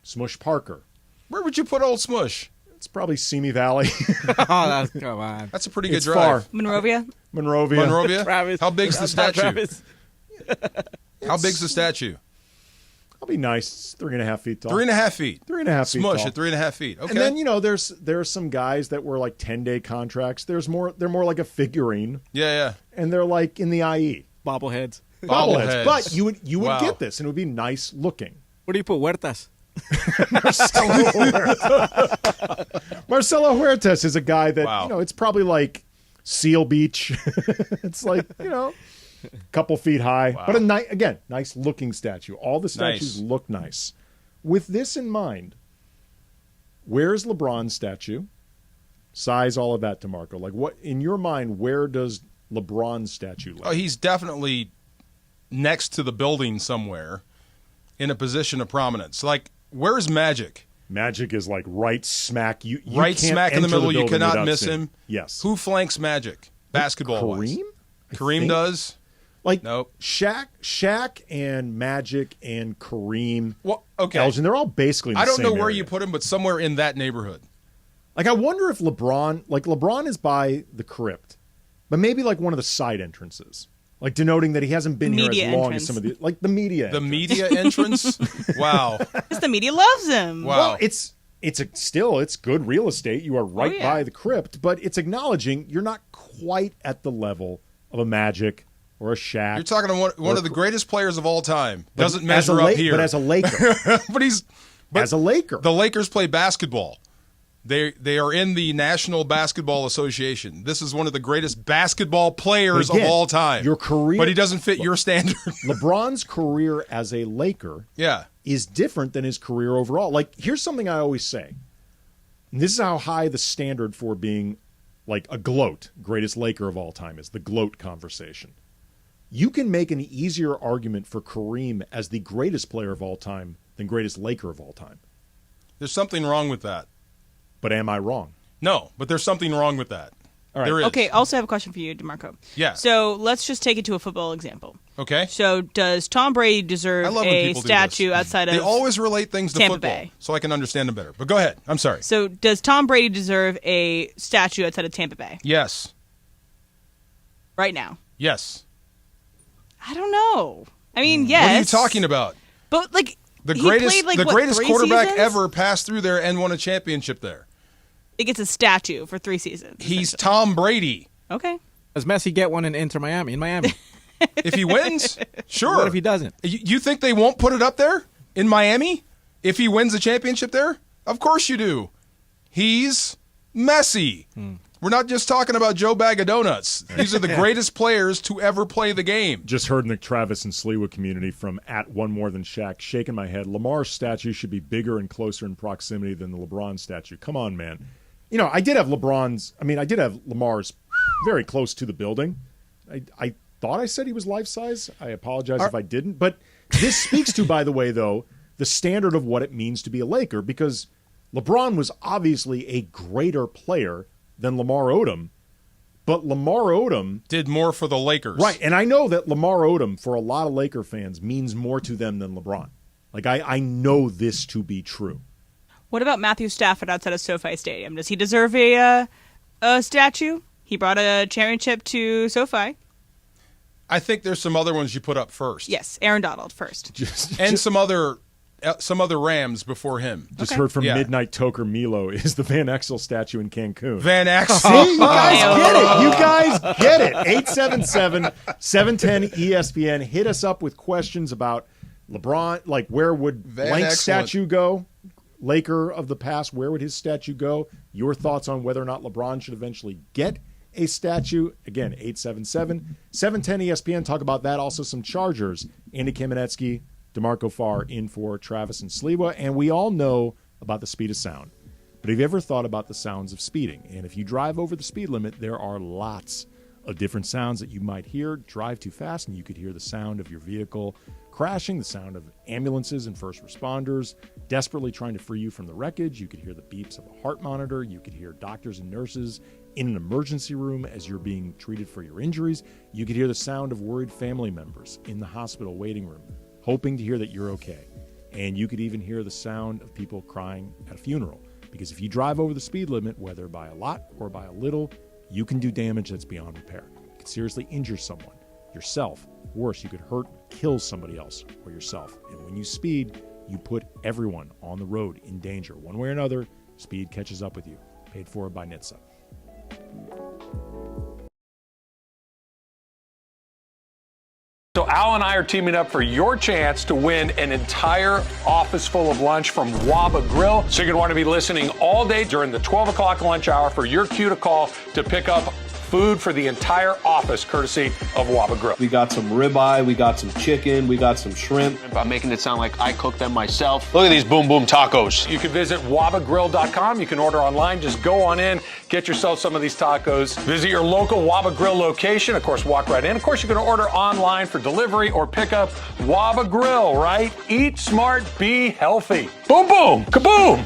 Smush Parker. Where would you put old Smush? It's probably Simi Valley. Come on. That's a pretty good It's drive. far. Monrovia? Monrovia. Travis. How big's the statue? Travis. How big's the statue? I'll be nice. It's 3.5 feet tall. 3.5 feet. 3.5 feet Smush tall. at 3.5 feet. Okay. And then, there's some guys that were like 10-day contracts. They're more like a figurine. Yeah. And they're like in the IE. Bobbleheads. Bobbleheads. But you would Wow. get this, and it would be nice looking. Where do you put Huertas? Marcelo Huertas is a guy that, Wow. it's probably like Seal Beach. It's like, a couple feet high. Wow. But nice looking statue. All the statues look nice. With this in mind, where's LeBron's statue? Size, all of that, DeMarco. Like, what, in your mind, where does LeBron's statue live? Oh, he's definitely next to the building somewhere in a position of prominence. Like, where's Magic? Magic is like right smack. You right can't smack in the enter middle. You building cannot without miss seeing him. Yes. Who flanks Magic? Basketball-wise. Kareem? Kareem does. Like, nope. Shaq and Magic and Kareem. Well, okay. Elgin, they're all basically in the I don't same know where area. you put him, but somewhere in that neighborhood. Like, I wonder if LeBron is by the crypt, but maybe like one of the side entrances, like denoting that he hasn't been here as long as some of the, like the media. The media entrance? Wow. Because the media loves him. Wow. Well, it's good real estate. You are right by the crypt, but it's acknowledging you're not quite at the level of a Magic or a Shaq. You're talking to one of the greatest players of all time. Doesn't measure up here. But as a Laker. As a Laker. The Lakers play basketball. They are in the National Basketball Association. This is one of the greatest basketball players of all time. Your career, but he doesn't fit your standard. LeBron's career as a Laker is different than his career overall. Like, here's something I always say. And this is how high the standard for being like a GLOAT, greatest Laker of all time, is the GLOAT conversation. You can make an easier argument for Kareem as the greatest player of all time than greatest Laker of all time. There's something wrong with that. But am I wrong? No, but there's something wrong with that. All right. There is. Okay, also have a question for you, DeMarco. Yeah. So let's just take it to a football example. Okay. So does Tom Brady deserve a statue outside of They always relate things to Tampa football, Bay? so I can understand them better. But go ahead. I'm sorry. So does Tom Brady deserve a statue outside of Tampa Bay? Yes. Right now? Yes. I don't know. I mean, yes. What are you talking about? But, like, The he greatest, played, like, the greatest 3 quarterback seasons? ever passed through there and won a championship there. It gets a statue for 3 seasons. He's Tom Brady. Okay. Does Messi get one in Miami? If he wins, sure. What if he doesn't? You think they won't put it up there in Miami if he wins a championship there? Of course you do. He's Messi. We're not just talking about Joe Bag of Donuts. These are the greatest players to ever play the game. Just heard in the Travis and Sliwa community from @OneMoreThanShaq, shaking my head. Lamar's statue should be bigger and closer in proximity than the LeBron statue. Come on, man. I did have Lamar's very close to the building. I thought I said he was life-size. I apologize if I didn't. But this speaks to, by the way, though, the standard of what it means to be a Laker, because LeBron was obviously a greater player than Lamar Odom, but Lamar Odom did more for the Lakers. Right, and I know that Lamar Odom, for a lot of Laker fans, means more to them than LeBron. Like, I know this to be true. What about Matthew Stafford outside of SoFi Stadium? Does he deserve a statue? He brought a championship to SoFi. I think there's some other ones you put up first. Yes, Aaron Donald first. Some other Rams before him. Just heard from Midnight Toker Milo is the Van Exel statue in Cancun. Van Exel. See, you guys get it. You guys get it. 877-710-ESPN. Hit us up with questions about LeBron. Like, where would blank statue go? Laker of the past, where would his statue go? Your thoughts on whether or not LeBron should eventually get a statue. Again, 877-710-ESPN. Talk about that. Also some Chargers. Andy Kamenetzky, DeMarco Farr in for Travis and Sliwa. And we all know about the speed of sound. But have you ever thought about the sounds of speeding? And if you drive over the speed limit, there are lots of different sounds that you might hear. Drive too fast and you could hear the sound of your vehicle crashing, the sound of ambulances and first responders desperately trying to free you from the wreckage. You could hear the beeps of a heart monitor. You could hear doctors and nurses in an emergency room as you're being treated for your injuries. You could hear the sound of worried family members in the hospital waiting room, hoping to hear that you're okay. And you could even hear the sound of people crying at a funeral. Because if you drive over the speed limit, whether by a lot or by a little, you can do damage that's beyond repair. You could seriously injure someone, yourself. Worse, you could hurt, kill somebody else or yourself. And when you speed, you put everyone on the road in danger. One way or another, speed catches up with you. Paid for by NHTSA. So Al and I are teaming up for your chance to win an entire office full of lunch from Waba Grill. So you're going to want to be listening all day during the 12 o'clock lunch hour for your cue to call to pick up food for the entire office, courtesy of Waba Grill. We got some ribeye, we got some chicken, we got some shrimp. I'm making it sound like I cooked them myself. Look at these boom boom tacos. You can visit wabagrill.com. You can order online. Just go on in, get yourself some of these tacos. Visit your local Waba Grill location. Of course, walk right in. Of course, you can order online for delivery or pickup. Waba Grill, right? Eat smart, be healthy. Boom boom, kaboom.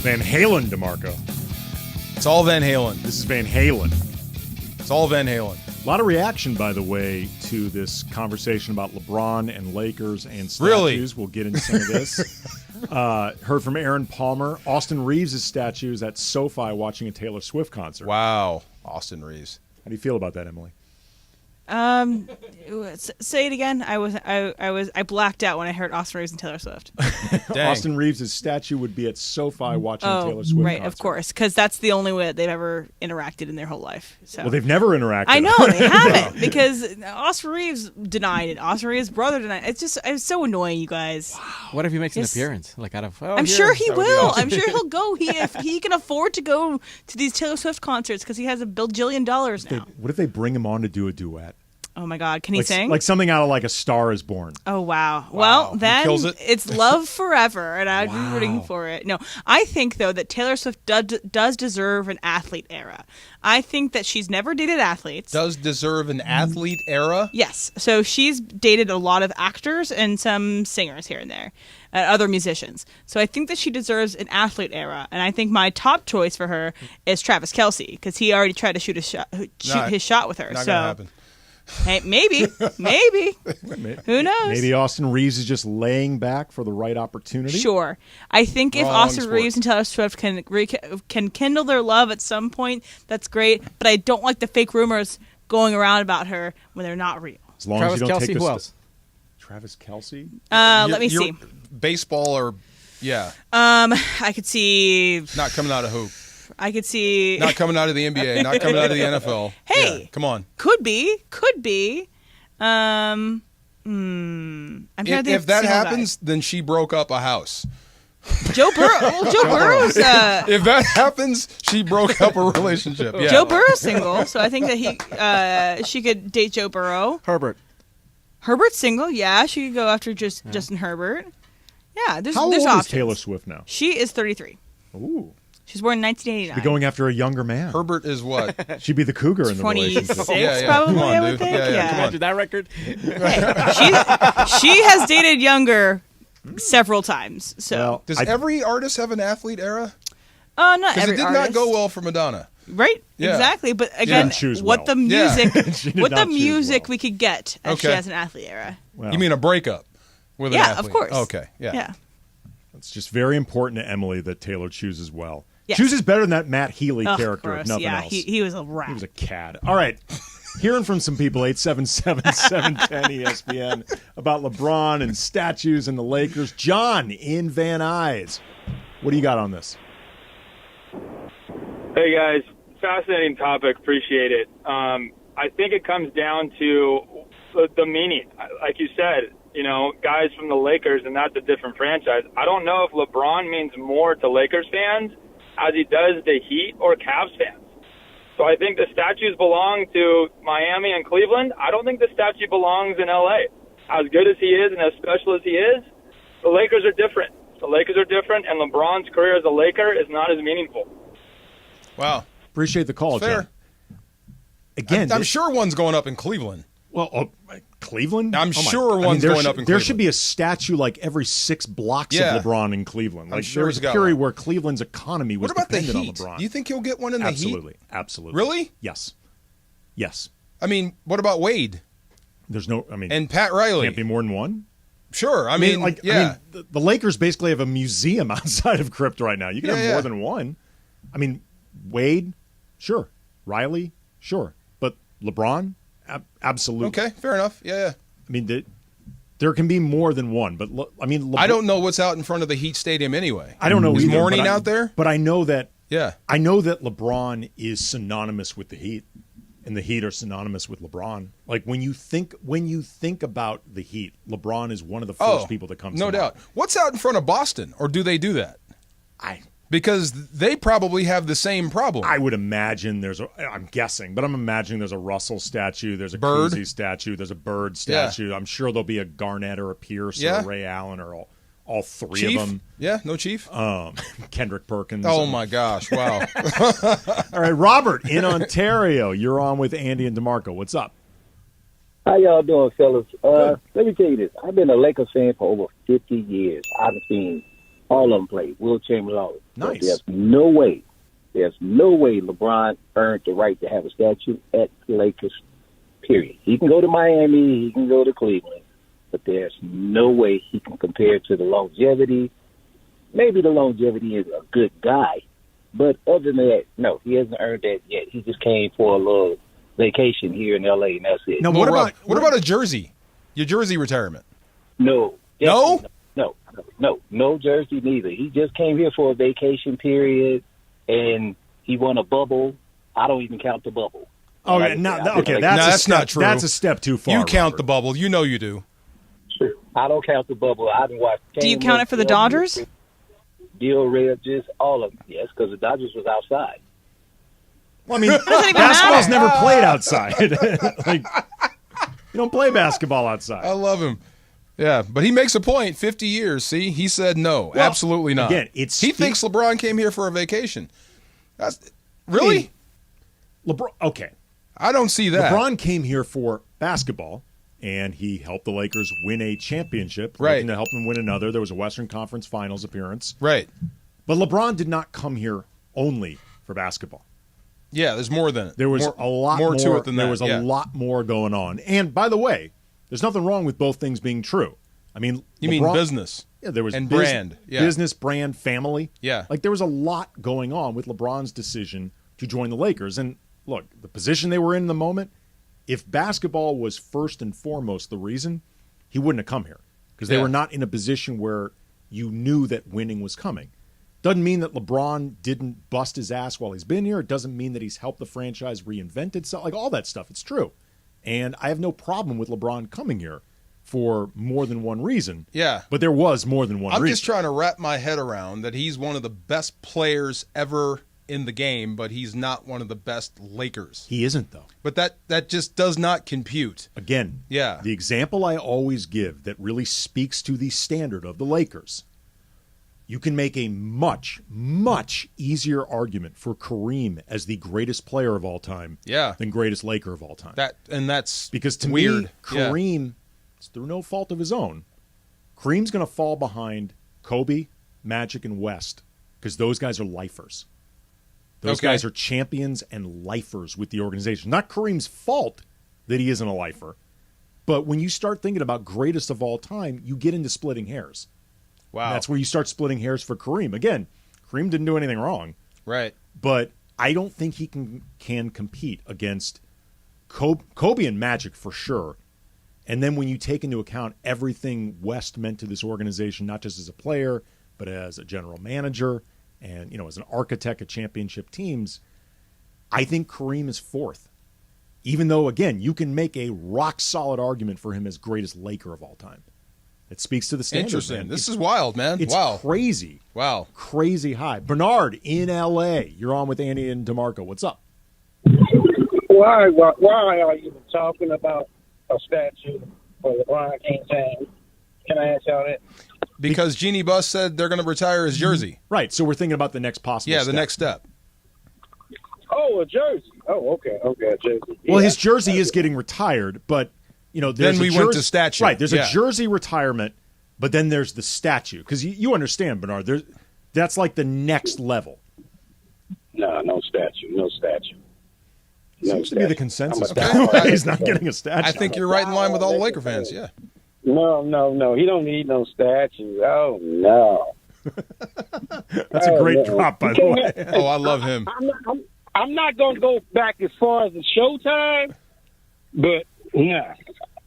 Van Halen, DeMarco. It's all Van Halen. This is Van Halen. It's all Van Halen. A lot of reaction, by the way, to this conversation about LeBron and Lakers and statues. Really? We'll get into some of this. Heard from Aaron Palmer. Austin Reeves' statue is at SoFi watching a Taylor Swift concert. Wow. Austin Reeves. How do you feel about that, Emily? Say it again. I blacked out when I heard Austin Reeves and Taylor Swift. Austin Reeves' statue would be at SoFi watching a Taylor Swift right, concert. of course, because that's the only way that they've ever interacted in their whole life. So. Well, they've never interacted. I know they haven't because Austin Reeves denied it. Austin Reeves' brother denied it. It's so annoying, you guys. Wow. What if he makes an appearance? Like out of I'm sure he will. I'm sure he'll go. If he can afford to go to these Taylor Swift concerts because he has $1 billion now. What if they bring him on to do a duet? Oh my God, can he sing? Like something out of like A Star Is Born. Oh wow. Well, then kills it. it's Love Forever, and I'd be rooting for it. No, I think though that Taylor Swift does deserve an athlete era. I think that she's never dated athletes. Does deserve an athlete era? Yes. So she's dated a lot of actors and some singers here and there, other musicians. So I think that she deserves an athlete era, and I think my top choice for her is Travis Kelce because he already tried to shoot his shot with her. Not so. gonna happen. Hey, maybe. Who knows? Maybe Austin Reeves is just laying back for the right opportunity. Sure. I think if Wrong Austin sport. Reeves and Taylor Swift can kindle their love at some point, that's great. But I don't like the fake rumors going around about her when they're not real. As long Travis as you don't Kelce, take who else? Travis Kelce? Let me see. Baseball or I could see. not coming out of hoop. I could see. Not coming out of the NBA. Not coming out of the NFL. Hey, Yeah, come on. Could be. I'm trying to think If of that single happens, then she broke up a house. guys. Joe Burrow. Well, Joe Burrow's. If that happens, she broke up a relationship. Yeah. Joe Burrow's single, so I think that she could date Joe Burrow. Herbert's single. Yeah, she could go after Justin Herbert. Yeah, there's How old options. is Taylor Swift now? She is 33. Ooh. She's born in 1989. Be going after a younger man. Herbert is what? She'd be the cougar in the 26, relationship. probably, Come on, I would dude. think. Yeah, come on. Imagine that record. She has dated younger several times. So Does every artist have an athlete era? not Because every it did artist. not go well for Madonna. Right? Yeah. Exactly. But again, choose what well. the music She did what not the choose music well. we could get as she Okay. has an athlete era. Well, You mean a breakup with an Yeah, athlete? of course. Okay, yeah. Yeah. it's just very important to Emily that Taylor chooses well. Yes. Chooses better than that Matt Healy Ugh, character, gross. if nothing yeah, else. he was a rat. He was a cad. All right. Hearing from some people, 877-710 ESPN, about LeBron and statues and the Lakers. John in Van Nuys. What do you got on this? Hey, guys. Fascinating topic. Appreciate it. I think it comes down to the meaning. Like you said, guys from the Lakers, and that's a different franchise. I don't know if LeBron means more to Lakers fans as he does to Heat or Cavs fans. So I think the statues belong to Miami and Cleveland. I don't think the statue belongs in L.A. As good as he is and as special as he is, the Lakers are different. The Lakers are different, and LeBron's career as a Laker is not as meaningful. Wow. Appreciate the call, Fair. John. Again, I'm sure one's going up in Cleveland. Well, Cleveland? I'm sure one's there going up in There Cleveland. should be a statue like every 6 blocks Yeah. of LeBron in Cleveland. I'm Like sure there was he's a got period one. where Cleveland's economy was What about the dependent Heat? on LeBron. Do you think he'll get one in the Absolutely. Heat? Absolutely. Really? Yes. Yes. I mean, what about Wade? There's no, And Pat Riley. Can't be more than one. Sure. I mean, the Lakers basically have a museum outside of Crypt right now. You can have more than one. I mean, Wade, sure. Riley, sure. But LeBron, absolutely. Okay, fair enough. Yeah. I mean, there can be more than one. But I don't know what's out in front of the Heat Stadium anyway. I don't know. Is either, morning but out there? But I know that. Yeah. I know that LeBron is synonymous with the Heat, and the Heat are synonymous with LeBron. Like when you think about the Heat, LeBron is one of the first people that comes. No to doubt. mind. What's out in front of Boston, or do they do that? Because they probably have the same problem. I would imagine I'm guessing, but I'm imagining there's a Russell statue, there's a Bird. Cousy statue, there's a Bird statue. I'm sure there'll be a Garnett or a Pierce or a Ray Allen or all three Chief? of them. Yeah, no Chief? Kendrick Perkins. Oh, my gosh. Wow. All right, Robert in Ontario. You're on with Andy and DeMarco. What's up? How y'all doing, fellas? Let me tell you this. I've been a Lakers fan for over 50 years. I've seen all of them play. Will Chamberlain. Nice. There's no way LeBron earned the right to have a statue at the Lakers, period. He can go to Miami. He can go to Cleveland. But there's no way he can compare to the longevity. Maybe the longevity is a good guy. But other than that, no, he hasn't earned that yet. He just came for a little vacation here in L.A., and that's it. Now, what about a jersey? Your jersey retirement? No. No? No jersey neither. He just came here for a vacation period, and he won a bubble. I don't even count the bubble. Okay, that's not true. That's a step too far. You count Robert. the bubble. You know you do. I don't count the bubble. I didn't watch. Do you count it for the Dodgers? Deal Red, just all of them. Yes, because the Dodgers was outside. Well, I mean, basketball's never played outside. You don't play basketball outside. I love him. Yeah, but he makes a point. 50 years. See, he said no, Well, absolutely not. again, he thinks LeBron came here for a vacation. Really? I mean, LeBron. Okay, I don't see that. LeBron came here for basketball, and he helped the Lakers win a championship. Right. Looking to help them win another. There was a Western Conference Finals appearance. Right. But LeBron did not come here only for basketball. Yeah, there's more than it. There was a lot more to it than that. There was a lot more going on. And by the way, there's nothing wrong with both things being true. I mean, you mean business? Yeah, there was and brand. Yeah. Business, brand, family. Yeah. Like there was a lot going on with LeBron's decision to join the Lakers. And look, the position they were in the moment, if basketball was first and foremost the reason, he wouldn't have come here because they were not in a position where you knew that winning was coming. Doesn't mean that LeBron didn't bust his ass while he's been here. It doesn't mean that he's helped the franchise reinvent itself. Like all that stuff, it's true. And I have no problem with LeBron coming here for more than one reason. Yeah. But there was more than one reason. I'm just trying to wrap my head around that he's one of the best players ever in the game, but he's not one of the best Lakers. He isn't, though. But that just does not compute. Again, yeah. The example I always give that really speaks to the standard of the Lakers, you can make a much, much easier argument for Kareem as the greatest player of all time than greatest Laker of all time. That's because to weird. me, Kareem, it's through no fault of his own, Kareem's going to fall behind Kobe, Magic, and West because those guys are lifers. Those guys are champions and lifers with the organization. Not Kareem's fault that he isn't a lifer, but when you start thinking about greatest of all time, you get into splitting hairs. Wow. And that's where you start splitting hairs for Kareem. Again, Kareem didn't do anything wrong. Right. But I don't think he can compete against Kobe and Magic for sure. And then when you take into account everything West meant to this organization, not just as a player, but as a general manager and, as an architect of championship teams, I think Kareem is fourth. Even though, again, you can make a rock-solid argument for him as greatest Laker of all time. It speaks to the standard. Interesting. Man. This is wild, man. It's wow. crazy. Wow. Crazy high. Bernard in L.A. You're on with Andy and DeMarco. What's up? Why are you talking about a statue for LeBron James? Can I ask y'all that? Because Jeannie Buss said they're going to retire his jersey. Right. So we're thinking about the next possible step. The next step. Oh, a jersey. Oh, okay, a jersey. Well, his jersey is getting retired, but there's then we went to statue. Right, there's a jersey retirement, but then there's the statue. Because you understand, Bernard, that's like the next level. No statue. Seems to be the consensus. He's not getting a statue. I think you're right in line with all the Laker fans, yeah. No. He don't need no statue. Oh, no. That's a great drop, by the way. Oh, I love him. I'm not going to go back as far as the Showtime, but yeah,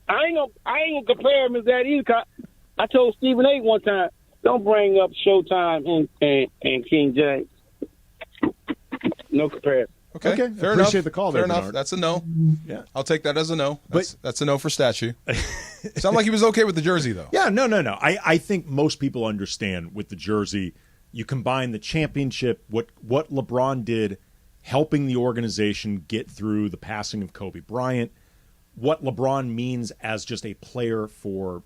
I ain't gonna compare him as that either. I told Stephen A. one time, don't bring up Showtime and King James. No comparison. Okay, fair Appreciate enough. the call fair there, enough. Bernard. That's a no. Yeah, I'll take that as a no. That's a no for statue. Sound like he was okay with the jersey, though. Yeah, no. I think most people understand with the jersey. You combine the championship, what LeBron did, helping the organization get through the passing of Kobe Bryant, what LeBron means as just a player for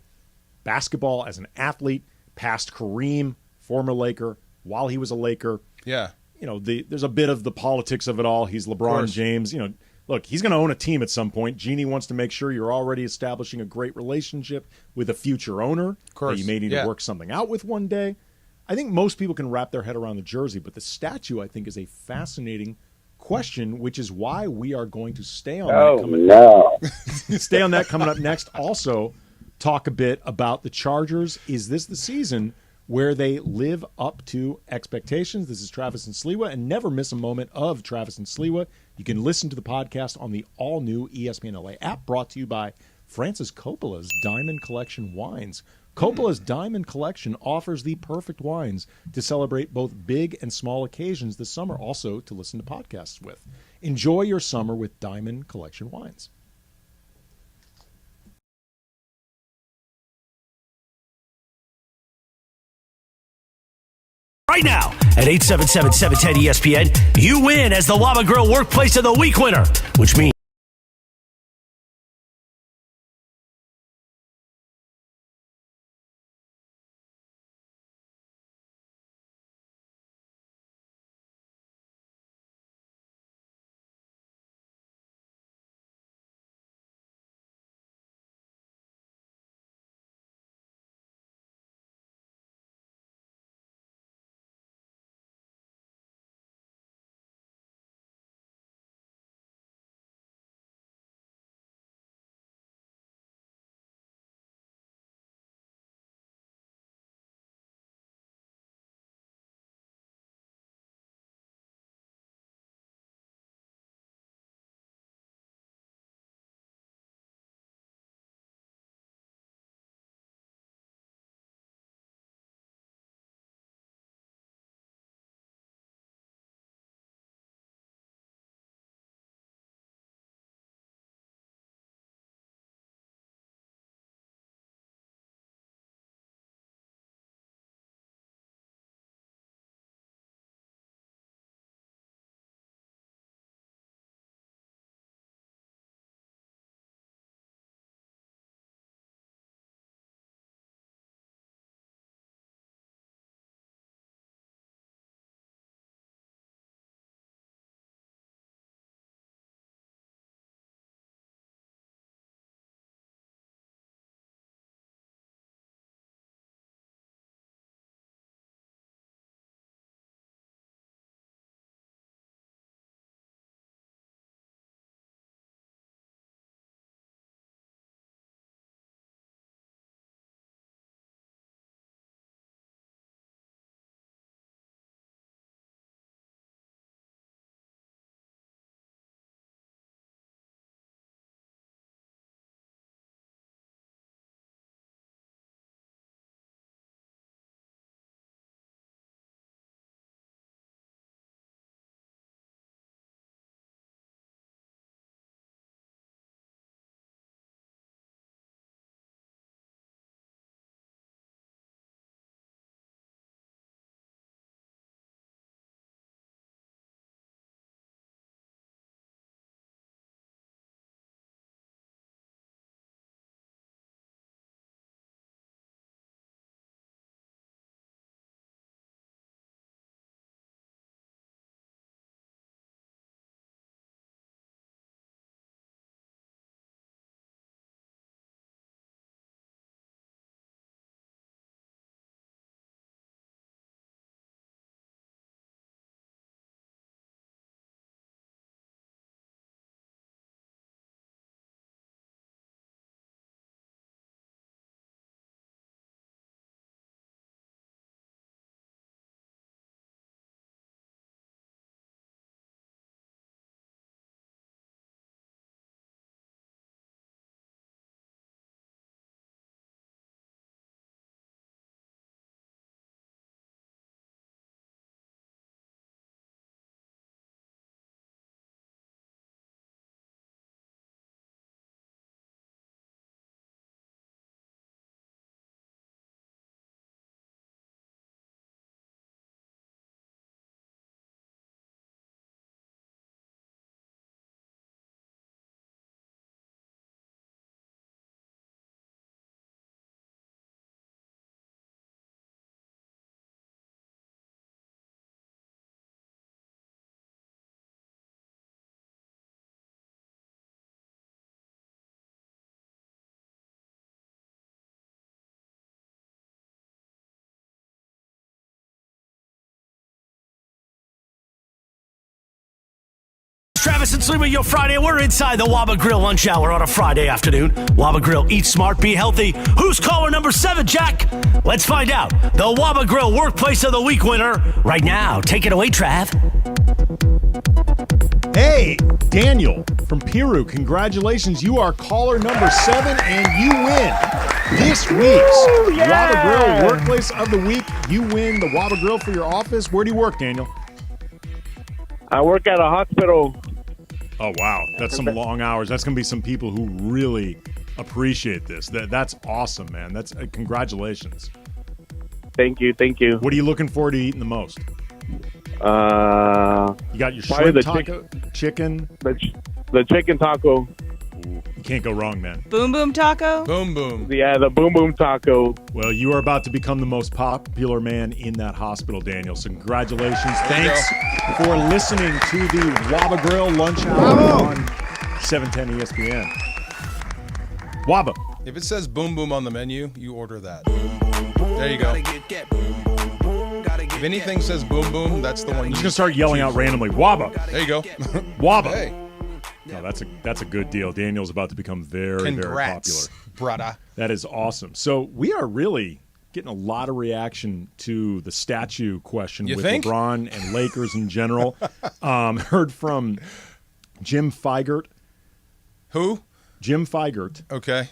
basketball, as an athlete, past Kareem, former Laker, while he was a Laker. Yeah. There's a bit of the politics of it all. He's LeBron James. Look, he's going to own a team at some point. Jeannie wants to make sure you're already establishing a great relationship with a future owner of course. that you may need to work something out with one day. I think most people can wrap their head around the jersey, but the statue, I think, is a fascinating question, which is why we are going to stay on stay on that coming up next. Also, talk a bit about the Chargers. Is this the season where they live up to expectations? This is Travis and Sliwa, and never miss a moment of Travis and Sliwa. You can listen to the podcast on the all-new ESPN LA app, brought to you by Francis Coppola's Diamond Collection Wines. Coppola's Diamond Collection offers the perfect wines to celebrate both big and small occasions this summer, also to listen to podcasts with. Enjoy your summer with Diamond Collection Wines. Right now at 877-710-ESPN, you win as the Waba Grill Workplace of the Week winner, which means Travis and Sliwa, your Friday. We're inside the Waba Grill lunch hour on a Friday afternoon. Waba Grill, eat smart, be healthy. Who's caller number 7, Jack? Let's find out. The Waba Grill Workplace of the Week winner right now. Take it away, Trav. Hey, Daniel from Peru, congratulations. You are caller number 7, and you win this week's Waba Grill Workplace of the Week. You win the Waba Grill for your office. Where do you work, Daniel? I work at a hospital. Oh, wow. That's some long hours. That's going to be some people who really appreciate this. That's awesome, man. That's congratulations. Thank you. What are you looking forward to eating the most? You got your probably shrimp taco, chicken. The chicken taco. Ooh, you can't go wrong, man. Boom Boom Taco? Boom Boom. Yeah, the Boom Boom Taco. Well, you are about to become the most popular man in that hospital, Daniel. So congratulations. Thanks for listening to the Waba Grill Lunch Hour on 710 ESPN. Waba. If it says Boom Boom on the menu, you order that. There you go. If anything says Boom Boom, that's the one. I'm just gonna start yelling out randomly. Waba. There you go. Waba. Hey. No, that's a good deal. Daniel's about to become very, very popular. Brother. That is awesome. So we are really getting a lot of reaction to the statue question with LeBron and Lakers in general. Heard from Jim Feigert. Who? Jim Feigert. Okay.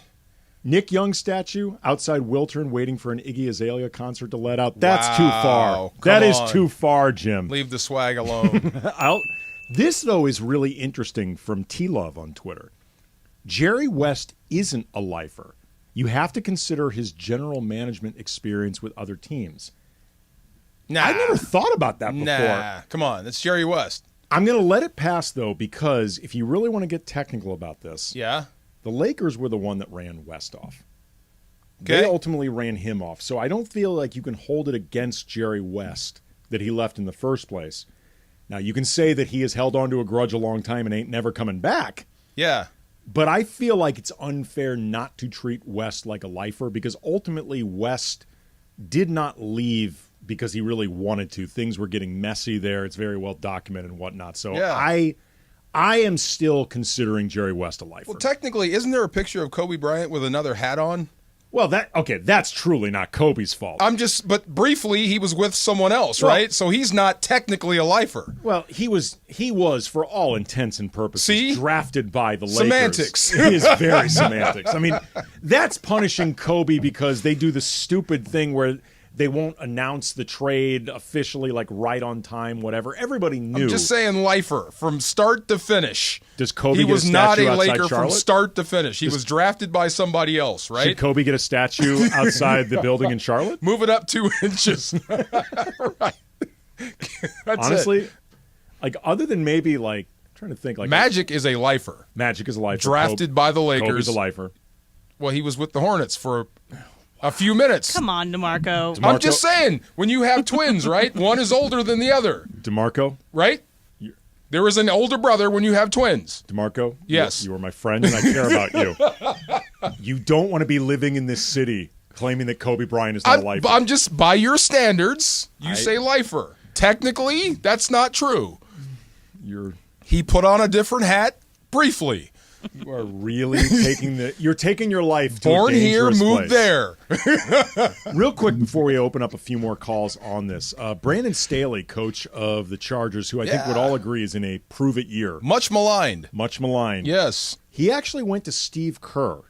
Nick Young statue outside Wiltern waiting for an Iggy Azalea concert to let out. That's too far. That is too far, Jim. Leave the swag alone. This, though, is really interesting from T-Love on Twitter. Jerry West isn't a lifer. You have to consider his general management experience with other teams. Nah. I never thought about that before. Nah, come on. It's Jerry West. I'm going to let it pass, though, because if you really want to get technical about this, the Lakers were the one that ran West off. Okay. They ultimately ran him off. So I don't feel like you can hold it against Jerry West that he left in the first place. Now, you can say that he has held on to a grudge a long time and ain't never coming back. Yeah. But I feel like it's unfair not to treat West like a lifer because ultimately West did not leave because he really wanted to. Things were getting messy there. It's very well documented and whatnot. So I am still considering Jerry West a lifer. Well, technically, isn't there a picture of Kobe Bryant with another hat on? Well, that's truly not Kobe's fault. But briefly, he was with someone else, right? So he's not technically a lifer. Well, he was, for all intents and purposes, drafted by the Lakers. Semantics. It is very semantics. I mean, that's punishing Kobe because they do the stupid thing where they won't announce the trade officially, like right on time, whatever. Everybody knew. I'm just saying lifer from start to finish. Does Kobe He get was a not statue a outside Laker Charlotte? from start to finish. He was drafted by somebody else, right? Should Kobe get a statue outside the building in Charlotte? Move it up 2 inches. Right. Honestly, like other than maybe like I'm trying to think like Magic is a lifer. Magic is a lifer. Drafted by the Lakers. Kobe's a lifer. Well, he was with the Hornets for a few minutes. Come on, DeMarco. I'm just saying, when you have twins, right? One is older than the other. DeMarco? Right? There is an older brother when you have twins. DeMarco? Yes. You are my friend, and I care about you. You don't want to be living in this city claiming that Kobe Bryant is not a lifer. I'm just, by your standards, you say lifer. Technically, that's not true. He put on a different hat briefly. You are really taking your life to Born a dangerous here, moved place. there. Real quick before we open up a few more calls on this, Brandon Staley, coach of the Chargers, who I think would all agree is in a prove-it year. Much maligned. Yes. He actually went to Steve Kerr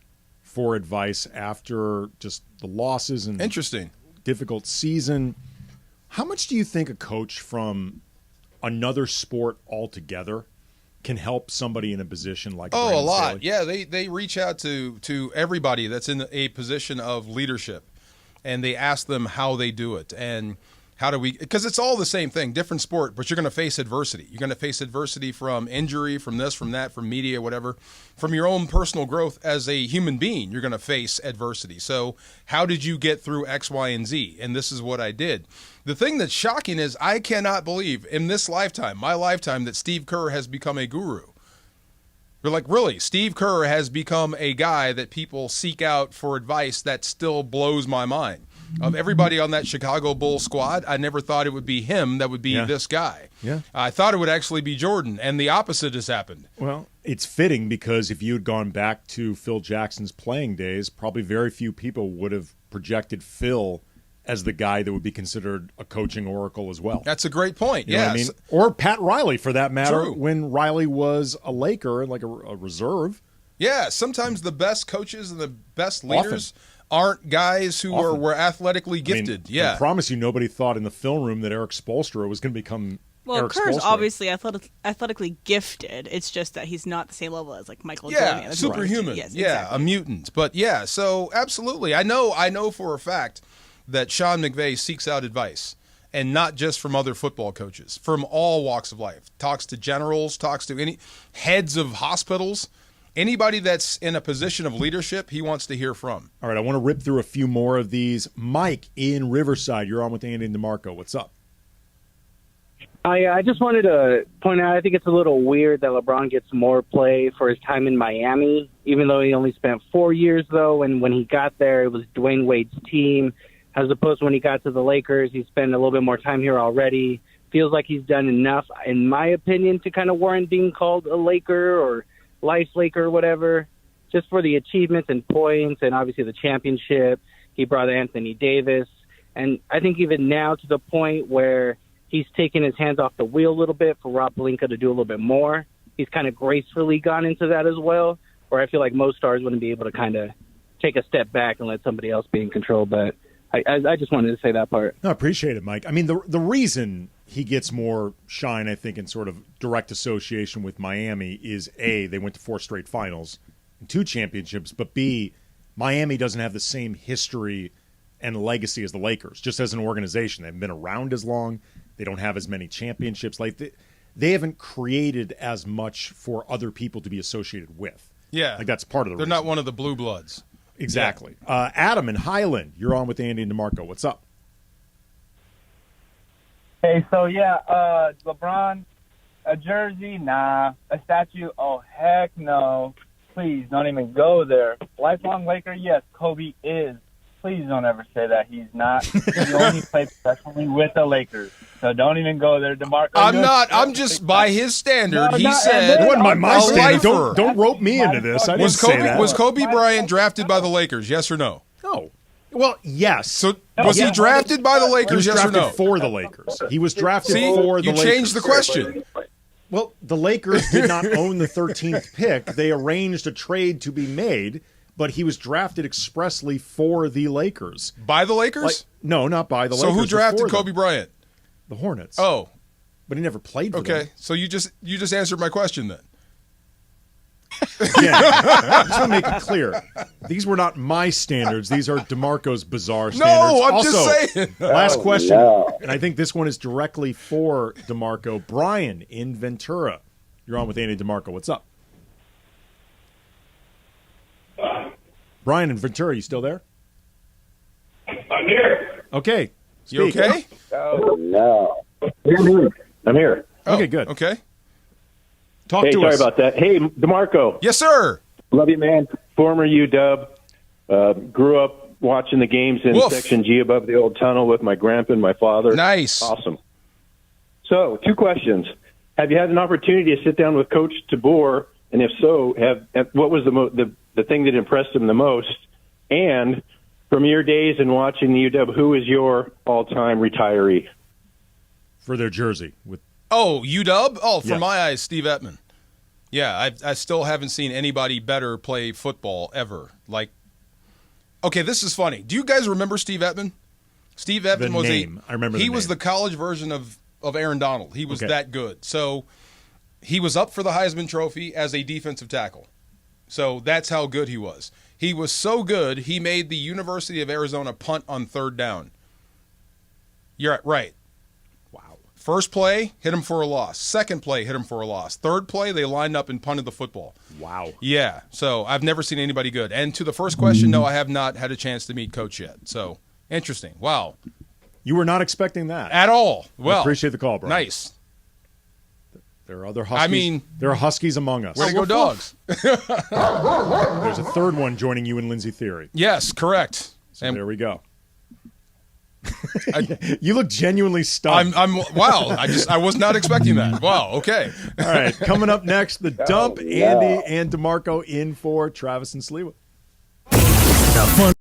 for advice after just the losses and difficult season. How much do you think a coach from another sport altogether can help somebody in a position like Brandon a lot. Staley? Yeah, they reach out to everybody that's in a position of leadership, and they ask them how they do it and how do we – because it's all the same thing, different sport, but you're going to face adversity. You're going to face adversity from injury, from this, from that, from media, whatever. From your own personal growth as a human being, you're going to face adversity. So how did you get through X, Y, and Z? And this is what I did. The thing that's shocking is I cannot believe in this lifetime, my lifetime, that Steve Kerr has become a guru. We're like, really? Steve Kerr has become a guy that people seek out for advice that still blows my mind. of everybody on that Chicago Bulls squad, I never thought it would be him that would be this guy. Yeah. I thought it would actually be Jordan, and the opposite has happened. Well, it's fitting because if you had gone back to Phil Jackson's playing days, probably very few people would have projected Phil as the guy that would be considered a coaching oracle as well. That's a great point. You know what I mean? Or Pat Riley, for that matter, when Riley was a Laker, like a reserve. Yeah, sometimes the best coaches and the best leaders aren't guys who were athletically gifted. I promise you, nobody thought in the film room that Eric Spoelstra was going to become Eric Kerr's Spoelstra. obviously athletically gifted. It's just that he's not the same level as like Michael Jordan. Yeah, superhuman. Yes, yeah, exactly. a mutant. But yeah, so absolutely. I know for a fact that Sean McVay seeks out advice, and not just from other football coaches, from all walks of life. Talks to generals, talks to any heads of hospitals, anybody that's in a position of leadership, he wants to hear from. All right, I want to rip through a few more of these. Mike in Riverside, you're on with Andy and DeMarco. What's up? I just wanted to point out, I think it's a little weird that LeBron gets more play for his time in Miami, even though he only spent 4 years, though, and when he got there, it was Dwayne Wade's team. As opposed to when he got to the Lakers, he spent a little bit more time here already. Feels like he's done enough, in my opinion, to kind of warrant being called a Laker or Life's Laker or whatever, just for the achievements and points and obviously the championship. He brought Anthony Davis. And I think even now to the point where he's taken his hands off the wheel a little bit for Rob Pelinka to do a little bit more. He's kind of gracefully gone into that as well, where I feel like most stars wouldn't be able to kind of take a step back and let somebody else be in control. But I just wanted to say that part. No, I appreciate it, Mike. I mean, the reason he gets more shine, I think, in sort of direct association with Miami is, A, they went to 4 straight finals and 2 championships, but B, Miami doesn't have the same history and legacy as the Lakers, just as an organization. They haven't been around as long. They don't have as many championships. Like they haven't created as much for other people to be associated with. Yeah. Like that's part of the They're reason. not one of the blue bloods. Exactly. Yeah. Adam in Highland, you're on with Andy and DeMarco. What's up? Hey, so LeBron, a jersey, nah. A statue, oh heck no. Please don't even go there. Lifelong Laker, yes, Kobe is. Please don't ever say that he's not. He only played professionally with the Lakers. So don't even go there, DeMarco. I'm just by his standard. He said it wasn't by my standard. Don't rope me into this. I didn't say that. Was Kobe Bryant drafted by the Lakers? Yes or no? No. Well, yes. So was he drafted by the Lakers? He was yes or drafted no? for the Lakers. He was drafted for the Lakers. You changed the question. Well, the Lakers did not own the 13th pick. They arranged a trade to be made, but he was drafted expressly for the Lakers. By the Lakers? No, not by the Lakers. So who drafted Kobe Bryant? The Hornets. Oh. But he never played for them. Okay, so you just answered my question then. Again, I just want to make it clear. These were not my standards. These are DeMarco's bizarre standards. No, I'm also, just saying. Last question, and I think this one is directly for DeMarco. Brian in Ventura. You're on with Andy DeMarco. What's up? Brian in Ventura, you still there? I'm here. Okay. You Speak. okay? Oh, no. I'm here. Okay, good. Okay. Talk to sorry us. about that. Hey, DeMarco. Yes, sir. Love you, man. Former UW. Grew up watching the games in Section G above the old tunnel with my grandpa and my father. Nice. Awesome. So, 2 questions. Have you had an opportunity to sit down with Coach Tabor? And if so, what was the thing that impressed him the most? And from your days in watching the UW, who is your all-time retiree? For their jersey. UW? Oh, from Yeah. my eyes, Steve Ettman. Yeah, I still haven't seen anybody better play football ever. Okay, this is funny. Do you guys remember Steve Ettman? Steve Ettman was I remember he the was name. the college version of Aaron Donald. He was that good. So he was up for the Heisman Trophy as a defensive tackle. So that's how good he was. He was so good, he made the University of Arizona punt on 3rd down. You're right. Wow. First play, hit him for a loss. Second play, hit him for a loss. Third play, they lined up and punted the football. Wow. Yeah, so I've never seen anybody good. And to the first question, no, I have not had a chance to meet Coach yet. So, interesting. Wow. You were not expecting that. At all. Well, I appreciate the call, Brian. Nice. There are other Huskies. There are Huskies among us. Way to go, dogs. There's a third one joining you in Lindsay Theory. Yes, correct. So there we go. You look genuinely stunned. I'm wow. I was not expecting that. Wow. Okay. All right. Coming up next, the dump. Andy and DeMarco in for Travis and Sliwa. The fun.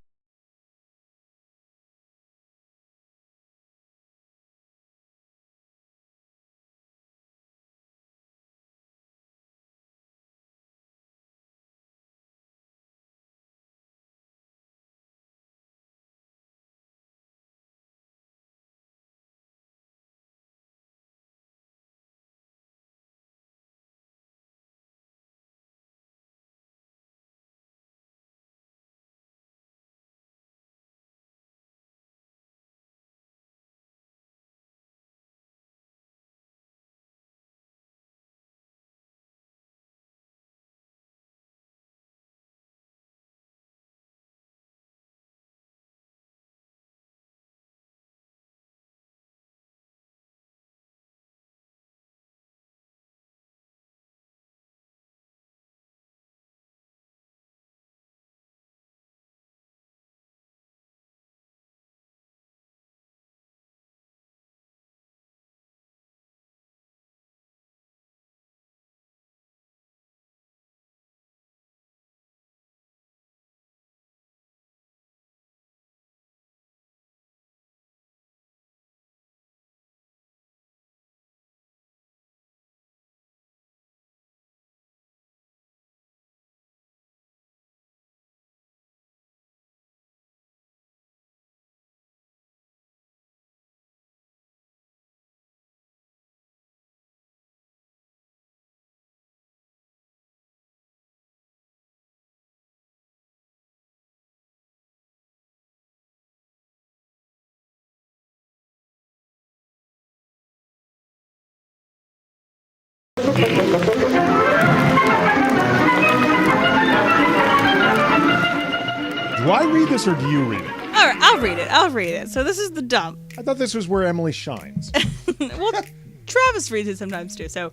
Do I read this or do you read it? All right, I'll read it. So this is the dump. I thought this was where Emily shines. Well, Travis reads it sometimes too. So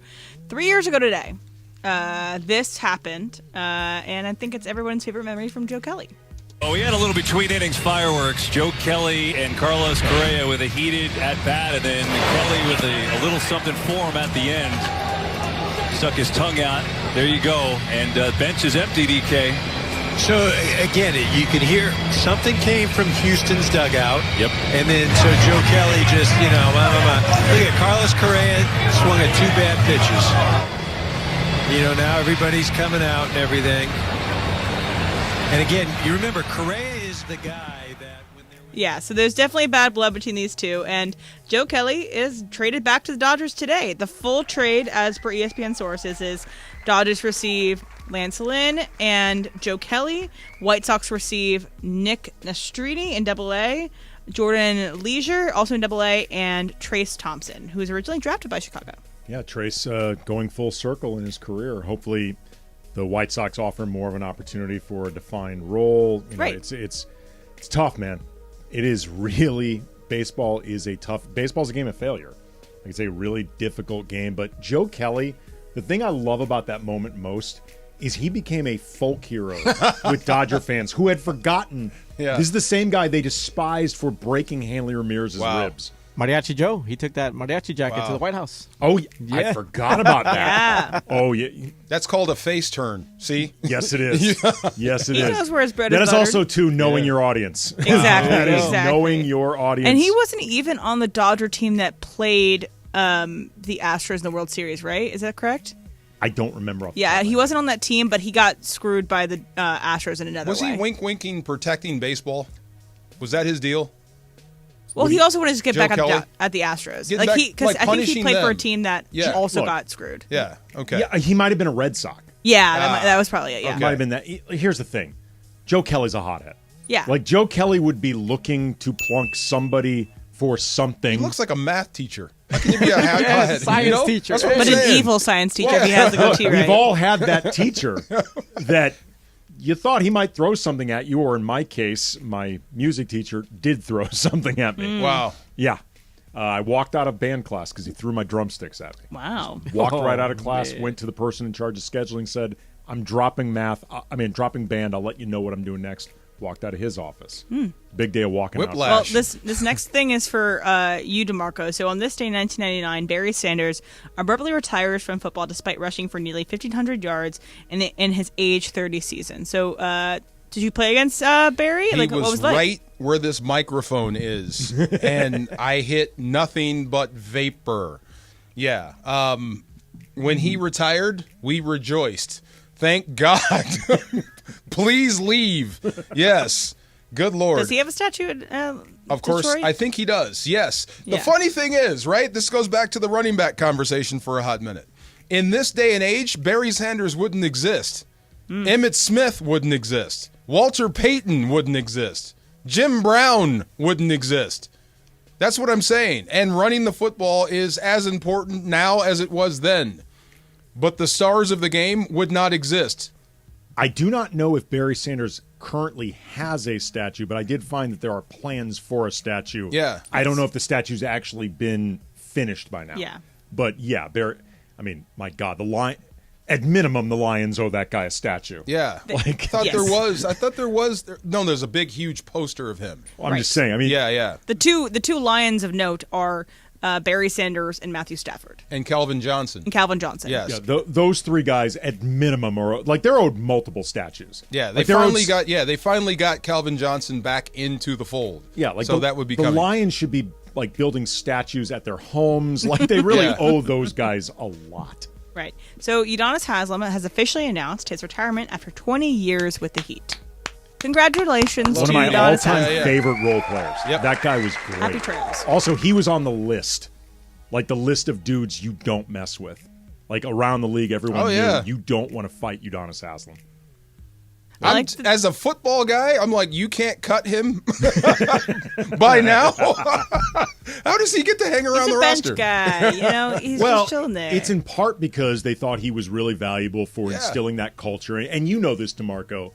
3 years ago today, this happened, and I think it's everyone's favorite memory from Joe Kelly. Oh, we had a little between innings fireworks. Joe Kelly and Carlos Correa with a heated at-bat, and then Kelly with a little something for him at the end. Stuck his tongue out. There you go. And bench is empty, DK. So, again, you can hear something came from Houston's dugout. Yep. And then, so Joe Kelly just, Look at Carlos Correa swung at 2 bad pitches. Now everybody's coming out and everything. And again, you remember, Correa is the guy that when there was... Yeah, so there's definitely bad blood between these two. And Joe Kelly is traded back to the Dodgers today. The full trade, as per ESPN sources, is Dodgers receive Lance Lynn and Joe Kelly. White Sox receive Nick Nastrini in Double-A, Jordan Leisure, also in Double-A, and Trace Thompson, who was originally drafted by Chicago. Yeah, Trace going full circle in his career. Hopefully the White Sox offer him more of an opportunity for a defined role. Right. It's tough, man. It is really, baseball's a game of failure. It's a really difficult game. But Joe Kelly, the thing I love about that moment most is he became a folk hero with Dodger fans who had forgotten. Yeah. This is the same guy they despised for breaking Hanley Ramirez's ribs. Mariachi Joe, he took that mariachi jacket to the White House. Oh, yeah. I forgot about that. Yeah. Oh, yeah. That's called a face turn. See? Yes, it is. Yes, it is. He knows where his bread that is is buttered. also, too, knowing your audience. Exactly. That is Exactly. knowing your audience. And he wasn't even on the Dodger team that played the Astros in the World Series, right? Is that correct? I don't remember. Yeah, he wasn't on that team, but he got screwed by the Astros in another way. Was he winking protecting baseball? Was that his deal? Well, he also wanted to get Joe back Kelly? at the Astros. Get Like back- because like I think he punishing played for a them. team that Yeah. also Look. got screwed. Yeah. Okay. Yeah, he might have been a Red Sox. Yeah, that was probably it. Yeah. It might have been that. Here's the thing. Joe Kelly's a hothead. Yeah. Like, Joe Kelly would be looking to plunk somebody for something. He looks like a math teacher. How can you be a hothead? science teacher. That's what I'm But an saying. evil science teacher if he has the Look, goatee, right? we've all had that teacher that you thought he might throw something at you, or in my case, my music teacher did throw something at me. Wow. Yeah. I walked out of band class because he threw my drumsticks at me. Wow. Walked right out of class, went to the person in charge of scheduling, said, I'm dropping band. I'll let you know what I'm doing next. walked out of his office. Big day of walking Whiplash. Well, this next thing is for you, DeMarco. So on this day in 1999, Barry Sanders abruptly retires from football despite rushing for nearly 1,500 yards in his age 30 season. So did you play against Barry? He what was like? right where this microphone is, and I hit nothing but vapor. Yeah. When he retired, we rejoiced. Thank God. Please leave. Yes. Good Lord. Does he have a statue at Of course, Detroit? I think he does. Yes. The Yeah. funny thing is, right, this goes back to the running back conversation for a hot minute. In this day and age, Barry Sanders wouldn't exist. Emmitt Smith wouldn't exist. Walter Payton wouldn't exist. Jim Brown wouldn't exist. That's what I'm saying. And running the football is as important now as it was then. But the stars of the game would not exist. I do not know if Barry Sanders currently has a statue, but I did find that there are plans for a statue. Yeah. I don't know if the statue's actually been finished by now. Yeah. But yeah, Barry, I mean, my God, at minimum, the Lions owe that guy a statue. Yeah. Like, I thought there was. No, there's a big, huge poster of him. Well, I'm just saying. I mean, yeah. The two Lions of note are Barry Sanders and Matthew Stafford. And Calvin Johnson. Yes. Yeah, those three guys at minimum are like they're owed multiple statues. Yeah, they finally got Calvin Johnson back into the fold. Yeah, like so that would be the coming. Lions should be like building statues at their homes. Like they really owe those guys a lot. Right. So Udonis Haslem has officially announced his retirement after 20 years with the Heat. Congratulations One to of my Udonis all-time Haslem. favorite role players. Yep. That guy was great. Happy trails. Also, he was on the list. Like the list of dudes you don't mess with. Like around the league, everyone knew you don't want to fight Udonis Haslem. As a football guy, I'm like, you can't cut him by now. How does he get to hang around He's the a bench roster? guy, you know. He's Well, just chilling there. it's in part because they thought he was really valuable for instilling that culture. And you know this, DeMarco.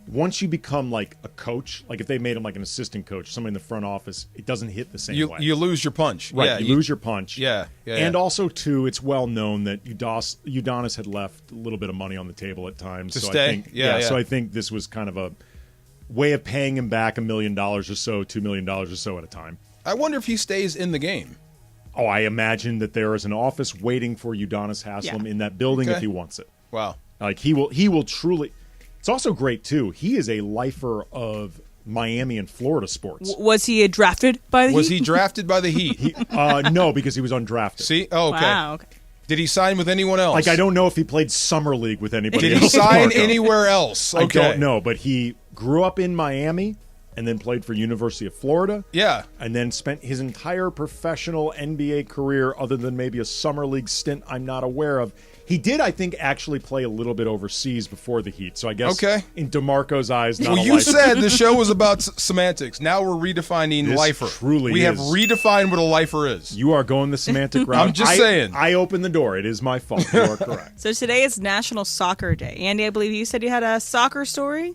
Once you become like a coach, like if they made him like an assistant coach, somebody in the front office, it doesn't hit the same way. You lose your punch. Right, Yeah, you lose your punch. Yeah. And also, too, it's well known that Udonis had left a little bit of money on the table at times. To so stay? I think, Yeah. So I think this was kind of a way of paying him back $1 million or so, $2 million or so at a time. I wonder if he stays in the game. Oh, I imagine that there is an office waiting for Udonis Haslem in that building if he wants it. Wow. Like he will truly. It's also great too. He is a lifer of Miami and Florida sports. Was he drafted by the Heat? Was he drafted by the Heat? No, because he was undrafted. See? Oh, okay. Wow, okay. Did he sign with anyone else? Like I don't know if he played summer league with anybody. Did he else, sign Marco. anywhere else? Okay. I don't know, but he grew up in Miami and then played for University of Florida. Yeah. And then spent his entire professional NBA career, other than maybe a summer league stint I'm not aware of. He did, I think, actually play a little bit overseas before the Heat. So I guess in DeMarco's eyes, not well, a you lifer. said the show was about semantics. Now we're redefining This lifer. truly we have is. redefined what a lifer is. You are going the semantic route. I'm just saying. I opened the door. It is my fault. You are correct. So today is National Soccer Day. Andy, I believe you said you had a soccer story?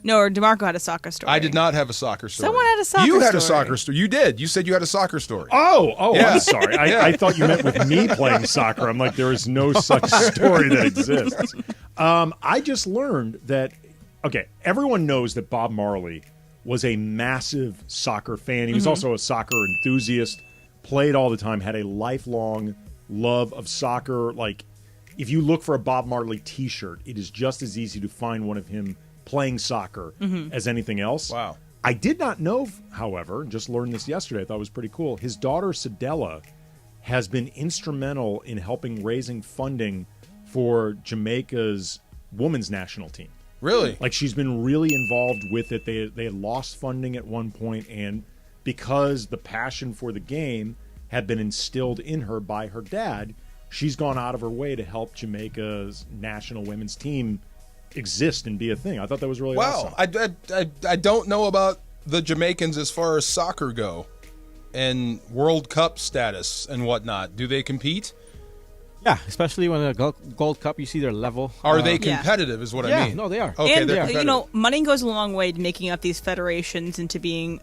No, or DeMarco had a soccer story. I did not have a soccer story. Someone had a soccer You had story. a soccer story. You did. You said you had a soccer story. Oh, Yeah. I'm sorry. I thought you meant with me playing soccer. I'm like, there is no such story that exists. I just learned that, okay, everyone knows that Bob Marley was a massive soccer fan. He was also a soccer enthusiast, played all the time, had a lifelong love of soccer. Like, if you look for a Bob Marley T-shirt, it is just as easy to find one of him playing soccer as anything else. Wow. I did not know, however, and just learned this yesterday. I thought it was pretty cool. His daughter, Sadella, has been instrumental in helping raising funding for Jamaica's women's national team. Really? Like, she's been really involved with it. They had lost funding at one point, and because the passion for the game had been instilled in her by her dad, she's gone out of her way to help Jamaica's national women's team exist and be a thing. I thought that was really awesome. I don't know about the Jamaicans as far as soccer go and World Cup status and whatnot. Do they compete? Yeah, especially when the Gold Cup, you see their level. Are they competitive is what I mean. No, they are. Okay, and, they're competitive. money goes a long way to making up these federations into being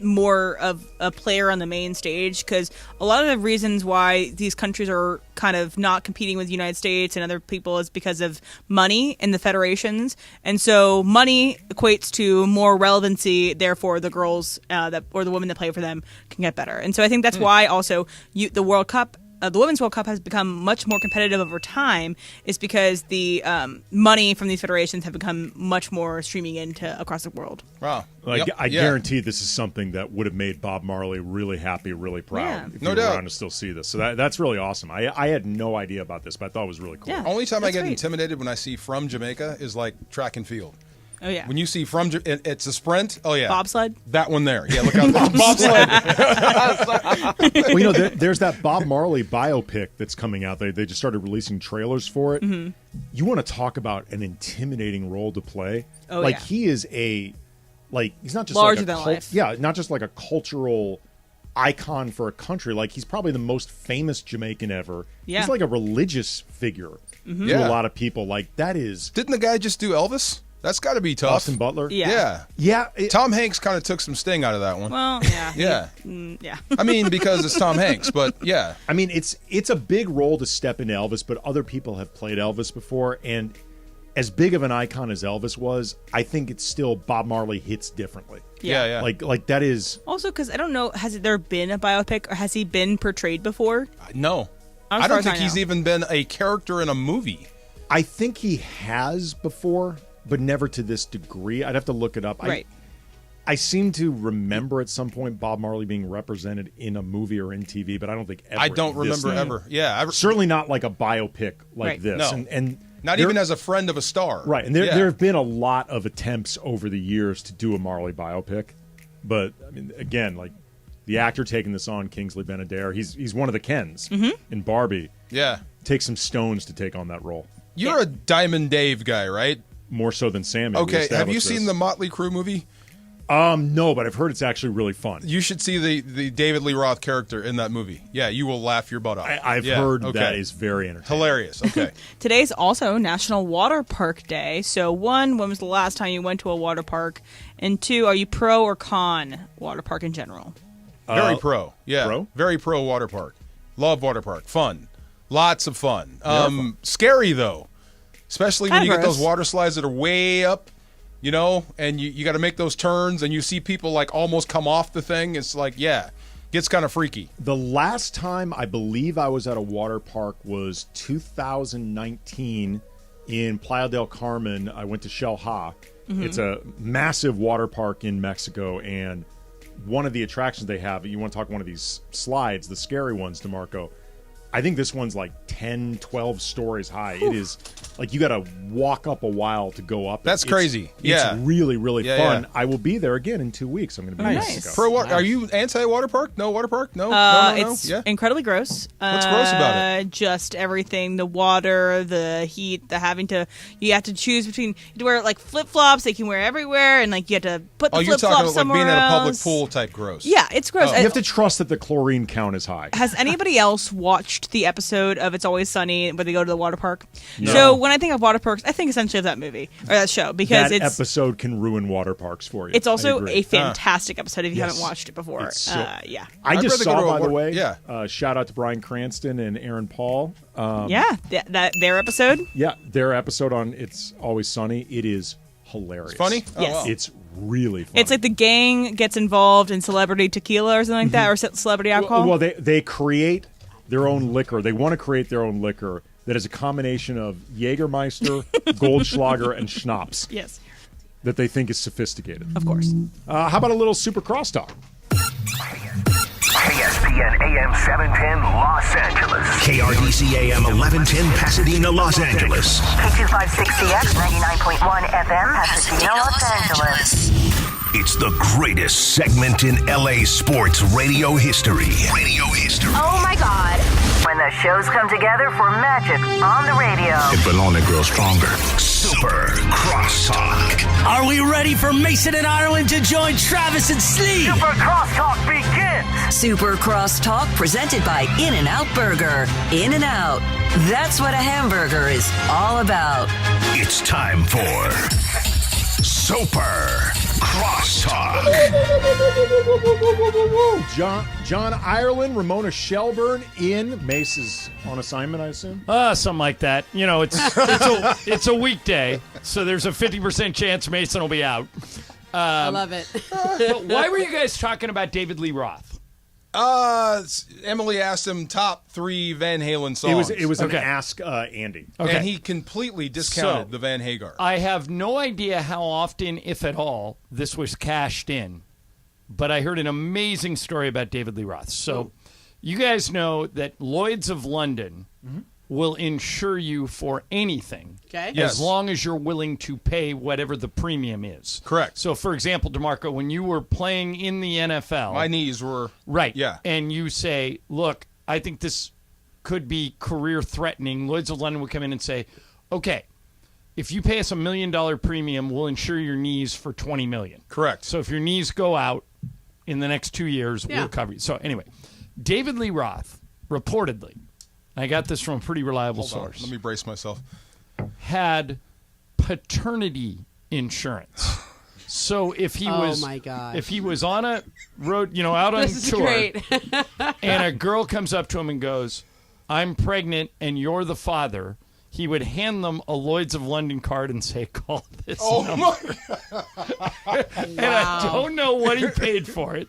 more of a player on the main stage, because a lot of the reasons why these countries are kind of not competing with the United States and other people is because of money in the federations. And so money equates to more relevancy, therefore the girls or the women that play for them can get better. And so I think that's why also the World Cup, the Women's World Cup has become much more competitive over time, is because the money from these federations have become much more streaming into across the world. Wow. I guarantee this is something that would have made Bob Marley really happy, really proud if you were around to still see this. So that's really awesome. I had no idea about this, but I thought it was really cool. Yeah, only time I get intimidated when I see from Jamaica is like track and field. Oh, yeah. When you see from it's a sprint, oh, yeah. Bobsled? That one there. Yeah, look out. Bobsled. Well, there's that Bob Marley biopic that's coming out. They just started releasing trailers for it. Mm-hmm. You want to talk about an intimidating role to play? Oh, like, yeah. he is he's not just larger like than life. Yeah, not just like a cultural icon for a country. Like, he's probably the most famous Jamaican ever. Yeah. He's like a religious figure to a lot of people. Like, that is... Didn't the guy just do Elvis? That's got to be tough. Austin Butler? Yeah. Tom Hanks kind of took some sting out of that one. Well, yeah. Yeah. I mean, because it's Tom Hanks, but yeah. I mean, it's a big role to step into Elvis, but other people have played Elvis before, and as big of an icon as Elvis was, I think it's still Bob Marley hits differently. Yeah. Like that is... Also, because I don't know, has there been a biopic, or has he been portrayed before? No. I don't think he's even been a character in a movie. I think he has before, but never to this degree. I'd have to look it up. Right. I seem to remember at some point Bob Marley being represented in a movie or in TV, but I don't think ever. I don't remember ever. Yeah. Certainly not like a biopic like this. No. And not even as a friend of a star. Right. And there have been a lot of attempts over the years to do a Marley biopic. But, I mean, again, like the actor taking this on, Kingsley Ben-Adir, he's one of the Kens in Barbie. Yeah. Takes some stones to take on that role. You're a Diamond Dave guy, right? More so than Sammy. Okay, have you seen the Motley Crue movie? No, but I've heard it's actually really fun. You should see the David Lee Roth character in that movie. Yeah, you will laugh your butt off. I've heard that is very entertaining. Hilarious. Okay. Today's also National Water Park Day. So, one, when was the last time you went to a water park? And two, are you pro or con water park in general? Very pro. Yeah. Pro? Very pro water park. Love water park. Fun. Lots of fun. Scary, though. Especially when you get those water slides that are way up, you know, and you got to make those turns, and you see people like almost come off the thing. It's like, gets kind of freaky. The last time I believe I was at a water park was 2019 in Playa del Carmen. I went to Shell Ha. It's a massive water park in Mexico, and one of the attractions they have, you want to talk one of these slides, the scary ones, DeMarco, I think this one's like 10, 12 stories high. It is like you got to walk up a while to go up. That's crazy. It's really, really fun. Yeah. I will be there again in 2 weeks. I'm going to be in Mexico. For what? Are you anti-water park? No water park? No? It's incredibly gross. What's gross about it? Just everything. The water, the heat, the having to... You have to choose between... You have to wear like flip-flops they can wear everywhere, and like you have to put the flip-flops somewhere else. You're talking about like being at a public else. pool type gross. Yeah, it's gross. You have to trust that the chlorine count is high. Has anybody else watched the episode of It's Always Sunny where they go to the water park? No. So when I think of water parks, I think essentially of that movie or that show because that episode can ruin water parks for you. It's also a fantastic episode if you haven't watched it before. I just saw, by the way, shout out to Bryan Cranston and Aaron Paul. Their episode. Yeah, their episode on It's Always Sunny. It is hilarious. It's funny? Yes. Wow. It's really funny. It's like the gang gets involved in celebrity tequila or something like that, or celebrity alcohol. Well, they create their own liquor. They want to create their own liquor that is a combination of Jägermeister, Goldschlager, and Schnapps. Yes. That they think is sophisticated. Of course. How about a little super crosstalk? ESPN AM 710 Los Angeles. KRDC AM 1110 Pasadena, Los Angeles. K256CX 99.1 FM Pasadena, Los Angeles. It's the greatest segment in LA sports radio history. Oh my God. When the The shows come together for magic on the radio. It will only grow stronger. Super Crosstalk. Are we ready for Mason and Ireland to join Travis and Slee? Super Crosstalk begins. Super Crosstalk presented by In-N-Out Burger. In-N-Out. That's what a hamburger is all about. It's time for Super Crosstalk. John Ireland, Ramona Shelburne in. Mace is on assignment, I assume? Something like that. You know, it's a weekday, so there's a 50% chance Mason will be out. I love it. But why were you guys talking about David Lee Roth? Emily asked him top 3 Van Halen songs. It was an Ask Andy. Okay. And he completely discounted the Van Hagar. I have no idea how often, if at all, this was cashed in. But I heard an amazing story about David Lee Roth. So you guys know that Lloyd's of London will insure you for anything as long as you're willing to pay whatever the premium is. Correct. So, for example, DeMarco, when you were playing in the NFL... My knees were... Right. Yeah. And you say, look, I think this could be career-threatening. Lloyd's of London would come in and say, okay, if you pay us $1 million premium, we'll insure your knees for $20 million. Correct. So if your knees go out in the next 2 years, we'll cover you. So anyway, David Lee Roth, reportedly, I got this from a pretty reliable source. Let me brace myself. Had paternity insurance. So if he was, my God. if he was on a road, out on This is tour, great. and a girl comes up to him and goes, "I'm pregnant and you're the father," he would hand them a Lloyd's of London card and say, "Call this number." And I don't know what he paid for it.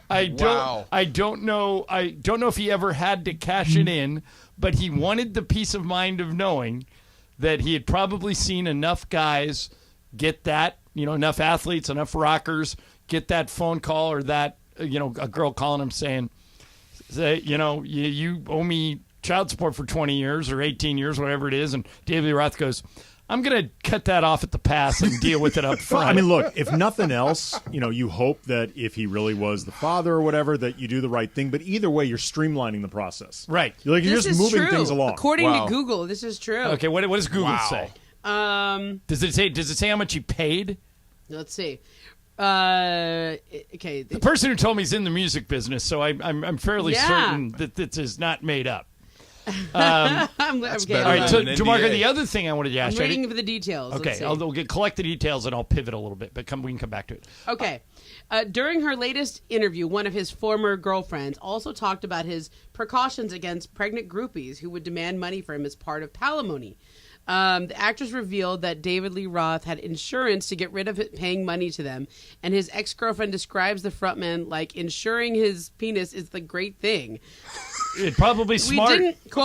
I don't know if he ever had to cash it in, but he wanted the peace of mind of knowing that he had probably seen enough guys get that, enough athletes, enough rockers get that phone call or that, a girl calling him saying, you owe me child support for 20 years or 18 years, whatever it is. And David Lee Roth goes, I'm going to cut that off at the pass and deal with it up front. I mean, look, if nothing else, you hope that if he really was the father or whatever, that you do the right thing. But either way, you're streamlining the process. Right. You're just moving things along. According to Google, this is true. Okay, what does Google say? Does it say how much he paid? Let's see. Okay. The person who told me is in the music business, so I'm fairly certain that this is not made up. That's better. All right, so DeMarco, the other thing I wanted to ask you. I'm waiting for the details. Okay, I'll collect the details and I'll pivot a little bit, but we can come back to it. Okay. During her latest interview, one of his former girlfriends also talked about his precautions against pregnant groupies who would demand money for him as part of palimony. The actress revealed that David Lee Roth had insurance to get rid of it paying money to them, and his ex-girlfriend describes the frontman like insuring his penis is the great thing. It probably smart.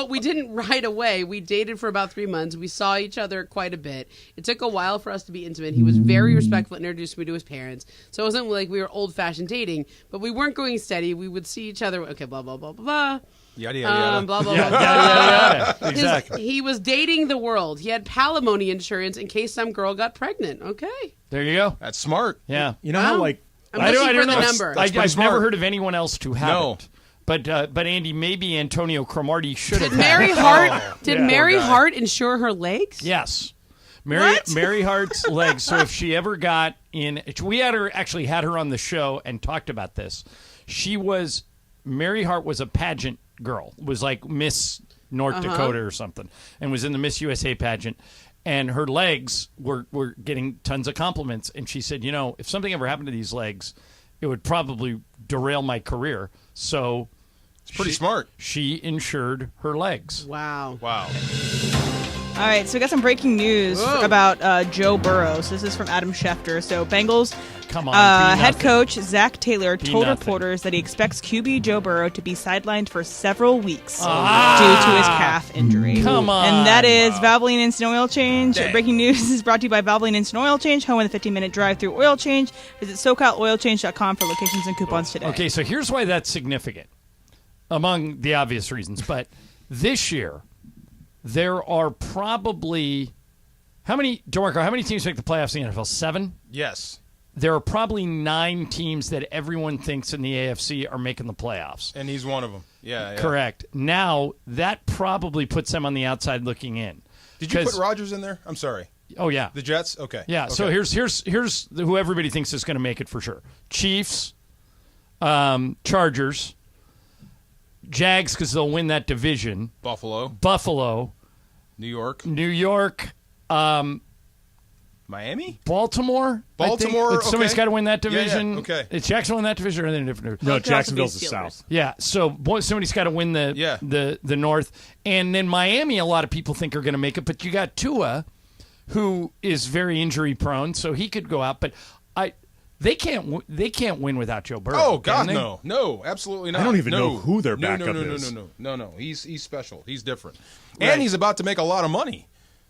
We didn't right away. We dated for about 3 months. We saw each other quite a bit. It took a while for us to be intimate. He was very respectful and introduced me to his parents. So it wasn't like we were old-fashioned dating, but we weren't going steady. We would see each other. Okay, blah, blah, blah, blah, blah. Yada, yada, yada. Blah, blah, yada, blah, yada, yada. Exactly. He was dating the world. He had palimony insurance in case some girl got pregnant. Okay. There you go. That's smart. Yeah. You know how, I'm looking for the number. I've never heard of anyone else to have it. But Andy, maybe Antonio Cromartie should have. Did Mary Hart insure her legs? Yes, Mary Hart's legs. So if she ever got in, we had her on the show and talked about this. Mary Hart was a pageant girl. Was like Miss North Dakota or something, and was in the Miss USA pageant. And her legs were getting tons of compliments. And she said, if something ever happened to these legs, it would probably derail my career. So it's pretty smart. She insured her legs. Wow. All right, so we got some breaking news about Joe Burrow. So this is from Adam Schefter. So Bengals head coach Zach Taylor told reporters that he expects QB Joe Burrow to be sidelined for several weeks due to his calf injury. Come on. And that is Valvoline Instant Oil Change. Breaking news is brought to you by Valvoline Instant Oil Change, home of the 15-minute drive-through oil change. Visit SoCalOilChange.com for locations and coupons today. Okay, so here's why that's significant, among the obvious reasons. But this year, there are probably how many teams make the playoffs in the NFL? 7? Yes. there are probably 9 teams that everyone thinks in the AFC are making the playoffs. And he's one of them. Yeah. Correct. Now, that probably puts them on the outside looking in. Did you put Rodgers in there? I'm sorry. Oh, yeah. The Jets? Okay. Yeah, so here's who everybody thinks is going to make it for sure. Chiefs, Chargers, Jags because they'll win that division. Buffalo. New York. Miami? Baltimore. Somebody's got to win that division. Yeah, okay. Is Jacksonville in that division or are they in a different division? No, Jacksonville's the South. Yeah, so somebody's got to win the North. And then Miami, a lot of people think are going to make it, but you got Tua, who is very injury prone, so he could go out. But they can't win without Joe Burrow. Oh God, no, absolutely not. I don't even know who their backup is. No. He's special. He's different, and he's about to make a lot of money.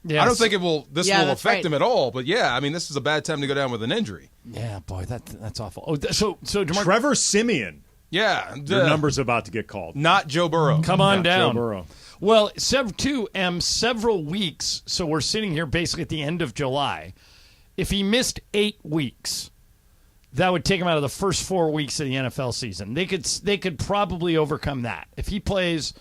Yes. I don't think will affect him at all. But yeah, I mean, this is a bad time to go down with an injury. Yeah, boy, that's awful. Oh, so Trevor Siemian. Yeah, your number's about to get called. Not Joe Burrow. Come on down. Joe Burrow. Well, several weeks. So we're sitting here basically at the end of July. If he missed 8 weeks, that would take him out of the first 4 weeks of the NFL season. They could probably overcome that if he plays.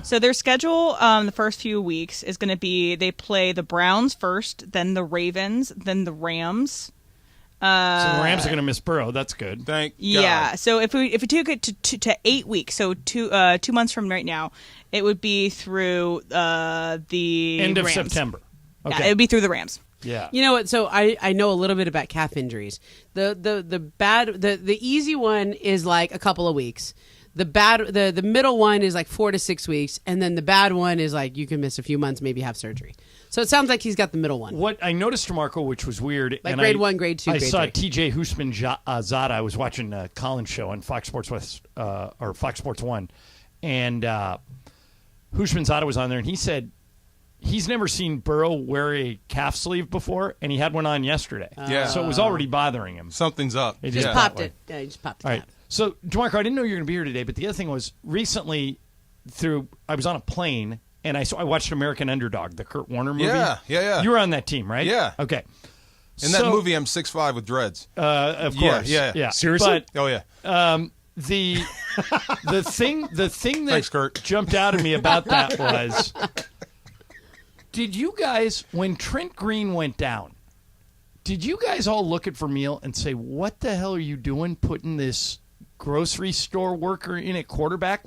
So their schedule, the first few weeks is going to be they play the Browns first, then the Ravens, then the Rams. So the Rams are going to miss Burrow. That's good. Thank God. Yeah. So if we took it to 8 weeks, so 2 months from right now, it would be through the end of Rams. September. Okay. Yeah, it would be through the Rams. Yeah. You know what? So I know a little bit about calf injuries. The easy one is like a couple of weeks. The middle one is like 4 to 6 weeks, and then the bad one is like you can miss a few months, maybe have surgery. So it sounds like he's got the middle one. What I noticed, Marco, which was weird, like grade 1, grade 2, I grade saw 3. TJ Husman-Zada. I was watching Colin's show on Fox Sports West or Fox Sports 1, and Husman-Zada was on there, and he said he's never seen Burrow wear a calf sleeve before, and he had one on yesterday. So it was already bothering him. Something's up. He just popped it. Yeah, he just popped the All cap. right. So, DeMarco, I didn't know you were going to be here today, but the other thing was recently I was on a plane, and I watched American Underdog, the Kurt Warner movie. Yeah. You were on that team, right? Yeah. Okay. In that movie, I'm 6'5" with dreads. Of course. Yeah. Seriously? Oh, yeah. The thing that Thanks, Kurt. jumped out at me about that was, did you guys, when Trent Green went down, did you guys all look at Vermeil and say, what the hell are you doing putting this grocery store worker in at quarterback?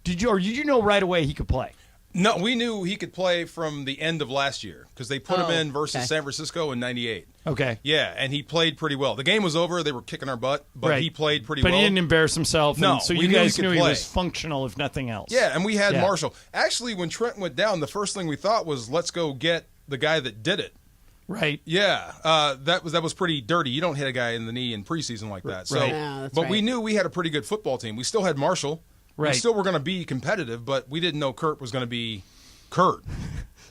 Did you know right away he could play? No, we knew he could play from the end of last year because they put him in versus San Francisco in '98. Okay. Yeah, and he played pretty well. The game was over; they were kicking our butt, but he played pretty well. But he didn't embarrass himself. No, so we you guys knew he play. was functional, if nothing else. Yeah, and we had Marshall. Actually, when Trent went down, the first thing we thought was, let's go get the guy that did it. Right. Yeah, that was pretty dirty. You don't hit a guy in the knee in preseason like that. So, right. Yeah, but we knew we had a pretty good football team. We still had Marshall. Right. We still were going to be competitive, but we didn't know Kurt was going to be Kurt.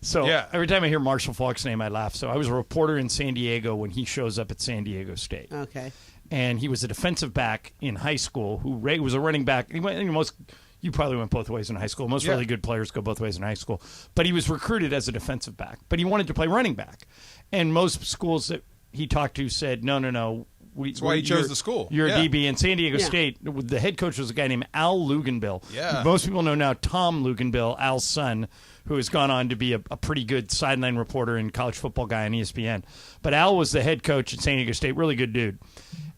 So every time I hear Marshall Faulk's name, I laugh. So I was a reporter in San Diego when he shows up at San Diego State. Okay. And he was a defensive back in high school who was a running back. You probably went both ways in high school. Most really good players go both ways in high school. But he was recruited as a defensive back. But he wanted to play running back. And most schools that he talked to said, no. That's why he chose the school. You're a DB. In San Diego State, the head coach was a guy named Al Luganbill. Yeah. Most people know now Tom Luganbill, Al's son, who has gone on to be a pretty good sideline reporter and college football guy on ESPN. But Al was the head coach at San Diego State, really good dude.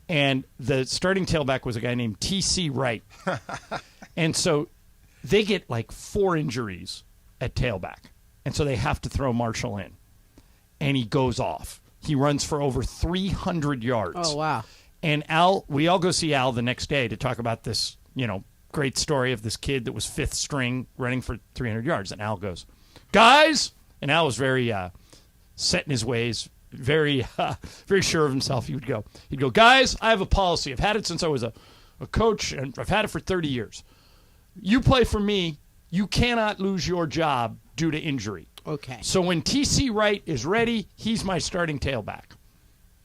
And the starting tailback was a guy named T.C. Wright. And so they get like 4 injuries at tailback. And so they have to throw Marshall in. And he goes off. He runs for over 300 yards. Oh, wow. And Al, we all go see Al the next day to talk about this, great story of this kid that was 5th string running for 300 yards. And Al goes, guys! And Al was very set in his ways, very very sure of himself. He'd go, guys, I have a policy. I've had it since I was a coach, and I've had it for 30 years. You play for me, you cannot lose your job due to injury. Okay. So when T.C. Wright is ready, he's my starting tailback.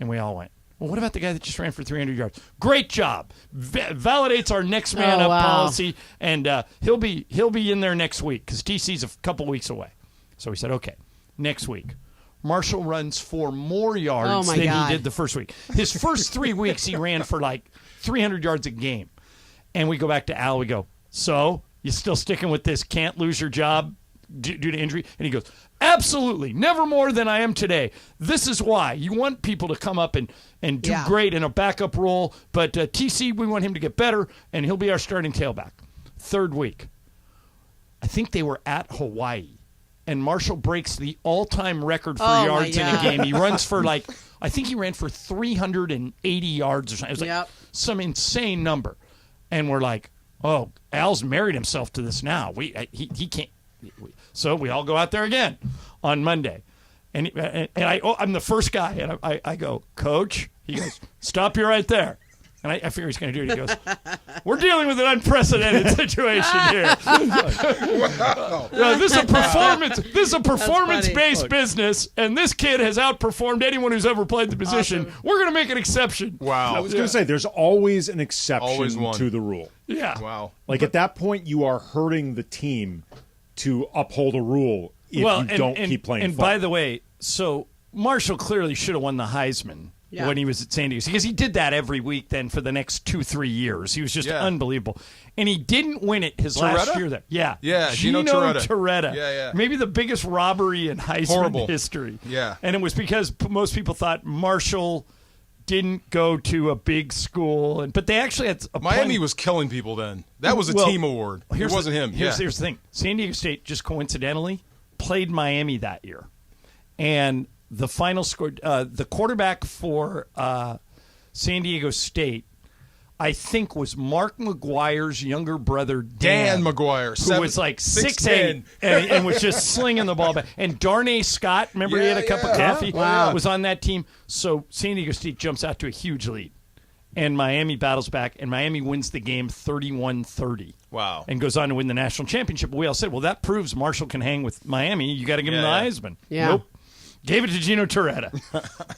And we all went, well, what about the guy that just ran for 300 yards? Great job. Validates our next man up policy, and he'll be in there next week because T.C.'s a couple weeks away. So we said, okay, next week. Marshall runs for more yards than he did the first week. His first 3 weeks, he ran for like 300 yards a game. And we go back to Al. We go, so you still sticking with this can't lose your job due to injury? And he goes, absolutely, never more than I am today. This is why. You want people to come up and do great in a backup role, but TC, we want him to get better, and he'll be our starting tailback. Third week, I think they were at Hawaii, and Marshall breaks the all-time record for yards in a game. He runs for I think he ran for 380 yards or something. It was like some insane number. And we're like, oh, Al's married himself to this now. He can't. So we all go out there again on Monday. And I'm the first guy. And I go, Coach? He goes, stop you right there. And I figure he's going to do it. He goes, we're dealing with an unprecedented situation here. Wow. This is a performance-based business, and this kid has outperformed anyone who's ever played the position. Awesome. We're going to make an exception. Wow. I was going to say, there's always an exception to the rule. Yeah. Wow. Like at that point, you are hurting the team to uphold a rule if you don't keep playing. And by the way, so Marshall clearly should have won the Heisman. Yeah. When he was at San Diego, because he did that every week then for the next 2-3 years. He was just unbelievable. And he didn't win it his last year there. Yeah. Gino Torretta. Yeah. Maybe the biggest robbery in Heisman history. Yeah. And it was because most people thought Marshall didn't go to a big school. But they actually had Miami was killing people then. That was a team award. It wasn't him. Here's the thing. San Diego State just coincidentally played Miami that year. And the final score, the quarterback for San Diego State, I think, was Mark McGuire's younger brother, Dan McGuire, who was like 6'8", and was just slinging the ball back. And Darnay Scott, remember he had a cup of coffee, was on that team. So San Diego State jumps out to a huge lead. And Miami battles back, and Miami wins the game 31-30. Wow. And goes on to win the national championship. But we all said, well, that proves Marshall can hang with Miami. You got to give him the Heisman. Yeah. Nope. Gave it to Gino Torretta.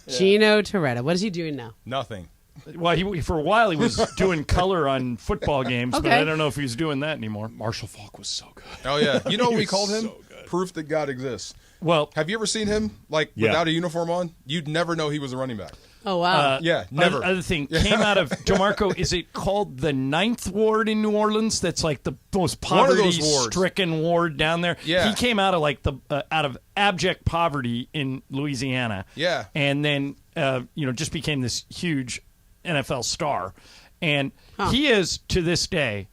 Gino Torretta. What is he doing now? Nothing. Well, for a while he was doing color on football games, but I don't know if he's doing that anymore. Marshall Faulk was so good. Oh, yeah. You know what we called him? Proof that God exists. Well, have you ever seen him without a uniform on? You'd never know he was a running back. Oh, wow. Never. Other thing, came out of, DeMarco, is it called the 9th Ward in New Orleans? That's like the most poverty-stricken ward down there. Yeah. He came out of out of abject poverty in Louisiana. Yeah. And then, just became this huge NFL star. And he is, to this day,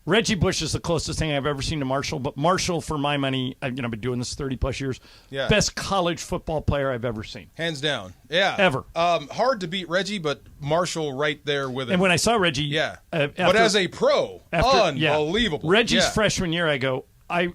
Reggie Bush is the closest thing I've ever seen to Marshall, but Marshall, for my money, I've been doing this 30-plus years, best college football player I've ever seen. Hands down. Yeah. Ever. Hard to beat Reggie, but Marshall right there with him. And when I saw Reggie... but as a pro, unbelievable. Reggie's freshman year, I go, I've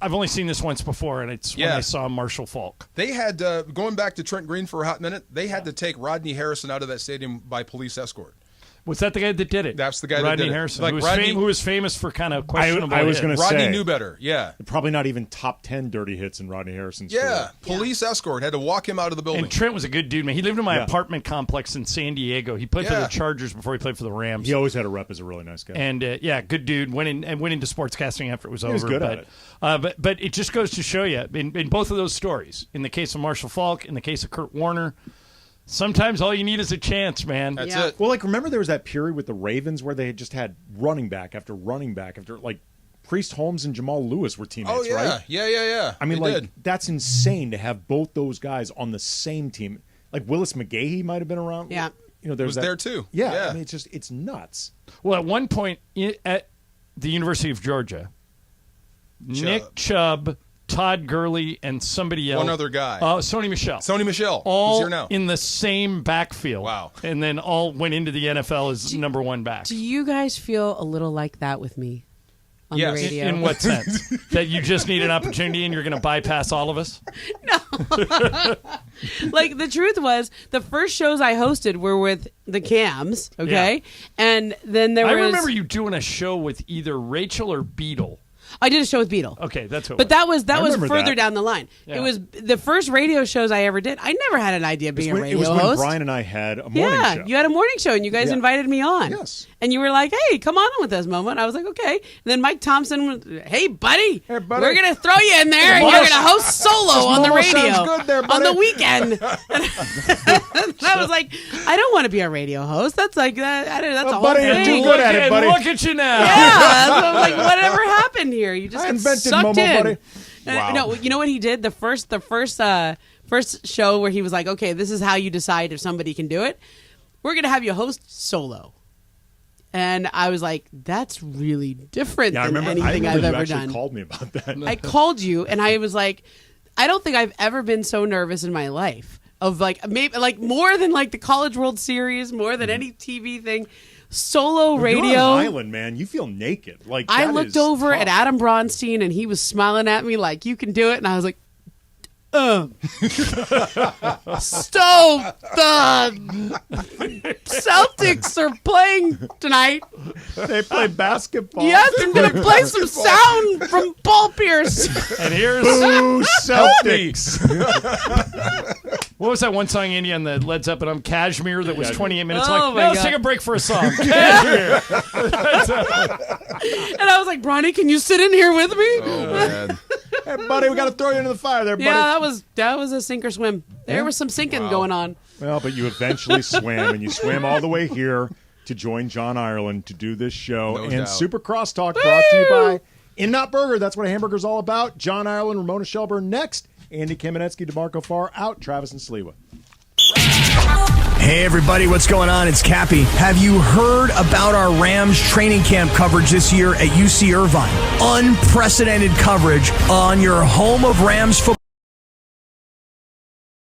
only seen this once before, and it's when I saw Marshall Faulk. They had, going back to Trent Green for a hot minute, they had to take Rodney Harrison out of that stadium by police escort. Was that the guy that did it? That's the guy Rodney that did Harrison, it. who was famous for kind of questionable I was going to say. Rodney knew better, Probably not even top 10 dirty hits in Rodney Harrison's career. Police escort. Had to walk him out of the building. And Trent was a good dude, man. He lived in my apartment complex in San Diego. He played for the Chargers before he played for the Rams. He always had a rep as a really nice guy. And, good dude. Went into sportscasting after it was over. He was good at it. But it just goes to show you, in both of those stories, in the case of Marshall Faulk, in the case of Kurt Warner, sometimes all you need is a chance, man. That's it. Well, remember there was that period with the Ravens where they had just had running back after Priest Holmes and Jamal Lewis were teammates, right? Yeah. I mean, that's insane to have both those guys on the same team. Like Willis McGahee might have been around. Yeah. Was there too. Yeah. I mean, it's nuts. Well, at one point at the University of Georgia, Nick Chubb, Todd Gurley, and somebody else. One other guy. Sony Michel. All who's here now. In the same backfield. Wow. And then all went into the NFL as number one back. Do you guys feel a little like that with me on the radio? In what sense? That you just need an opportunity and you're going to bypass all of us? No. The truth was, the first shows I hosted were with the Cams, okay? Yeah. And then there was... I remember you doing a show with either Rachel or Beetle. I did a show with Beetle. Okay, that's what. But that was remember further that. down the line. Yeah. It was the first radio shows I ever did. I never had an idea of being a radio It was when host. Brian and I had a morning show. You had a morning show, and you guys Yeah. invited me on. Yes. And you were like, "Hey, come on with us, Momo." And I was like, "Okay." And then Mike Thompson was, "Hey, buddy, we're gonna throw you in there, and you're gonna host solo on the Momo radio sounds good there, on buddy." the weekend." And I was like, "I don't want to be a radio host. That's like that. That's a whole buddy, thing." you're too good at it, buddy. Look at you now. Yeah, that's what I'm like, whatever happened here? You just I got invented sucked Momo, in. buddy. And, no, you know what he did? The first show where he was like, "Okay, this is how you decide if somebody can do it. We're gonna have you host solo." And I was like, "That's really different Yeah, I than remember. anything I've you ever actually done." called me about that. I called you, and I was like, "I don't think I've ever been so nervous in my life." Of like maybe like more than like the College World Series, more than any TV thing. Solo radio. You're on an island, man. You feel naked. Like I that looked is over tough. at Adam Bronstein, and he was smiling at me like, "You can do it." And I was like, Stove! The Celtics are playing tonight. They play basketball. Yes, I'm going to play some sound from Paul Pierce. And here's Boo, Celtics. What was that one song, Andy, on the Led Zeppelin Cashmere that was 28 minutes Oh, long? my Let's God. take a break for a song. Cashmere. And I was like, Bronny, can you sit in here with me? Oh, man. Hey, buddy, we got to throw you into the fire there, buddy. Yeah, that was a sink or swim. There was some sinking going on. Well, but you eventually swam, and you swam all the way here to join John Ireland to do this show. No and doubt. Super Crosstalk brought to you by In-N-Out Burger. That's what a hamburger's all about. John Ireland, Ramona Shelburne next. Andy Kamenetzky, DeMarco Farr out. Travis and Sliwa. Hey everybody, what's going on? It's Cappy. Have you heard about our Rams training camp coverage this year at UC Irvine? Unprecedented coverage on your home of Rams football.